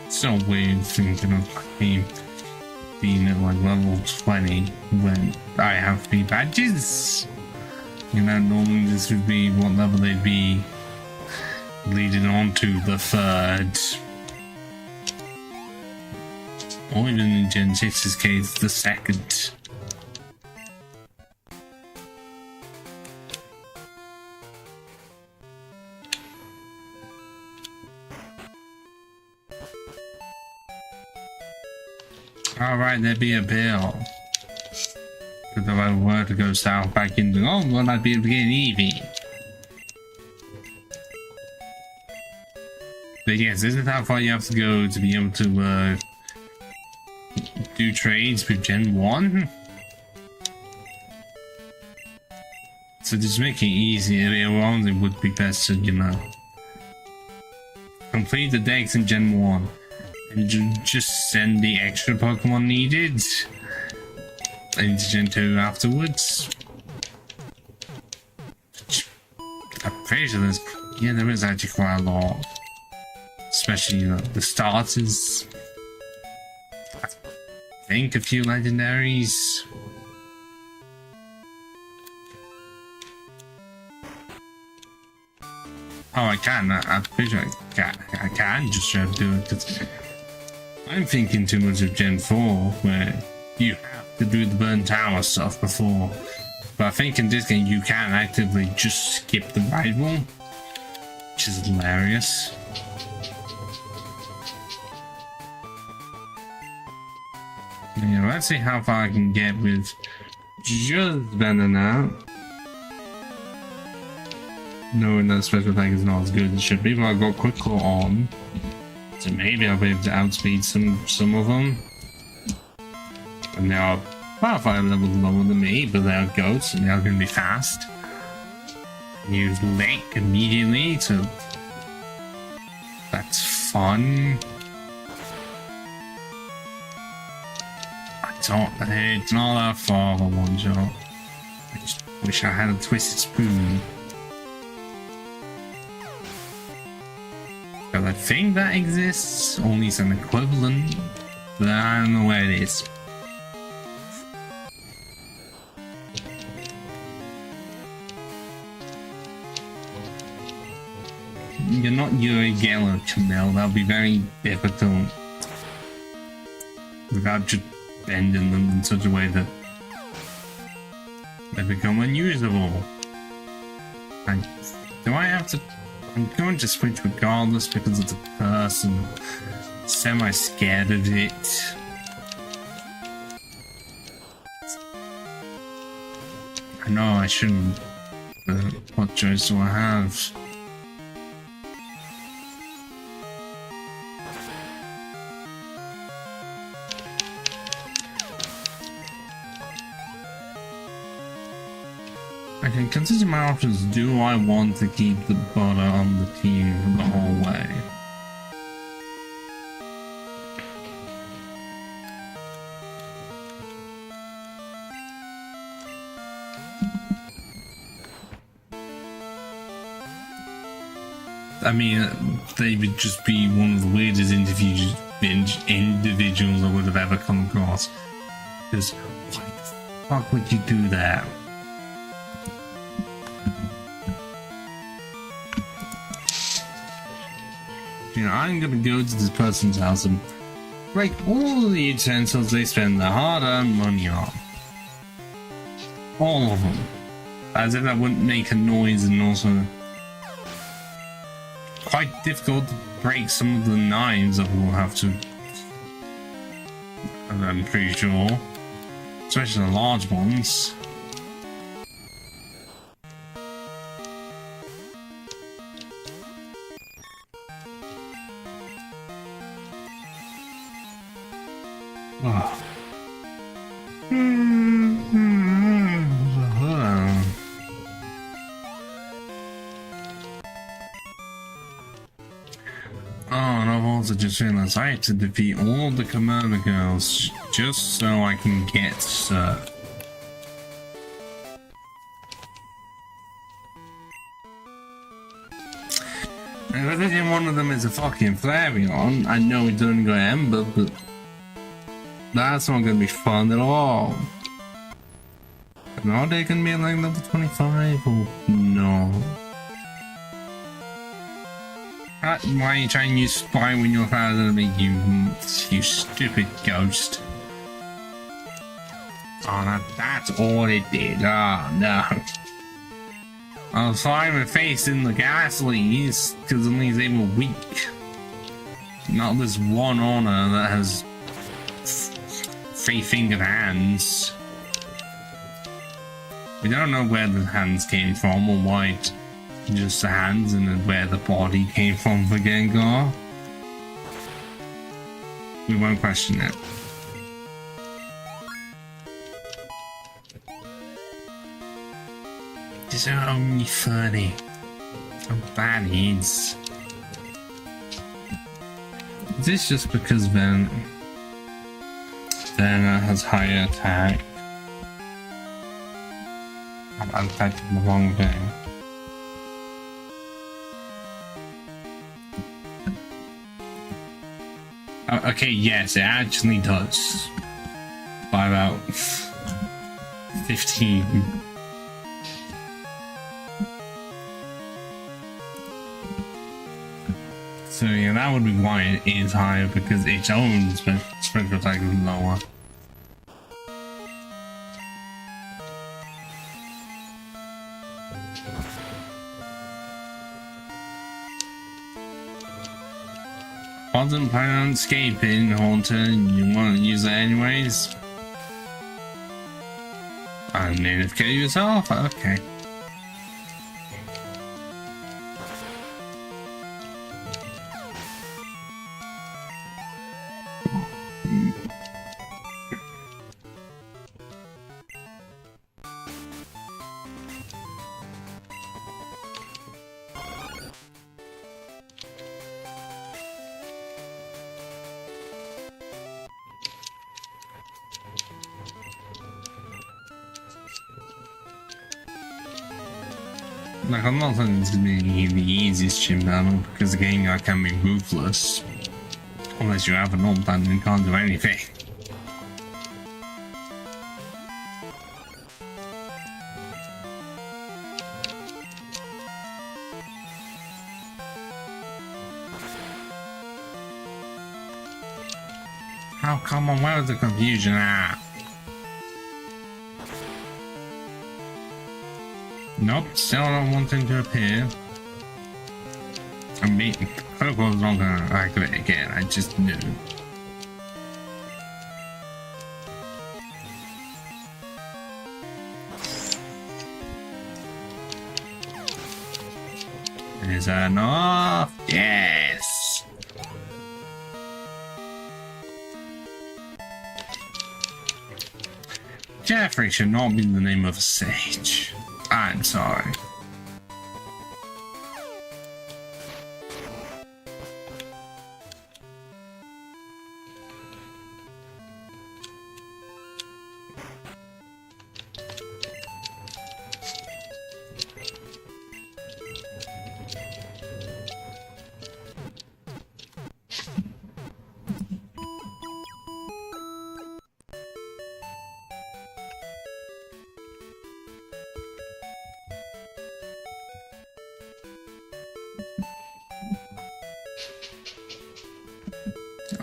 So weird thinking of me being at like level 20 when I have 3 badges. You know, normally this would be what level they'd be leading on to the 3rd. Or even in Gen 6's case, the 2nd. Alright, there be a bill. Because if I were to go south back into London, well, I'd be able to get an Eevee. But yes, this is how far you have to go to be able to do trades with Gen 1. So just make it easier, it would be best to, you know, complete the decks in Gen 1 and just send the extra Pokemon needed into Gen 2 afterwards. I'm pretty sure there is actually quite a lot. Especially, you know, the starters. I think a few legendaries. Oh, I can. I'm pretty sure I can just try to do it. Cause I'm thinking too much of Gen 4, where you have to do the burn tower stuff before. But I think in this game you can actively just skip the rival, which is hilarious. Yeah, let's see how far I can get with just bending out. Knowing that special attack is not as good as it should be, but I've got quick claw on. So maybe I'll be able to outspeed some of them. And they are about 5 levels lower than me, but they're goats and they're going to be fast. Use Lick immediately to... That's fun. It's not that far of a one shot. I just wish I had a twisted spoon. But I think that exists, or at least an equivalent, but I don't know where it is. You're not Yuri Geller, Camille, that'll be very difficult. Without just bending them in such a way that they become unusable. Do I have to... I'm going to switch regardless because it's a person. Semi-scared of it. I know I shouldn't, but what choice do I have? Okay, consider my options. Do I want to keep the butter on the team the whole way? I mean, they would just be one of the weirdest individuals I would have ever come across. Because why the fuck would you do that? You know, I'm gonna go to this person's house and break all the utensils they spend their hard-earned money on. All of them. As if that wouldn't make a noise, and also quite difficult to break some of the knives that we'll have to. I'm pretty sure. Especially the large ones. Oh. Oh, and I've also just realized I have to defeat all the Komodo girls just so I can get Sir. And if I think one of them is a fucking Flareon, I know it's only got Ember, but that's not gonna be fun at all. And are they gonna be like level 25 or no? Why are you trying to use spy when you're father to make you stupid ghost? Oh, that's all it did. Oh no. I was flying my face in the gas leaves because at least they were weak. Not this one honor that has 3-fingered hands. We don't know where the hands came from or why just the hands and then where the body came from for Gengar. We won't question it. These are only 30. How bad is. Is this just because Then has higher attack? I'm typing the wrong thing. Okay, yes, it actually does. By about 15. So yeah, that would be why it is higher, because its own special attack is lower. Wasn't planning on escaping, Haunter. You want to use it anyways? I mean, if kill yourself? Okay. Like, I'm not saying this is the easiest gym battle, because the game guy can be ruthless. Unless you have an old band and can't do anything. Oh, come on, where was the confusion at? Nope, still not wanting to appear. I mean, Pokemon's not gonna activate again, I just knew. Is that enough? Yes! Jeffrey should not be the name of a sage. I'm sorry.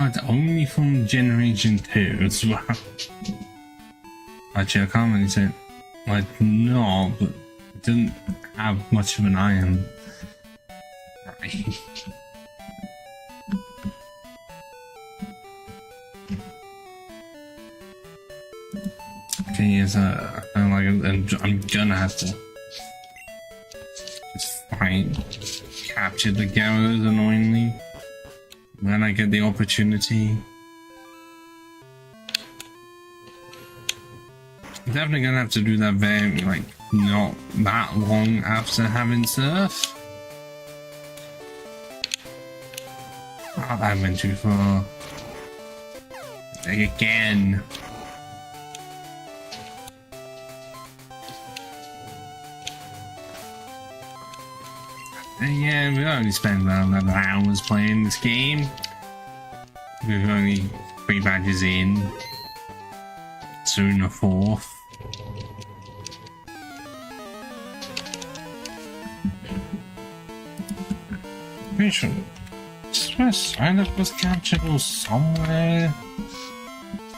Oh, it's only from Generation 2 as well. Actually, I can't really say like no, but it didn't have much of an iron. Right. Okay, yes, I'm gonna have to just capture the Gyarados annoyingly when I get the opportunity. definitely gonna have to do that very, like, not that long after having surf. Oh, that went too far. Again. And yeah, we only spent about 11 hours playing this game. We've only 3 badges in. Soon a 4th. Pretty sure. Silent was capturable somewhere.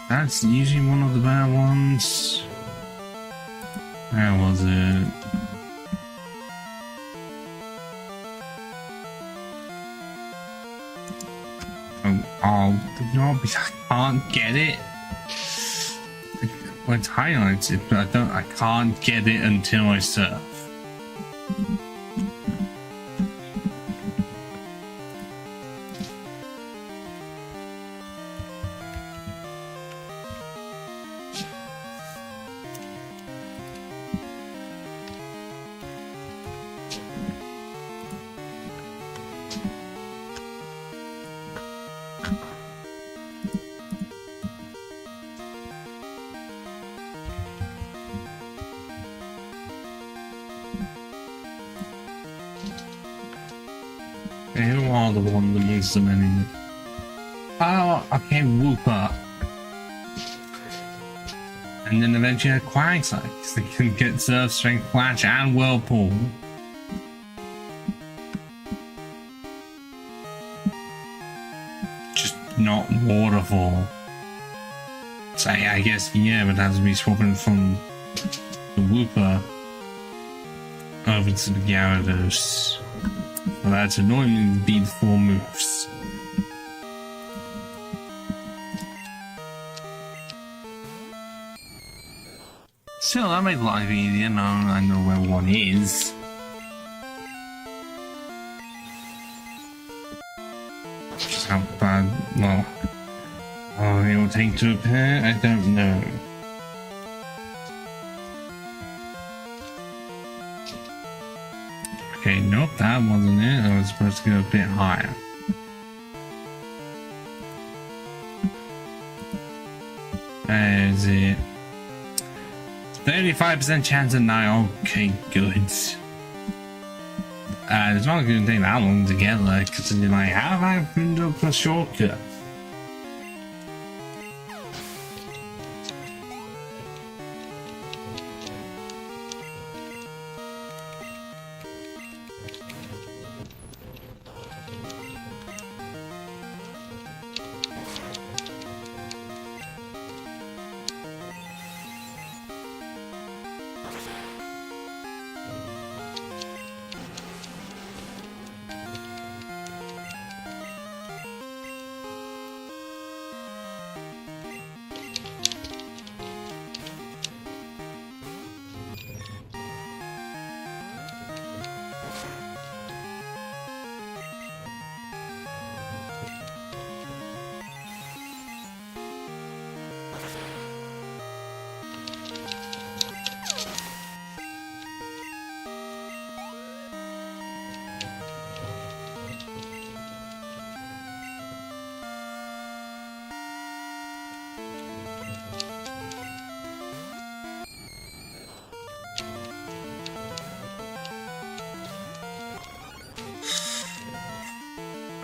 That's usually one of the bad ones. Where was it? Oh, no, I can't get it. Well, it's highlighted, but I can't get it until I surf. Who are the one amongst the many? Oh, okay, Wooper. And then eventually a Quagsire, because they can get Surf, Strength, Flash, and Whirlpool. Just not Waterfall. So I guess, yeah, but it has to be swapping from the Wooper over to the Gyarados. Well, that's annoying, these 4 moves. Still, that makes life easier now I know where one is. Just how bad, well, it will take to repair, I don't know. Okay, nope, that wasn't it. I was supposed to go a bit higher. There's it. 35% chance of 9. Okay, good. It's not going to take that long to get there, because you're like, how have I been up a shortcut?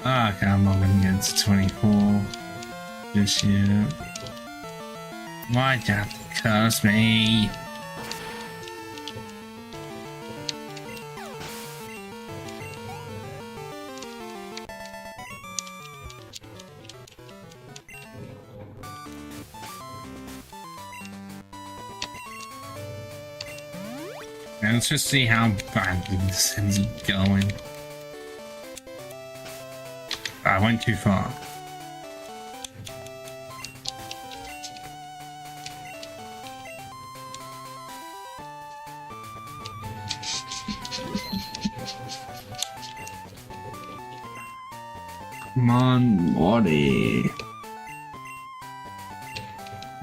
Okay, I'm not gonna get to 24 this year. Why'd you have to curse me? Now let's just see how badly this ends up going. I went too far. Come on, Morty.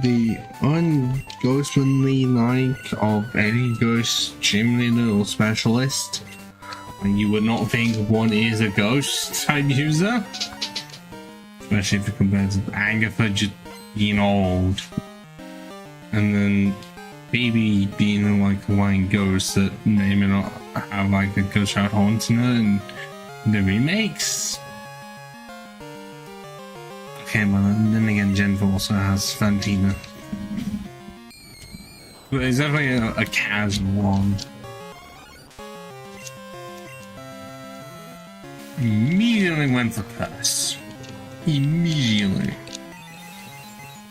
the unghostmanly like of any ghost gym leader or specialist. And you would not think one is a ghost type user. Especially if you compare to Agatha just being old. And then Baby being like a white ghost that may or may not have like a ghost shot haunting her in the remakes. Okay, well then again, Jennifer also has Fantina. But it's definitely a casual one. Immediately went for curse. Immediately.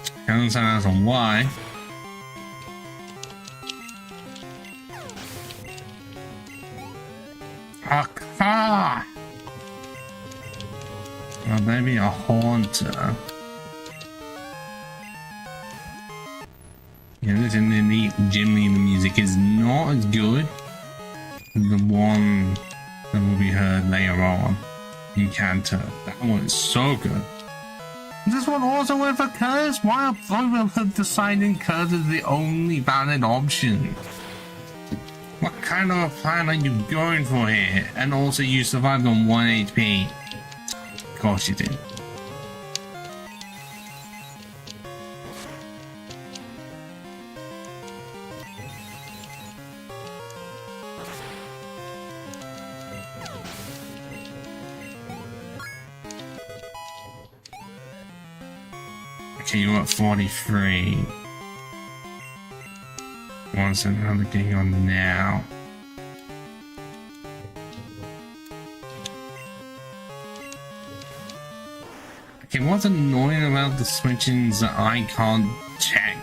I don't understand as on why. A car! Well, maybe a haunter. Yeah, this in the gym leader music is not as good as the one that will be heard later on in Canto. That one is so good. This one also went for curse? Why are both deciding curse is the only valid option? What kind of a plan are you going for here? And also you survived on 1 HP. Of course you did. Okay, you're at 43. What's another thing on now? Okay, what's annoying about the switchings that I can't check?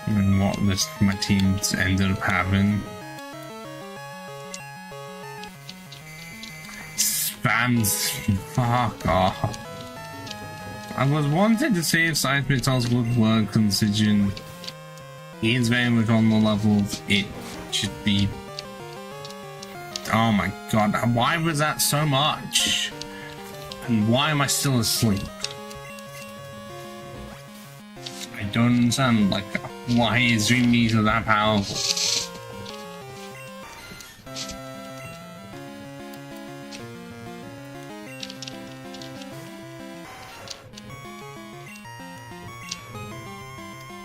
And what my teams ended up having. Spams, fuck off. I was wanting to see if Science Battles would work considering he is very much on the level of it should be. Oh my god, why was that so much? And why am I still asleep? I don't understand, like, why is Dream Meter that powerful?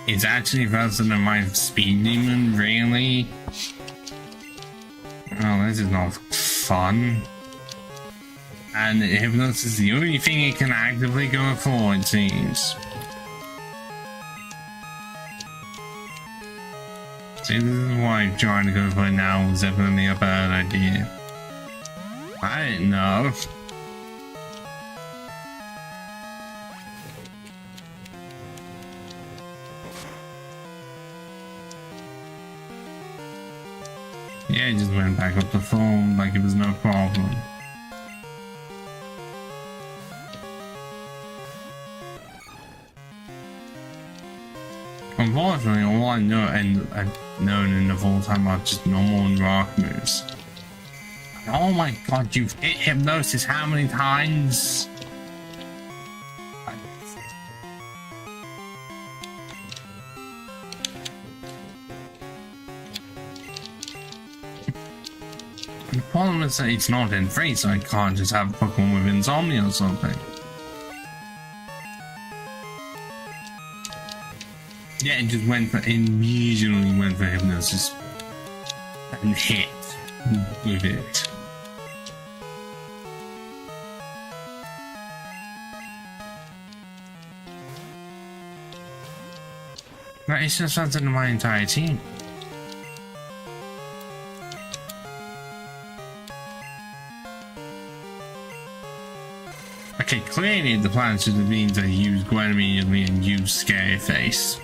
It's actually faster than my speed demon, really? Oh, this is not fun. And Hypnosis is the only thing it can actively go for, it seems. See, this is why trying to go for it now was definitely a bad idea. I didn't know. Yeah, he just went back up the phone like it was no problem. Unfortunately, all I know and I've known in the whole time are just normal and rock moves. Oh my god, you've hit Hypnosis how many times? The problem is that it's not in free, so I can't just have a Pokemon with insomnia or something. Yeah, it just went for, immediately went for Hypnosis and hit with it. But it's just faster than my entire team. Okay, clearly the plan should have been to use Gwen immediately and use Scary Face.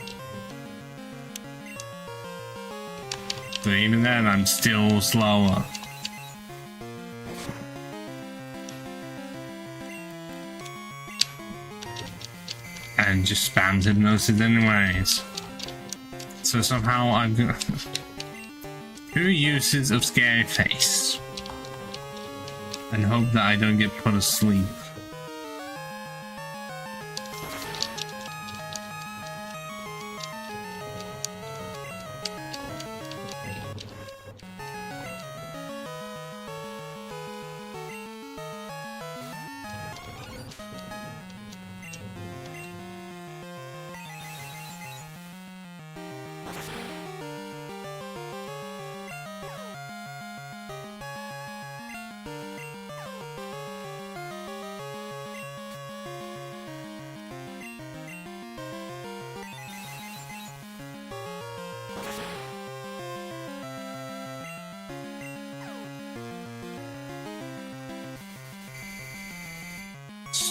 But even then, I'm still slower. And just spams Hypnosis anyways. So somehow I'm gonna... 2 uses of Scary Face. And hope that I don't get put asleep.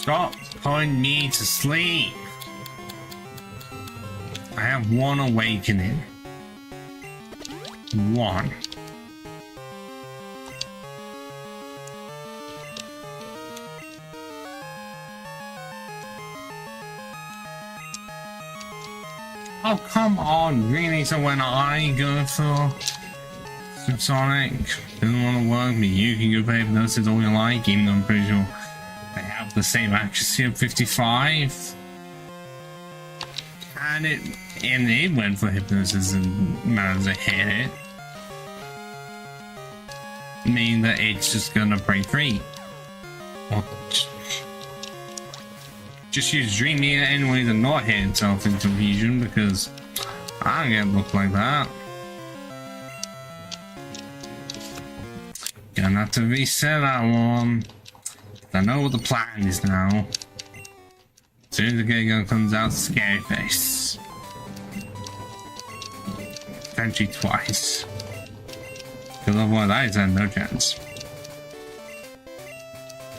Stop putting me to sleep. I have one awakening. One. Oh, come on, really? So when I go for Sonic, doesn't want to work, but you can go for hypnosis all you like, even though I'm pretty sure they have the same accuracy of 55. And it went for hypnosis and managed to hit it. Meaning that it's just gonna break free. Or just use Dream Meter anyway to not hit itself into fusion, because I don't get look like that. Gonna have to reset that one. I know what the plan is now. As soon as the Giga comes out, scary face. Potentially twice. Because otherwise I had no chance.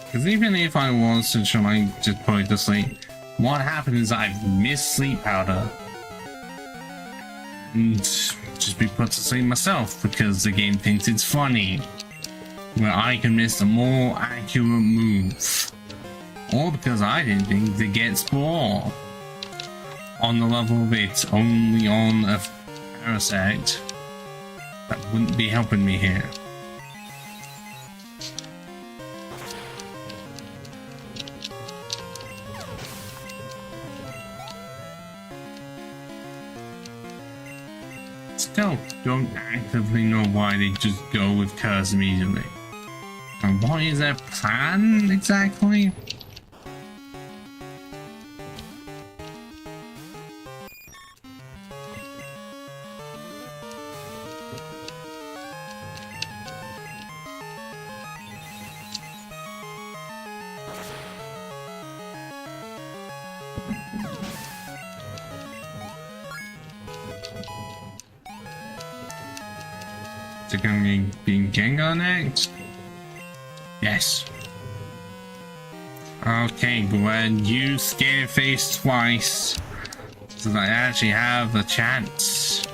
Because even if I was to try to put it to sleep, what happens is I've missed sleep powder. And just be put to sleep myself because the game thinks it's funny. Where I can miss a more accurate move. Or because I didn't think to get Spore. On the level of it's only on a Parasect. That wouldn't be helping me here. Still don't actively know why they just go with Curse immediately. And what is their plan exactly? Is it going to be Gengar next? Yes. Okay, go ahead and use Scare Face twice. So that I actually have a chance.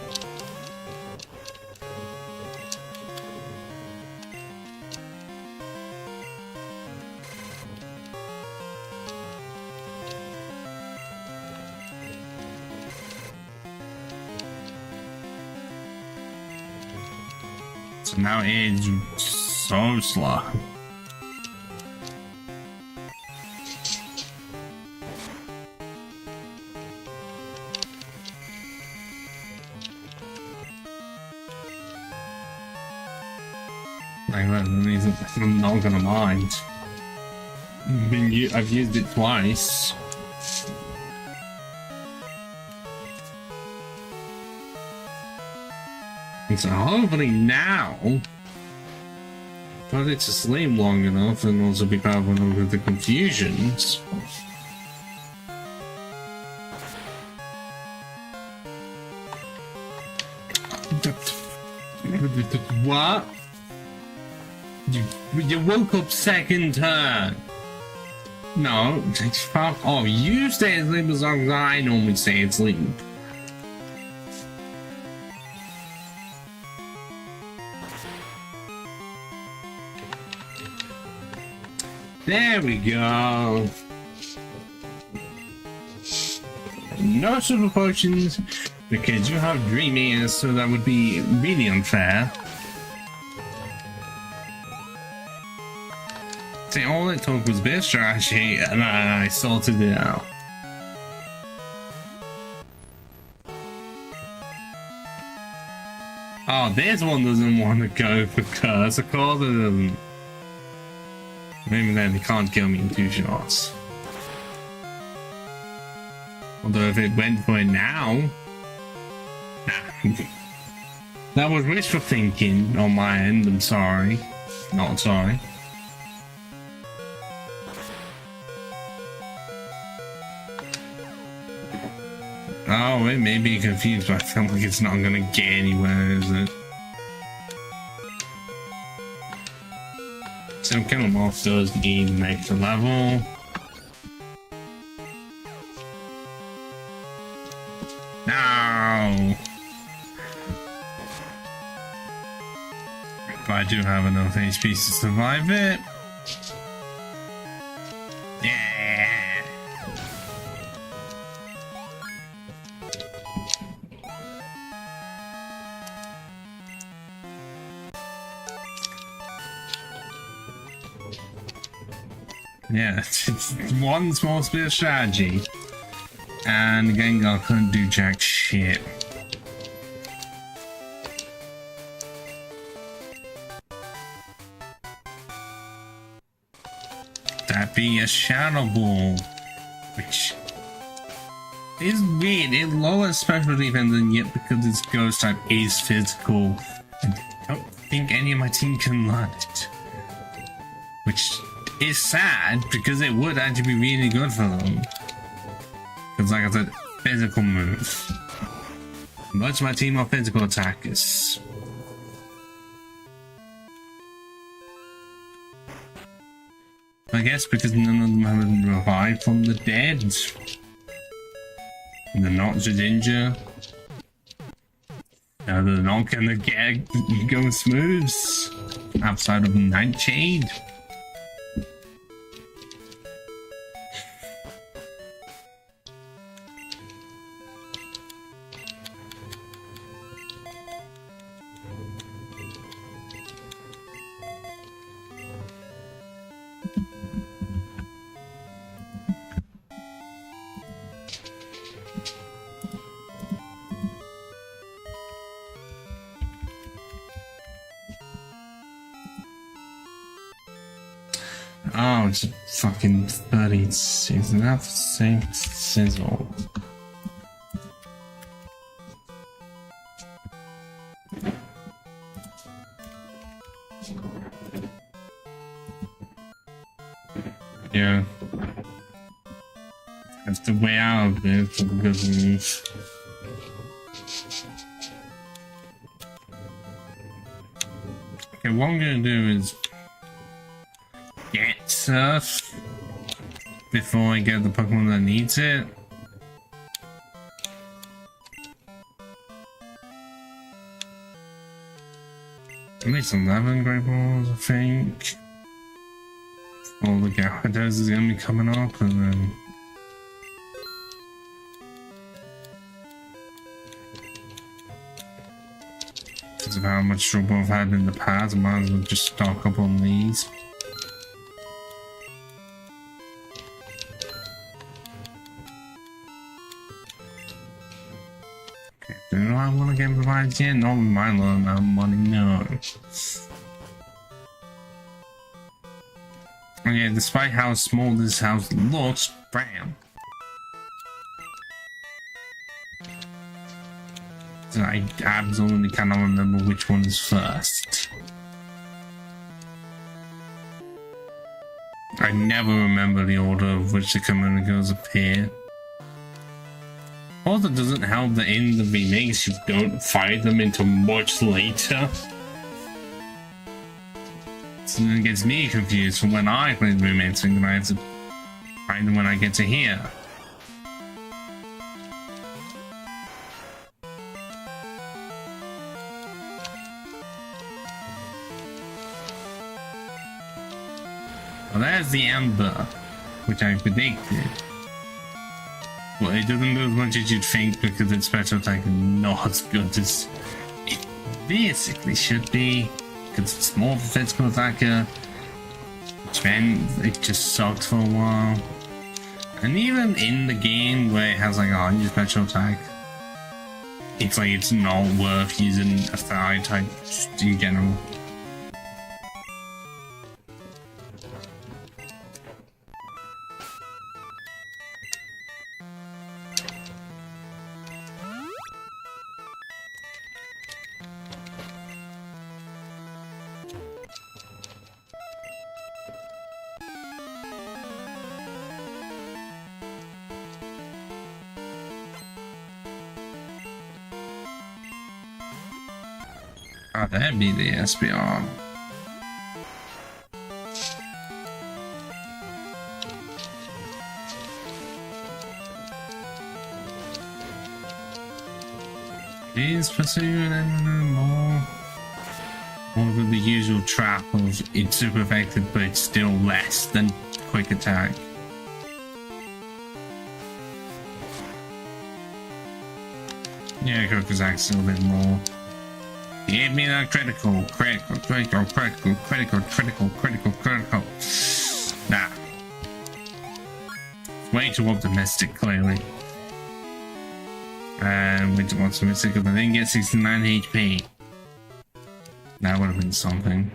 So now it's so slow. Like that reason I'm not gonna mind. I've used it twice. And so hopefully now, put it to sleep long enough and also be powerful enough with the confusions. What? You woke up second turn. No, fuck off. You stay asleep as long as I normally stay asleep. There we go. No super potions because you have Dream Ears, so that would be really unfair. See, all it took was a bit of strategy, and I sorted it out. Oh, this one doesn't want to go for Curse. Of course it doesn't. Maybe then he can't kill me in 2 shots. Although if it went for it now... Nah. That was wishful thinking on my end, I'm sorry. Not sorry. Oh, it may be confused, but I feel like it's not gonna get anywhere, is it? So Kill 'em Off does need an extra level. I do have enough HP to survive it. Yeah. Yeah, it's one small split of strategy. And Gengar couldn't do jack shit. That be a Shadow Ball, which is weird. It lowers special defense, and yet because its ghost type is physical, I don't think any of my team can learn it. Which is sad, because it would actually be really good for them. Because like I said, physical moves. Most of my team are physical attackers. I guess because none of them have been revived from the dead. They're not Shedinja. They're not gonna get ghost moves outside of Nightshade. Oh, it's fucking 36. Not the same sizzle. Yeah. That's the way out of it for the good news. Okay, what I'm gonna do is get Surf before I get the Pokemon that needs it. At least 11 Great Balls, I think. All the Gyarados is gonna be coming up, and then because of how much trouble I've had in the past, I might as well just stock up on these. Do I want to get provided yet? Not with my low amount of money, no. Okay, despite how small this house looks, bam. So I absolutely cannot remember which one is first. I never remember the order of which the communicators appear. Also, it doesn't help that in the remakes you don't fight them until much later. So it gets me confused from when I play the remakes, thinking I have to find them when I get to here. Well, there's the Ember, which I predicted. Well, it doesn't do as much as you'd think because its special attack is not as good as it basically should be. Because it's more of a physical attacker, which meant it just sucked for a while. And even in the game where it has like 100 special attack, it's like it's not worth using a fire type in general. Oh, that'd be the SBR. Please pursue it more. Or with the usual trap of it's super effective, but it's still less than quick attack. Yeah, quick attack's still a bit more. Give me that critical. Nah. Way too optimistic, clearly. And way too optimistic, but I didn't get 69 HP. That would have been something.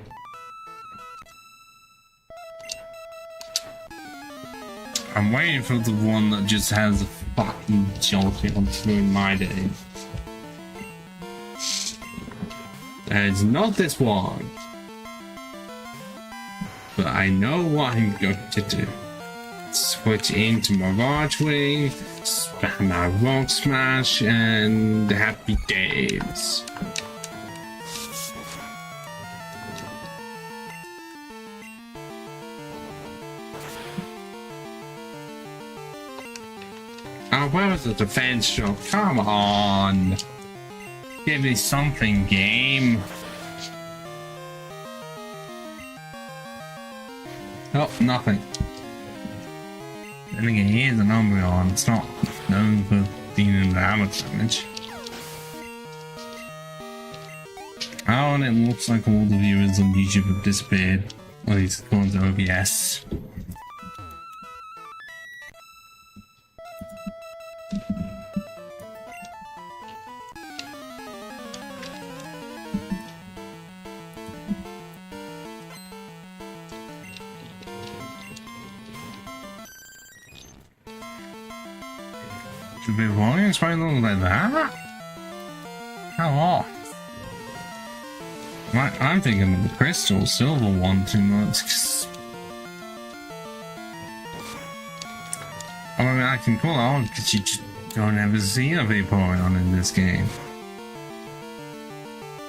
I'm waiting for the one that just has a fucking jolty on through my day. It's not this one. But I know what I'm going to do. Switch into my Raj Wing, spam my Rock Smash, and happy days. Oh, where was the defense shot? Come on! Give me something, game. Oh, nothing. Then again, here's an Umbreon. It's not known for dealing damage. Oh, and it looks like all the viewers on YouTube have disappeared. At least according to OBS. Should be wrong and try something like that? How off? I'm thinking of the crystal silver one too much. I mean, I can call it on because you just don't ever see a Vaporeon in this game.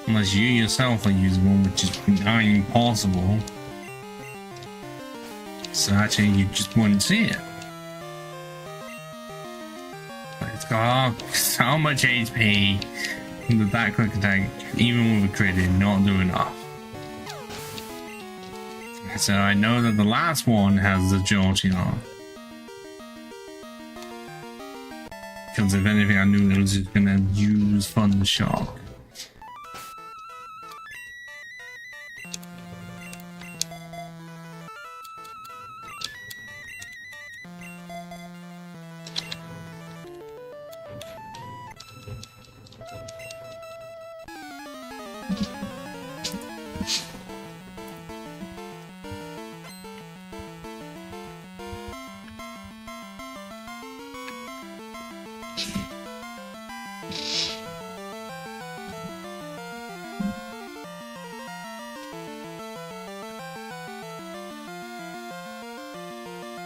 Unless you yourself are using one, which is not impossible. So actually, you just wouldn't see it. It's got so much HP with that quick attack, even with a crit, did not do enough. So I know that the last one has the Jolteon. Because if anything, I knew it was just gonna use Thunder Shock.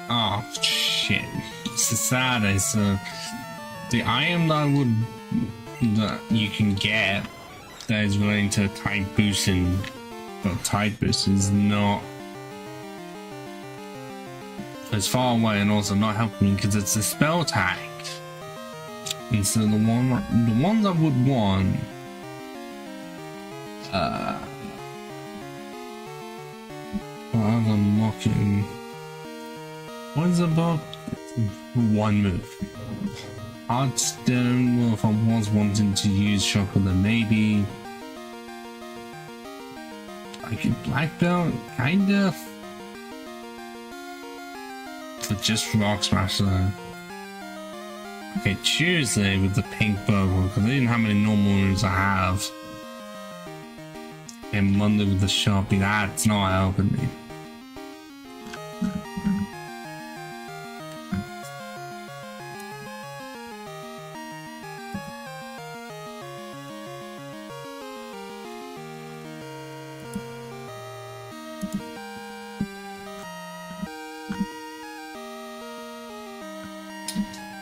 Oh shit! It's sad. It's the item that you can get that is relating to type boosting, but type boost is not as far away and also not helping me because it's a spell tag. And so the ones I would want. I'm unlocking. What is about one move? Heartstone, well, if I was wanting to use Shocker, then maybe I could Black Belt, kind of. But just Rock Smash though. Okay, Tuesday with the pink bubble, because I didn't know how many normal moves I have. And Monday with the Sharpie, that's not helping me.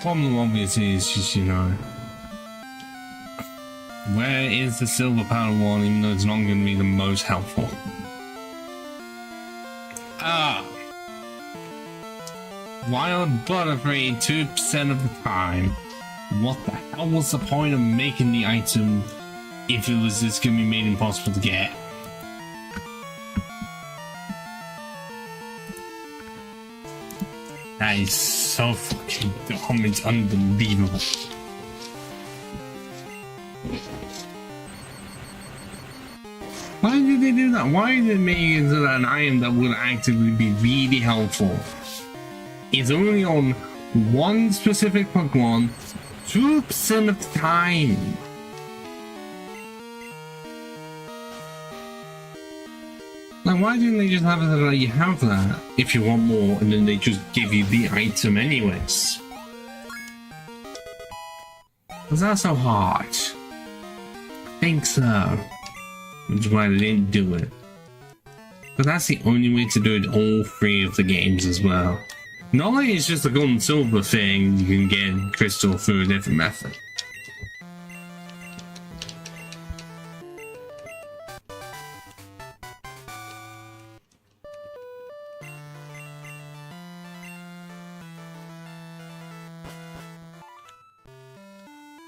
Problem obviously is just, you know, where is the silver power one, even though it's not going to be the most helpful? Wild Butterfree 2% of the time. What the hell was the point of making the item if it was just going to be made impossible to get? That is so fucking dumb, it's unbelievable. Why did they do that? Why did they make it so that an item that would actively be really helpful is only on one specific Pokemon 2% of the time? Like, why didn't they just have it that you have that if you want more, and then they just give you the item anyways? Was that so hard? I think so. Which is why they didn't do it. But that's the only way to do it all three of the games as well. Not like it's just a gold and silver thing, you can get crystal through a different method.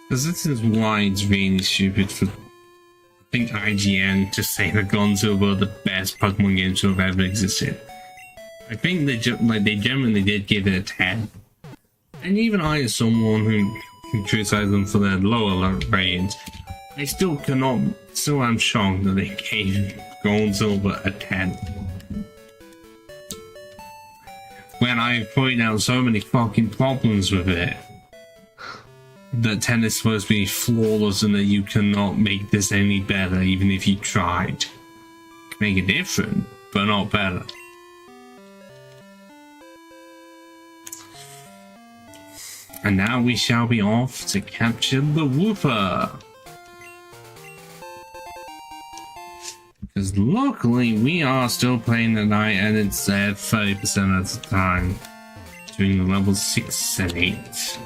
Because this is why it's really stupid for, I think, IGN to say that Gold and Silver are the best Pokemon games to have ever existed. I think they genuinely did give it a 10. And even I, as someone who criticized them for their lower ratings, I still am shocked that they gave Gold and Silver a 10. When I pointed out so many fucking problems with it. That 10 is supposed to be flawless and that you cannot make this any better even if you tried. Make it different, but not better. And now we shall be off to capture the Wooper. Because luckily we are still playing at night and it's there 30% of the time. Doing the levels 6 and 8.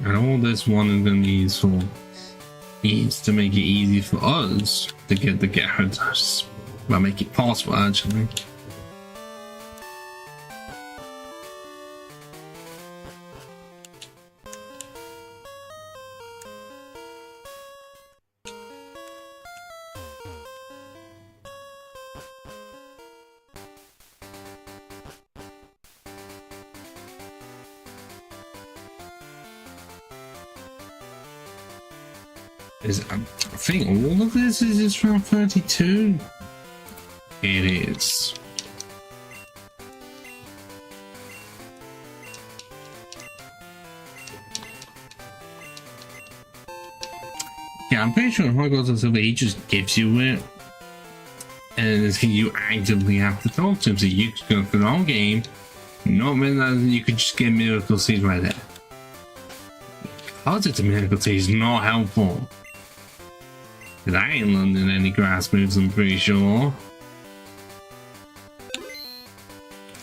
And all this one is going to be useful is to make it easy for us to get the Gyarados. Well, make it possible actually. I think all of this is just round 32. It is. Yeah, I'm pretty sure in Hogwarts and Silver he just gives you it. And you actively have to talk to him, so you could go through the whole game. Not mean that you could just get Miracle Seed right there. Because it's a Miracle Seed is not helpful. Because I ain't learning any grass moves, I'm pretty sure.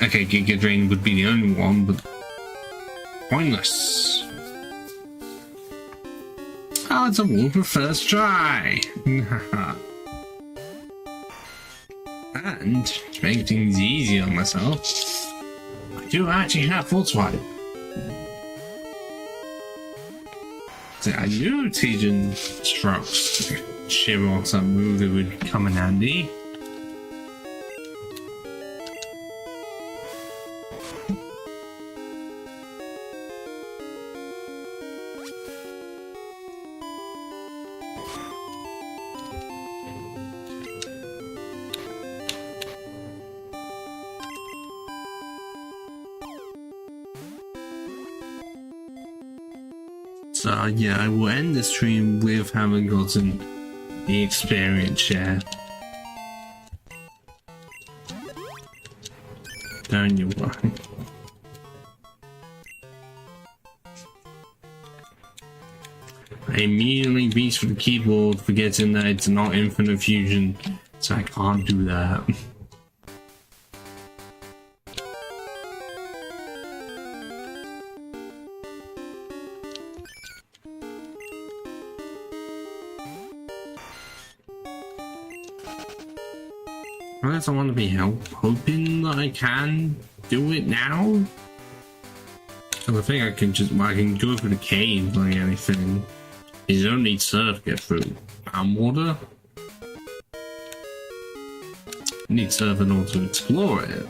Okay, Giga Drain would be the only one, but pointless. Oh, it's a Wooper first try! And to make things easy on myself, I do actually have Full Swipe. So I knew Tejan Strokes Shivrock's that move that would come in handy. So yeah, I will end the stream with having gotten the experience share. Don't you worry. I immediately reach for the keyboard, forgetting that it's not infinite fusion, so I can't do that. I guess I want to be hoping that I can do it now. So I think I can go through the cave like anything. You don't need surf to get through. Water. You need surf in order to explore it.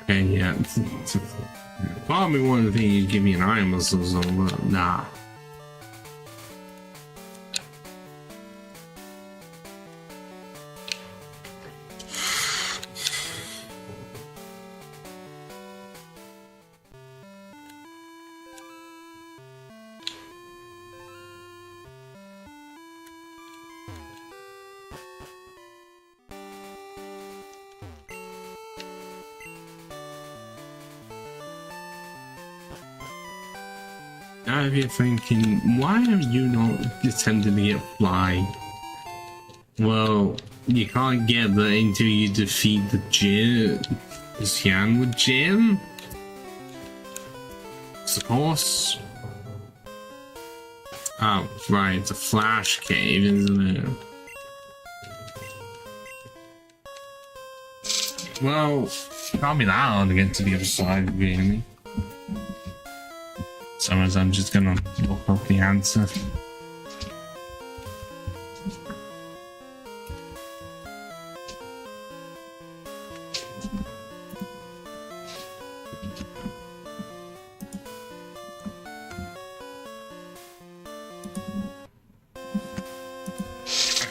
Okay, yeah. Part of me wanted to think you'd give me an iron muscle or something, but nah. Now if you're thinking, why are you not attempting to get fly? Well, you can't get there until you defeat the gym. Is Yan with Jim? Of course. Oh, right, it's a flash cave, isn't it? Well, can't be that hard to get to the other side, really. Sometimes I'm just gonna look up the answer.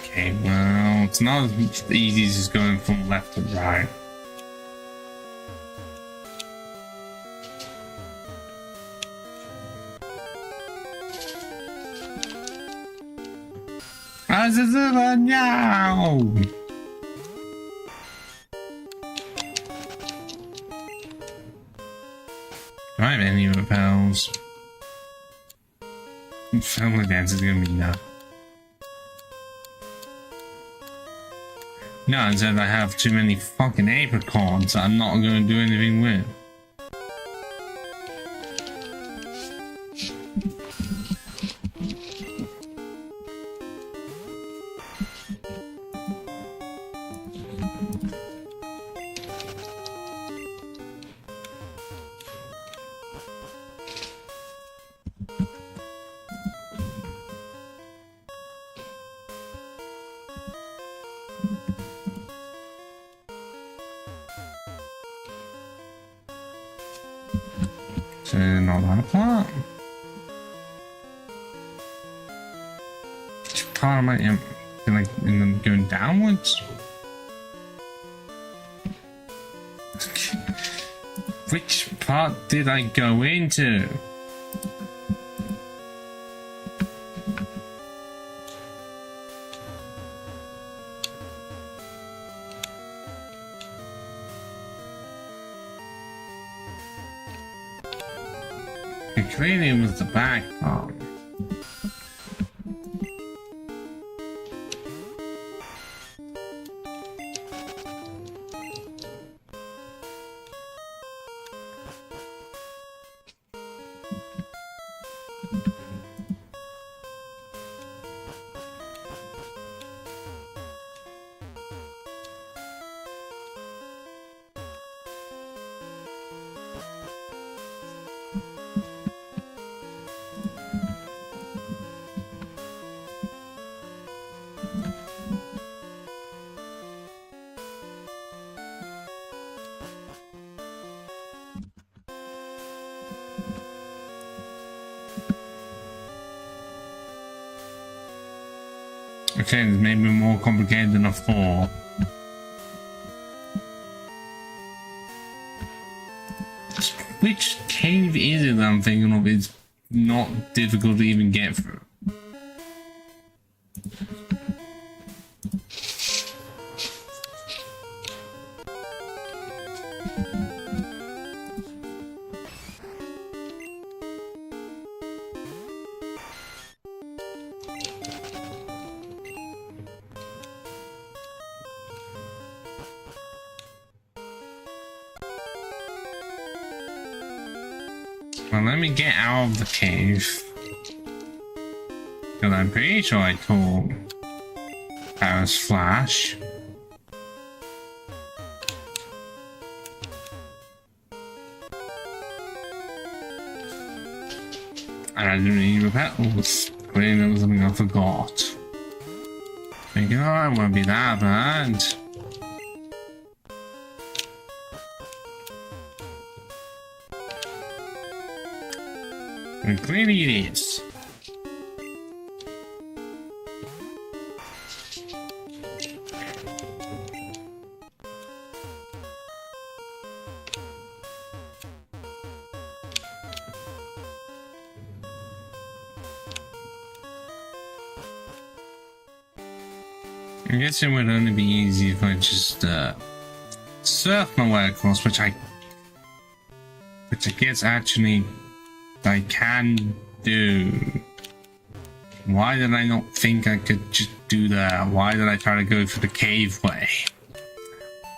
Okay, well, it's not as easy as just going from left to right. Now. Right, many repels. Family dance is gonna be enough. No, instead I have too many fucking apricots that I'm not gonna do anything with. So not that apart. Which part am I like in them going downwards? Which part did I go into? Clearly it was the back part. Okay, it's maybe more complicated than a 4. Which cave is it that I'm thinking of? It's not difficult to even get through. Well, let me get out of the cave. Because I'm pretty sure I caught Paris Flash. And I didn't need repels. Clearly that was something I forgot. Thinking, oh, it won't be that bad. And clearly it is. I guess it would only be easy if I just surf my way across, which I guess actually I can do. Why did I not think I could just do that? Why did I try to go for the cave way?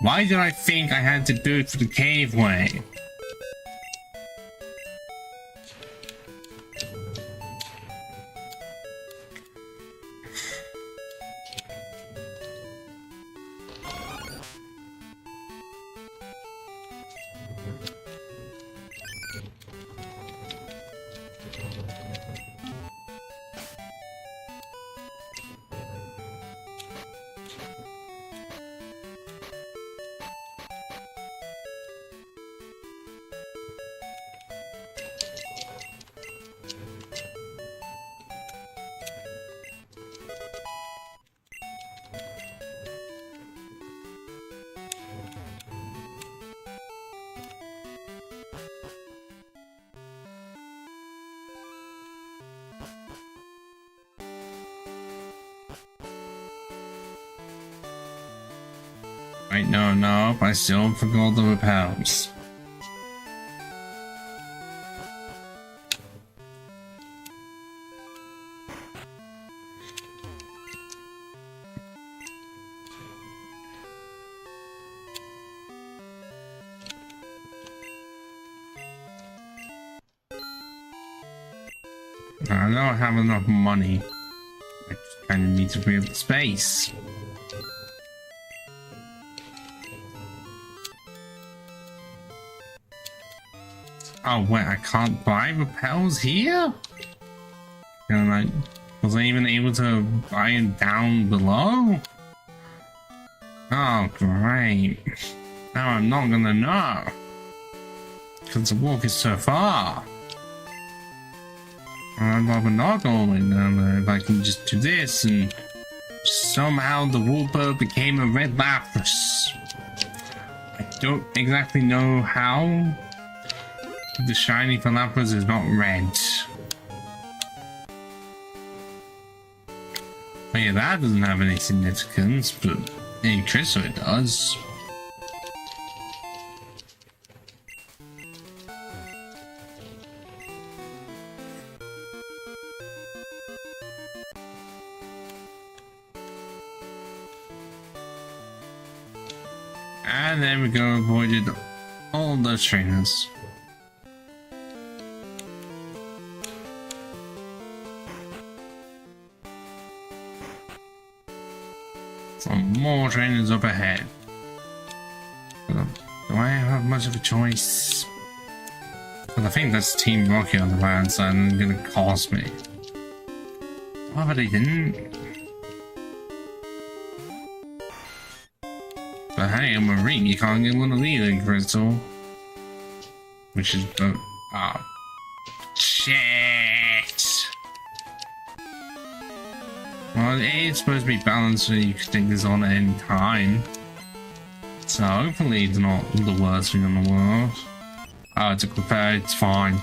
Why did I think I had to do it for the cave way? Wait, no, I still forgot the repels. I don't have enough money. I just kind of need to free up the space. Oh wait, I can't buy repels here? And I was I even able to buy it down below? Oh great. Now I'm not gonna know. Because the walk is so far. I'd rather not go all the way down there if I can just do this and somehow the Wooper became a red Lapras. I don't exactly know how. The shiny for Lapras is not red. Oh yeah, that doesn't have any significance, but in Crystal it does. And there we go, avoided all those trainers. Some more trainers up ahead. Do I have much of a choice? Well, I think that's Team Rocket on the right side and gonna cost me. Oh, but they didn't. But hey, I'm a ring, you can't get one of these in Crystal. Which is shit. Well, it's supposed to be balanced so you can stick this on at any time. So hopefully it's not the worst thing in the world. Oh, it's a Clefairy, it's fine.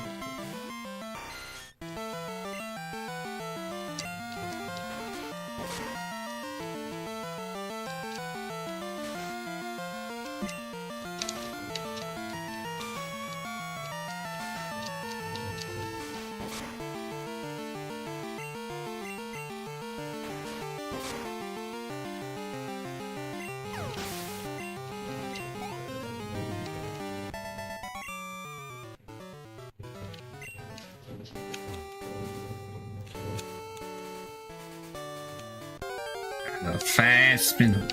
A fast spinner.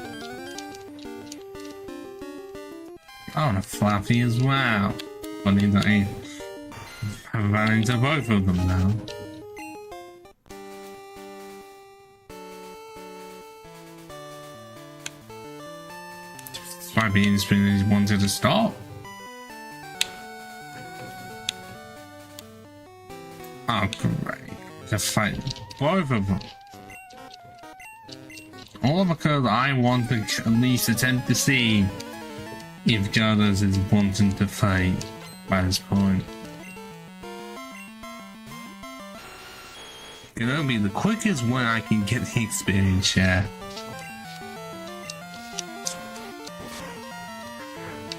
Oh, and a fluffy as well. Funny that I have run into both of them now. This might be spinner he wanted to stop. Oh, great. To fight both of them. All because I want to at least attempt to see if Gardas is wanting to fight by this point. It'll be the quickest way I can get the experience share.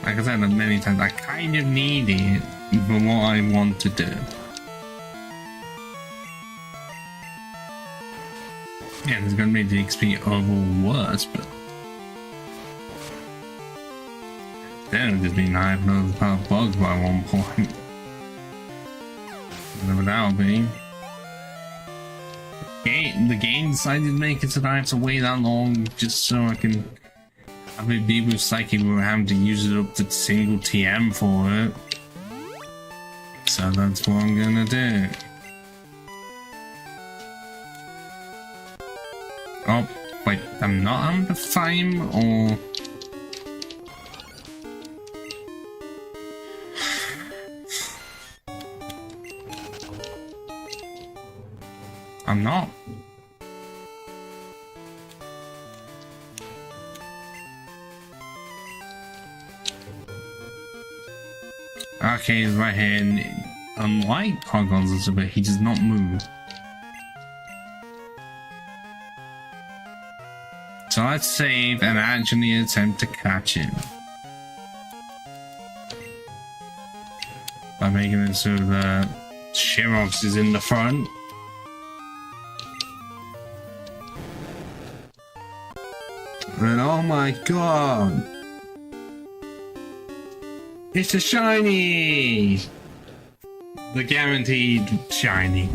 Like I said many times, I kind of need it for what I want to do. Yeah, it's gonna make the XP overall worse, but then it'll just be knife those past bugs by one point. Whatever that'll be. The game decided to make it so that I have to wait that long just so I can have it be with Psychic without having to use it up to single TM for it. So that's what I'm gonna do. Oh, wait, I'm not under fame, or... I'm not. Okay, he's right here, and unlike Pogon's a little bit, he does not move. So let's save and actually attempt to catch him. By making it so that Shirox is in the front. And oh my god! It's a shiny! The guaranteed shiny.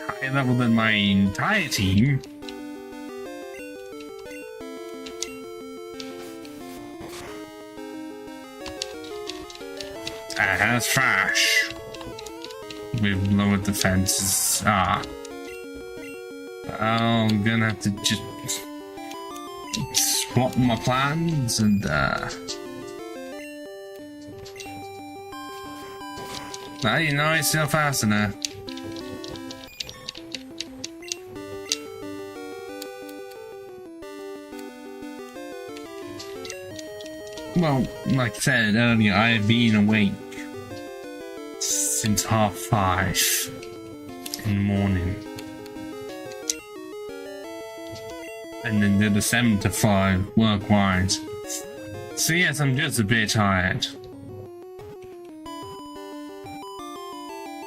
Higher level than my entire team. Has trash. With lower defenses. I'm gonna have to just swap my plans and you know, it's still fast enough. Well, like I said earlier, I have been awake since 5:30 in the morning. And then did a 7 to 5 work-wise. So yes, I'm just a bit tired.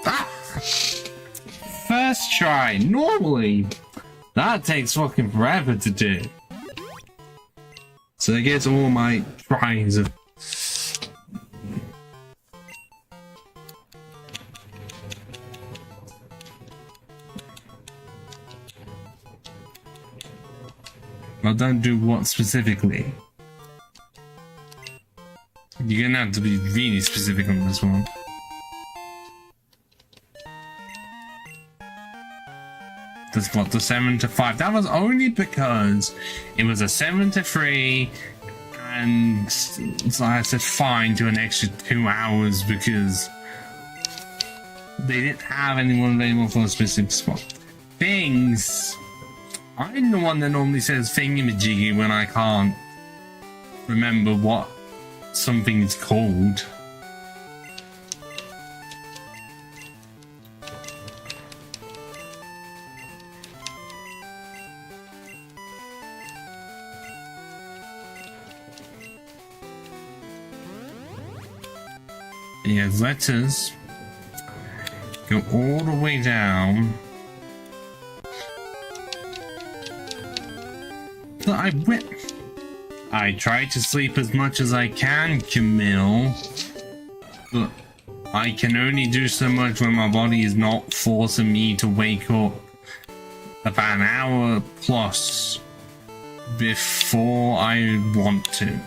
Ah! First try. Normally, that takes fucking forever to do. So I guess all my tries of... Well, don't do what specifically? You're gonna have to be really specific on this one. That's what, the 7 to 5. That was only because it was a 7 to 3, and so I said fine to an extra 2 hours because they didn't have anyone available for a specific spot. Things. I'm the one that normally says thingamajiggy when I can't remember what something is called. Yeah, letters go all the way down. But I try to sleep as much as I can, Camille. But I can only do so much when my body is not forcing me to wake up about an hour plus before I want to.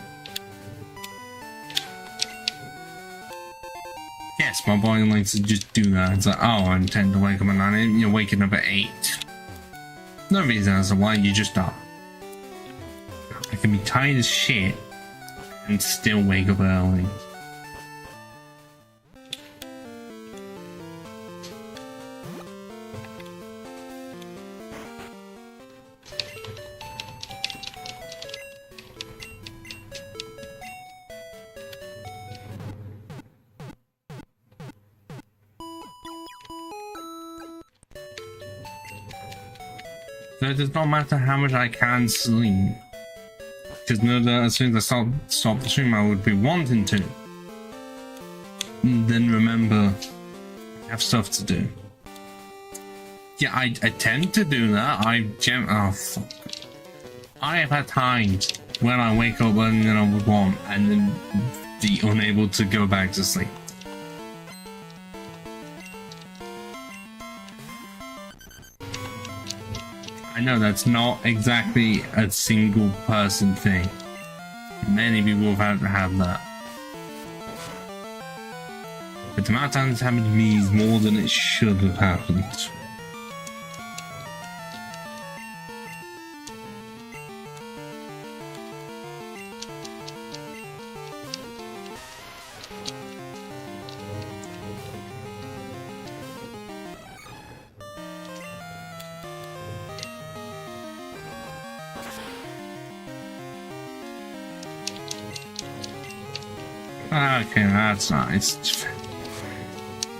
Yes, my body likes to just do that. It's like, oh, I intend to wake up at 9 a.m. You're waking up at 8. No reason as to why, you just are. I can be tired as shit and still wake up early. So it does not matter how much I can sleep, because as soon as I stop the stream, I would be wanting to. And then remember, I have stuff to do. Yeah, I tend to do that. Oh fuck. I have had times when I wake up earlier than I would want, and then be unable to go back to sleep. I know that's not exactly a single person thing. Many people have had to have that. But the amount of times it's happened to me is more than it should have happened. Okay, that's nice.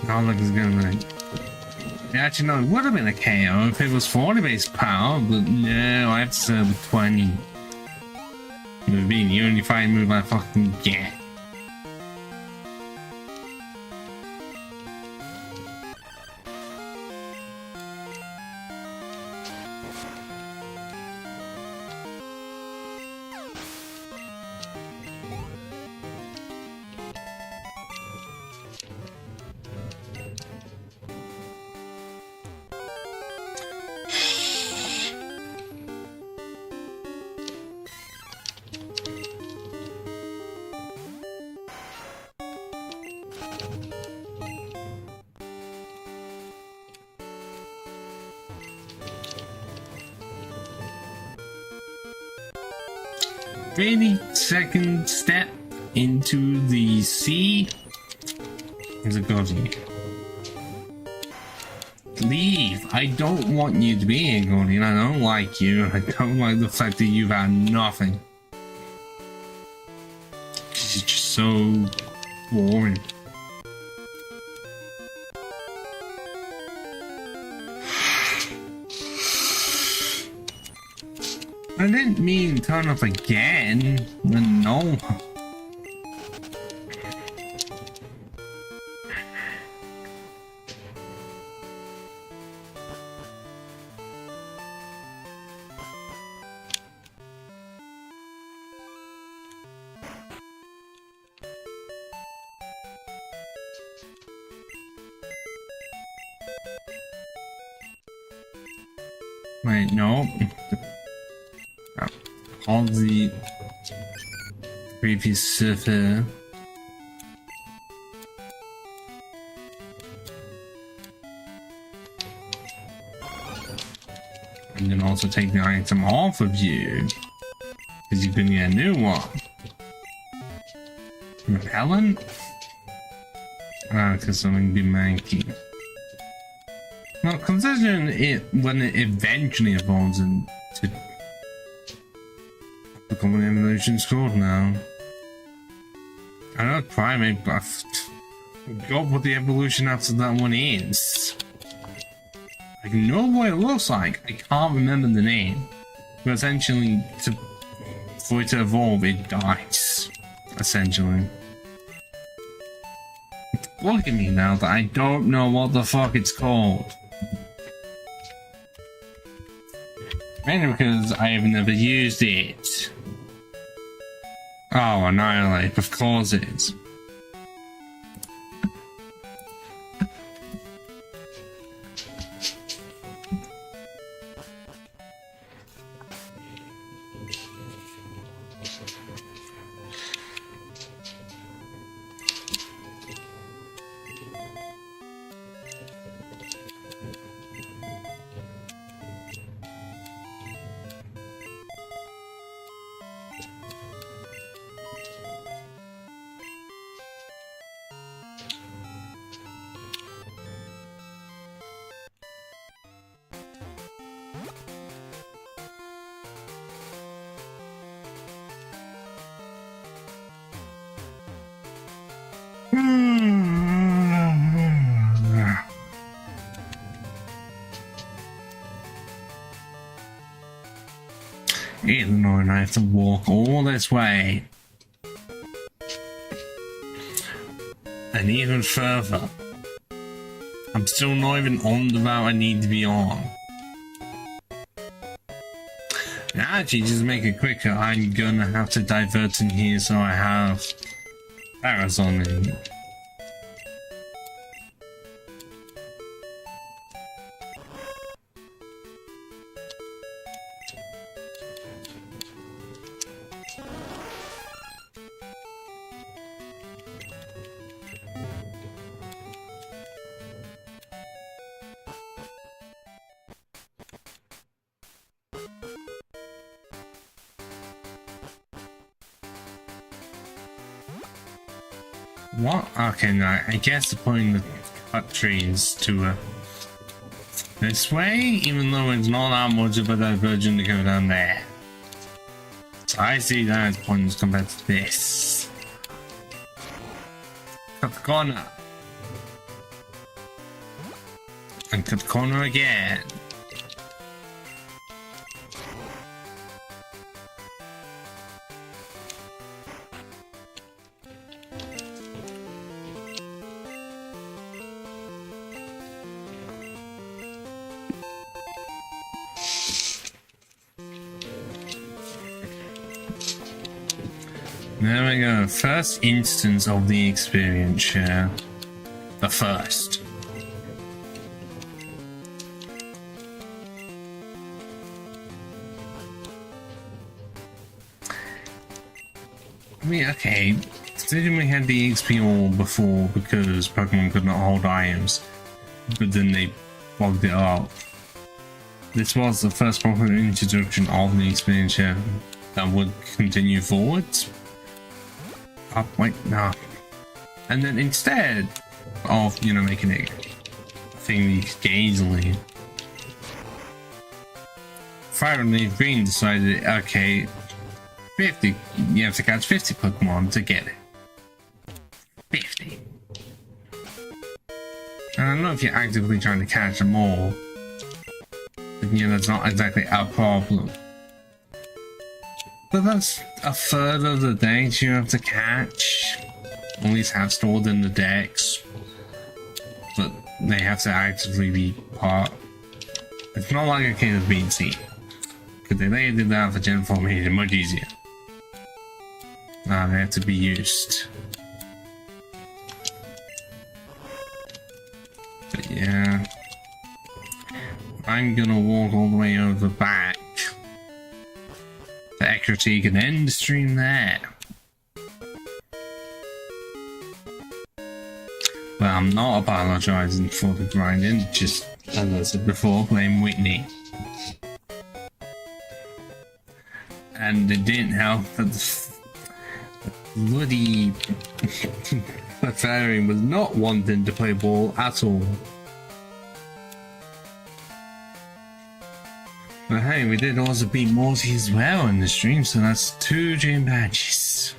Not like it's gonna be. Actually, no, it would have been a KO if it was 40 base power, but no, I have to serve with 20. With being the only fighting move I fucking get. Really, second step into the sea is a guardian. Leave! I don't want you to be a guardian. I don't like you. I don't like the fact that you've had nothing. It's just so boring. I didn't mean turn off again. No. Wait, no. All the previous surfer. And then also take the item off of you, because you can get a new one. Repellent? Ah, because something be manky. Well, considering it when it eventually evolves into the common evolution scored now. I know it's primate, but I forgot what the evolution after that one is. I know what it looks like. I can't remember the name. But essentially, for it to evolve, it dies. Essentially. It's bugging me now that I don't know what the fuck it's called. Mainly because I have never used it. Oh, Annihilate, of course it is. Even though I have to walk all this way. And even further. I'm still not even on the route I need to be on. Actually, just to make it quicker, I'm gonna have to divert in here so I have arrows on me. What? Okay, no, I guess the point of the cut tree is to this way, even though it's not that much of a diversion to go down there. So I see that as pointless compared to this. Cut the corner. And cut the corner again. There we go, first instance of the experience share. The first. I mean, okay, considering we had the XP all before because Pokemon could not hold items, but then they bogged it up. This was the first proper introduction of the experience share that would continue forwards. Oh, wait, no. And then instead of, you know, making it a thing you could get easily, Fire and Leaf Green decided, okay, 50, you have to catch 50 Pokemon to get it. 50. And I don't know if you're actively trying to catch them all, but you know, that's not exactly a problem. But that's a third of the decks you have to catch. At least have stored in the decks. But they have to actively be part. It's not like a case of being seen. Because they did that for Gen 4 made it much easier. They have to be used. But yeah. I'm gonna walk all the way over back. The Ecruteak and end the stream there. But I'm not apologizing for the grinding, just as I said before, blame Whitney. And it didn't help that the bloody Fairy was not wanting to play ball at all. But hey, we did also beat Morty as well in the stream, so that's 2 gym badges.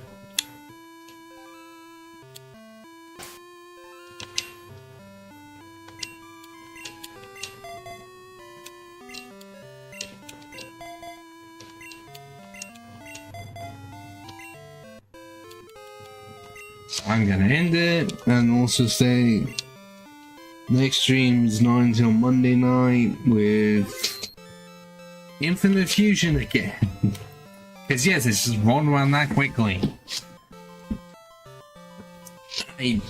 I'm gonna end it and also say next stream is not until Monday night with Infinite Fusion again. Because yes, it's just run around that quickly. And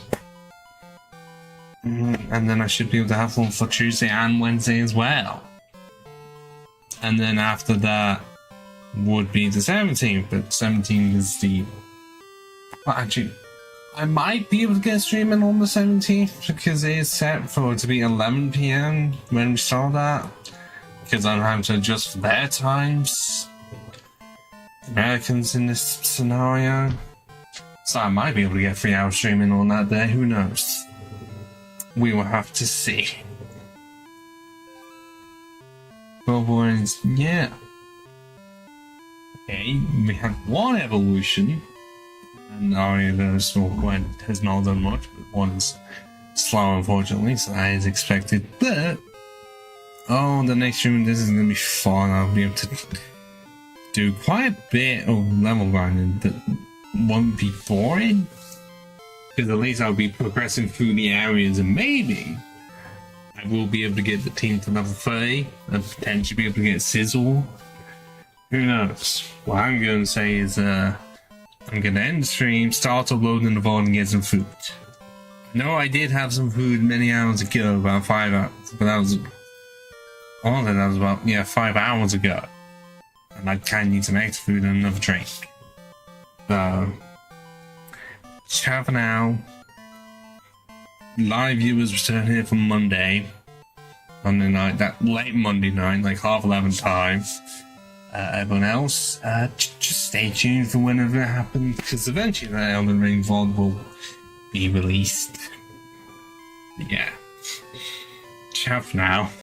then I should be able to have one for Tuesday and Wednesday as well. And then after that would be the 17th, but 17th is the... Well, actually, I might be able to get streaming on the 17th because it is set for it to be 11 PM when we start that. Because I'm having to adjust for their times. Americans in this scenario. So I might be able to get 3 hours streaming on that day, who knows? We will have to see. But boys, yeah. Okay, we had 1 evolution. And our universal Gwen has not done much, but 1's slow unfortunately, so that is expected. But oh, the next stream, this is gonna be fun. I'll be able to do quite a bit of level grinding that won't be boring. Because at least I'll be progressing through the areas and maybe I will be able to get the team to level 30 and potentially be able to get Sizzle. Who knows? What I'm going to say is I'm going to end the stream, start uploading the VOD and get some food. No, I did have some food many hours ago, about 5 hours, but that was... Honestly, that was about, 5 hours ago. And I kind of need some extra food and another drink. So... ciao for now. Live viewers return here for Monday night, that late Monday night, like 11:30 time. Everyone else, just stay tuned for whenever it happens, because eventually the Elden Ring VOD will be released. Yeah. Ciao for now.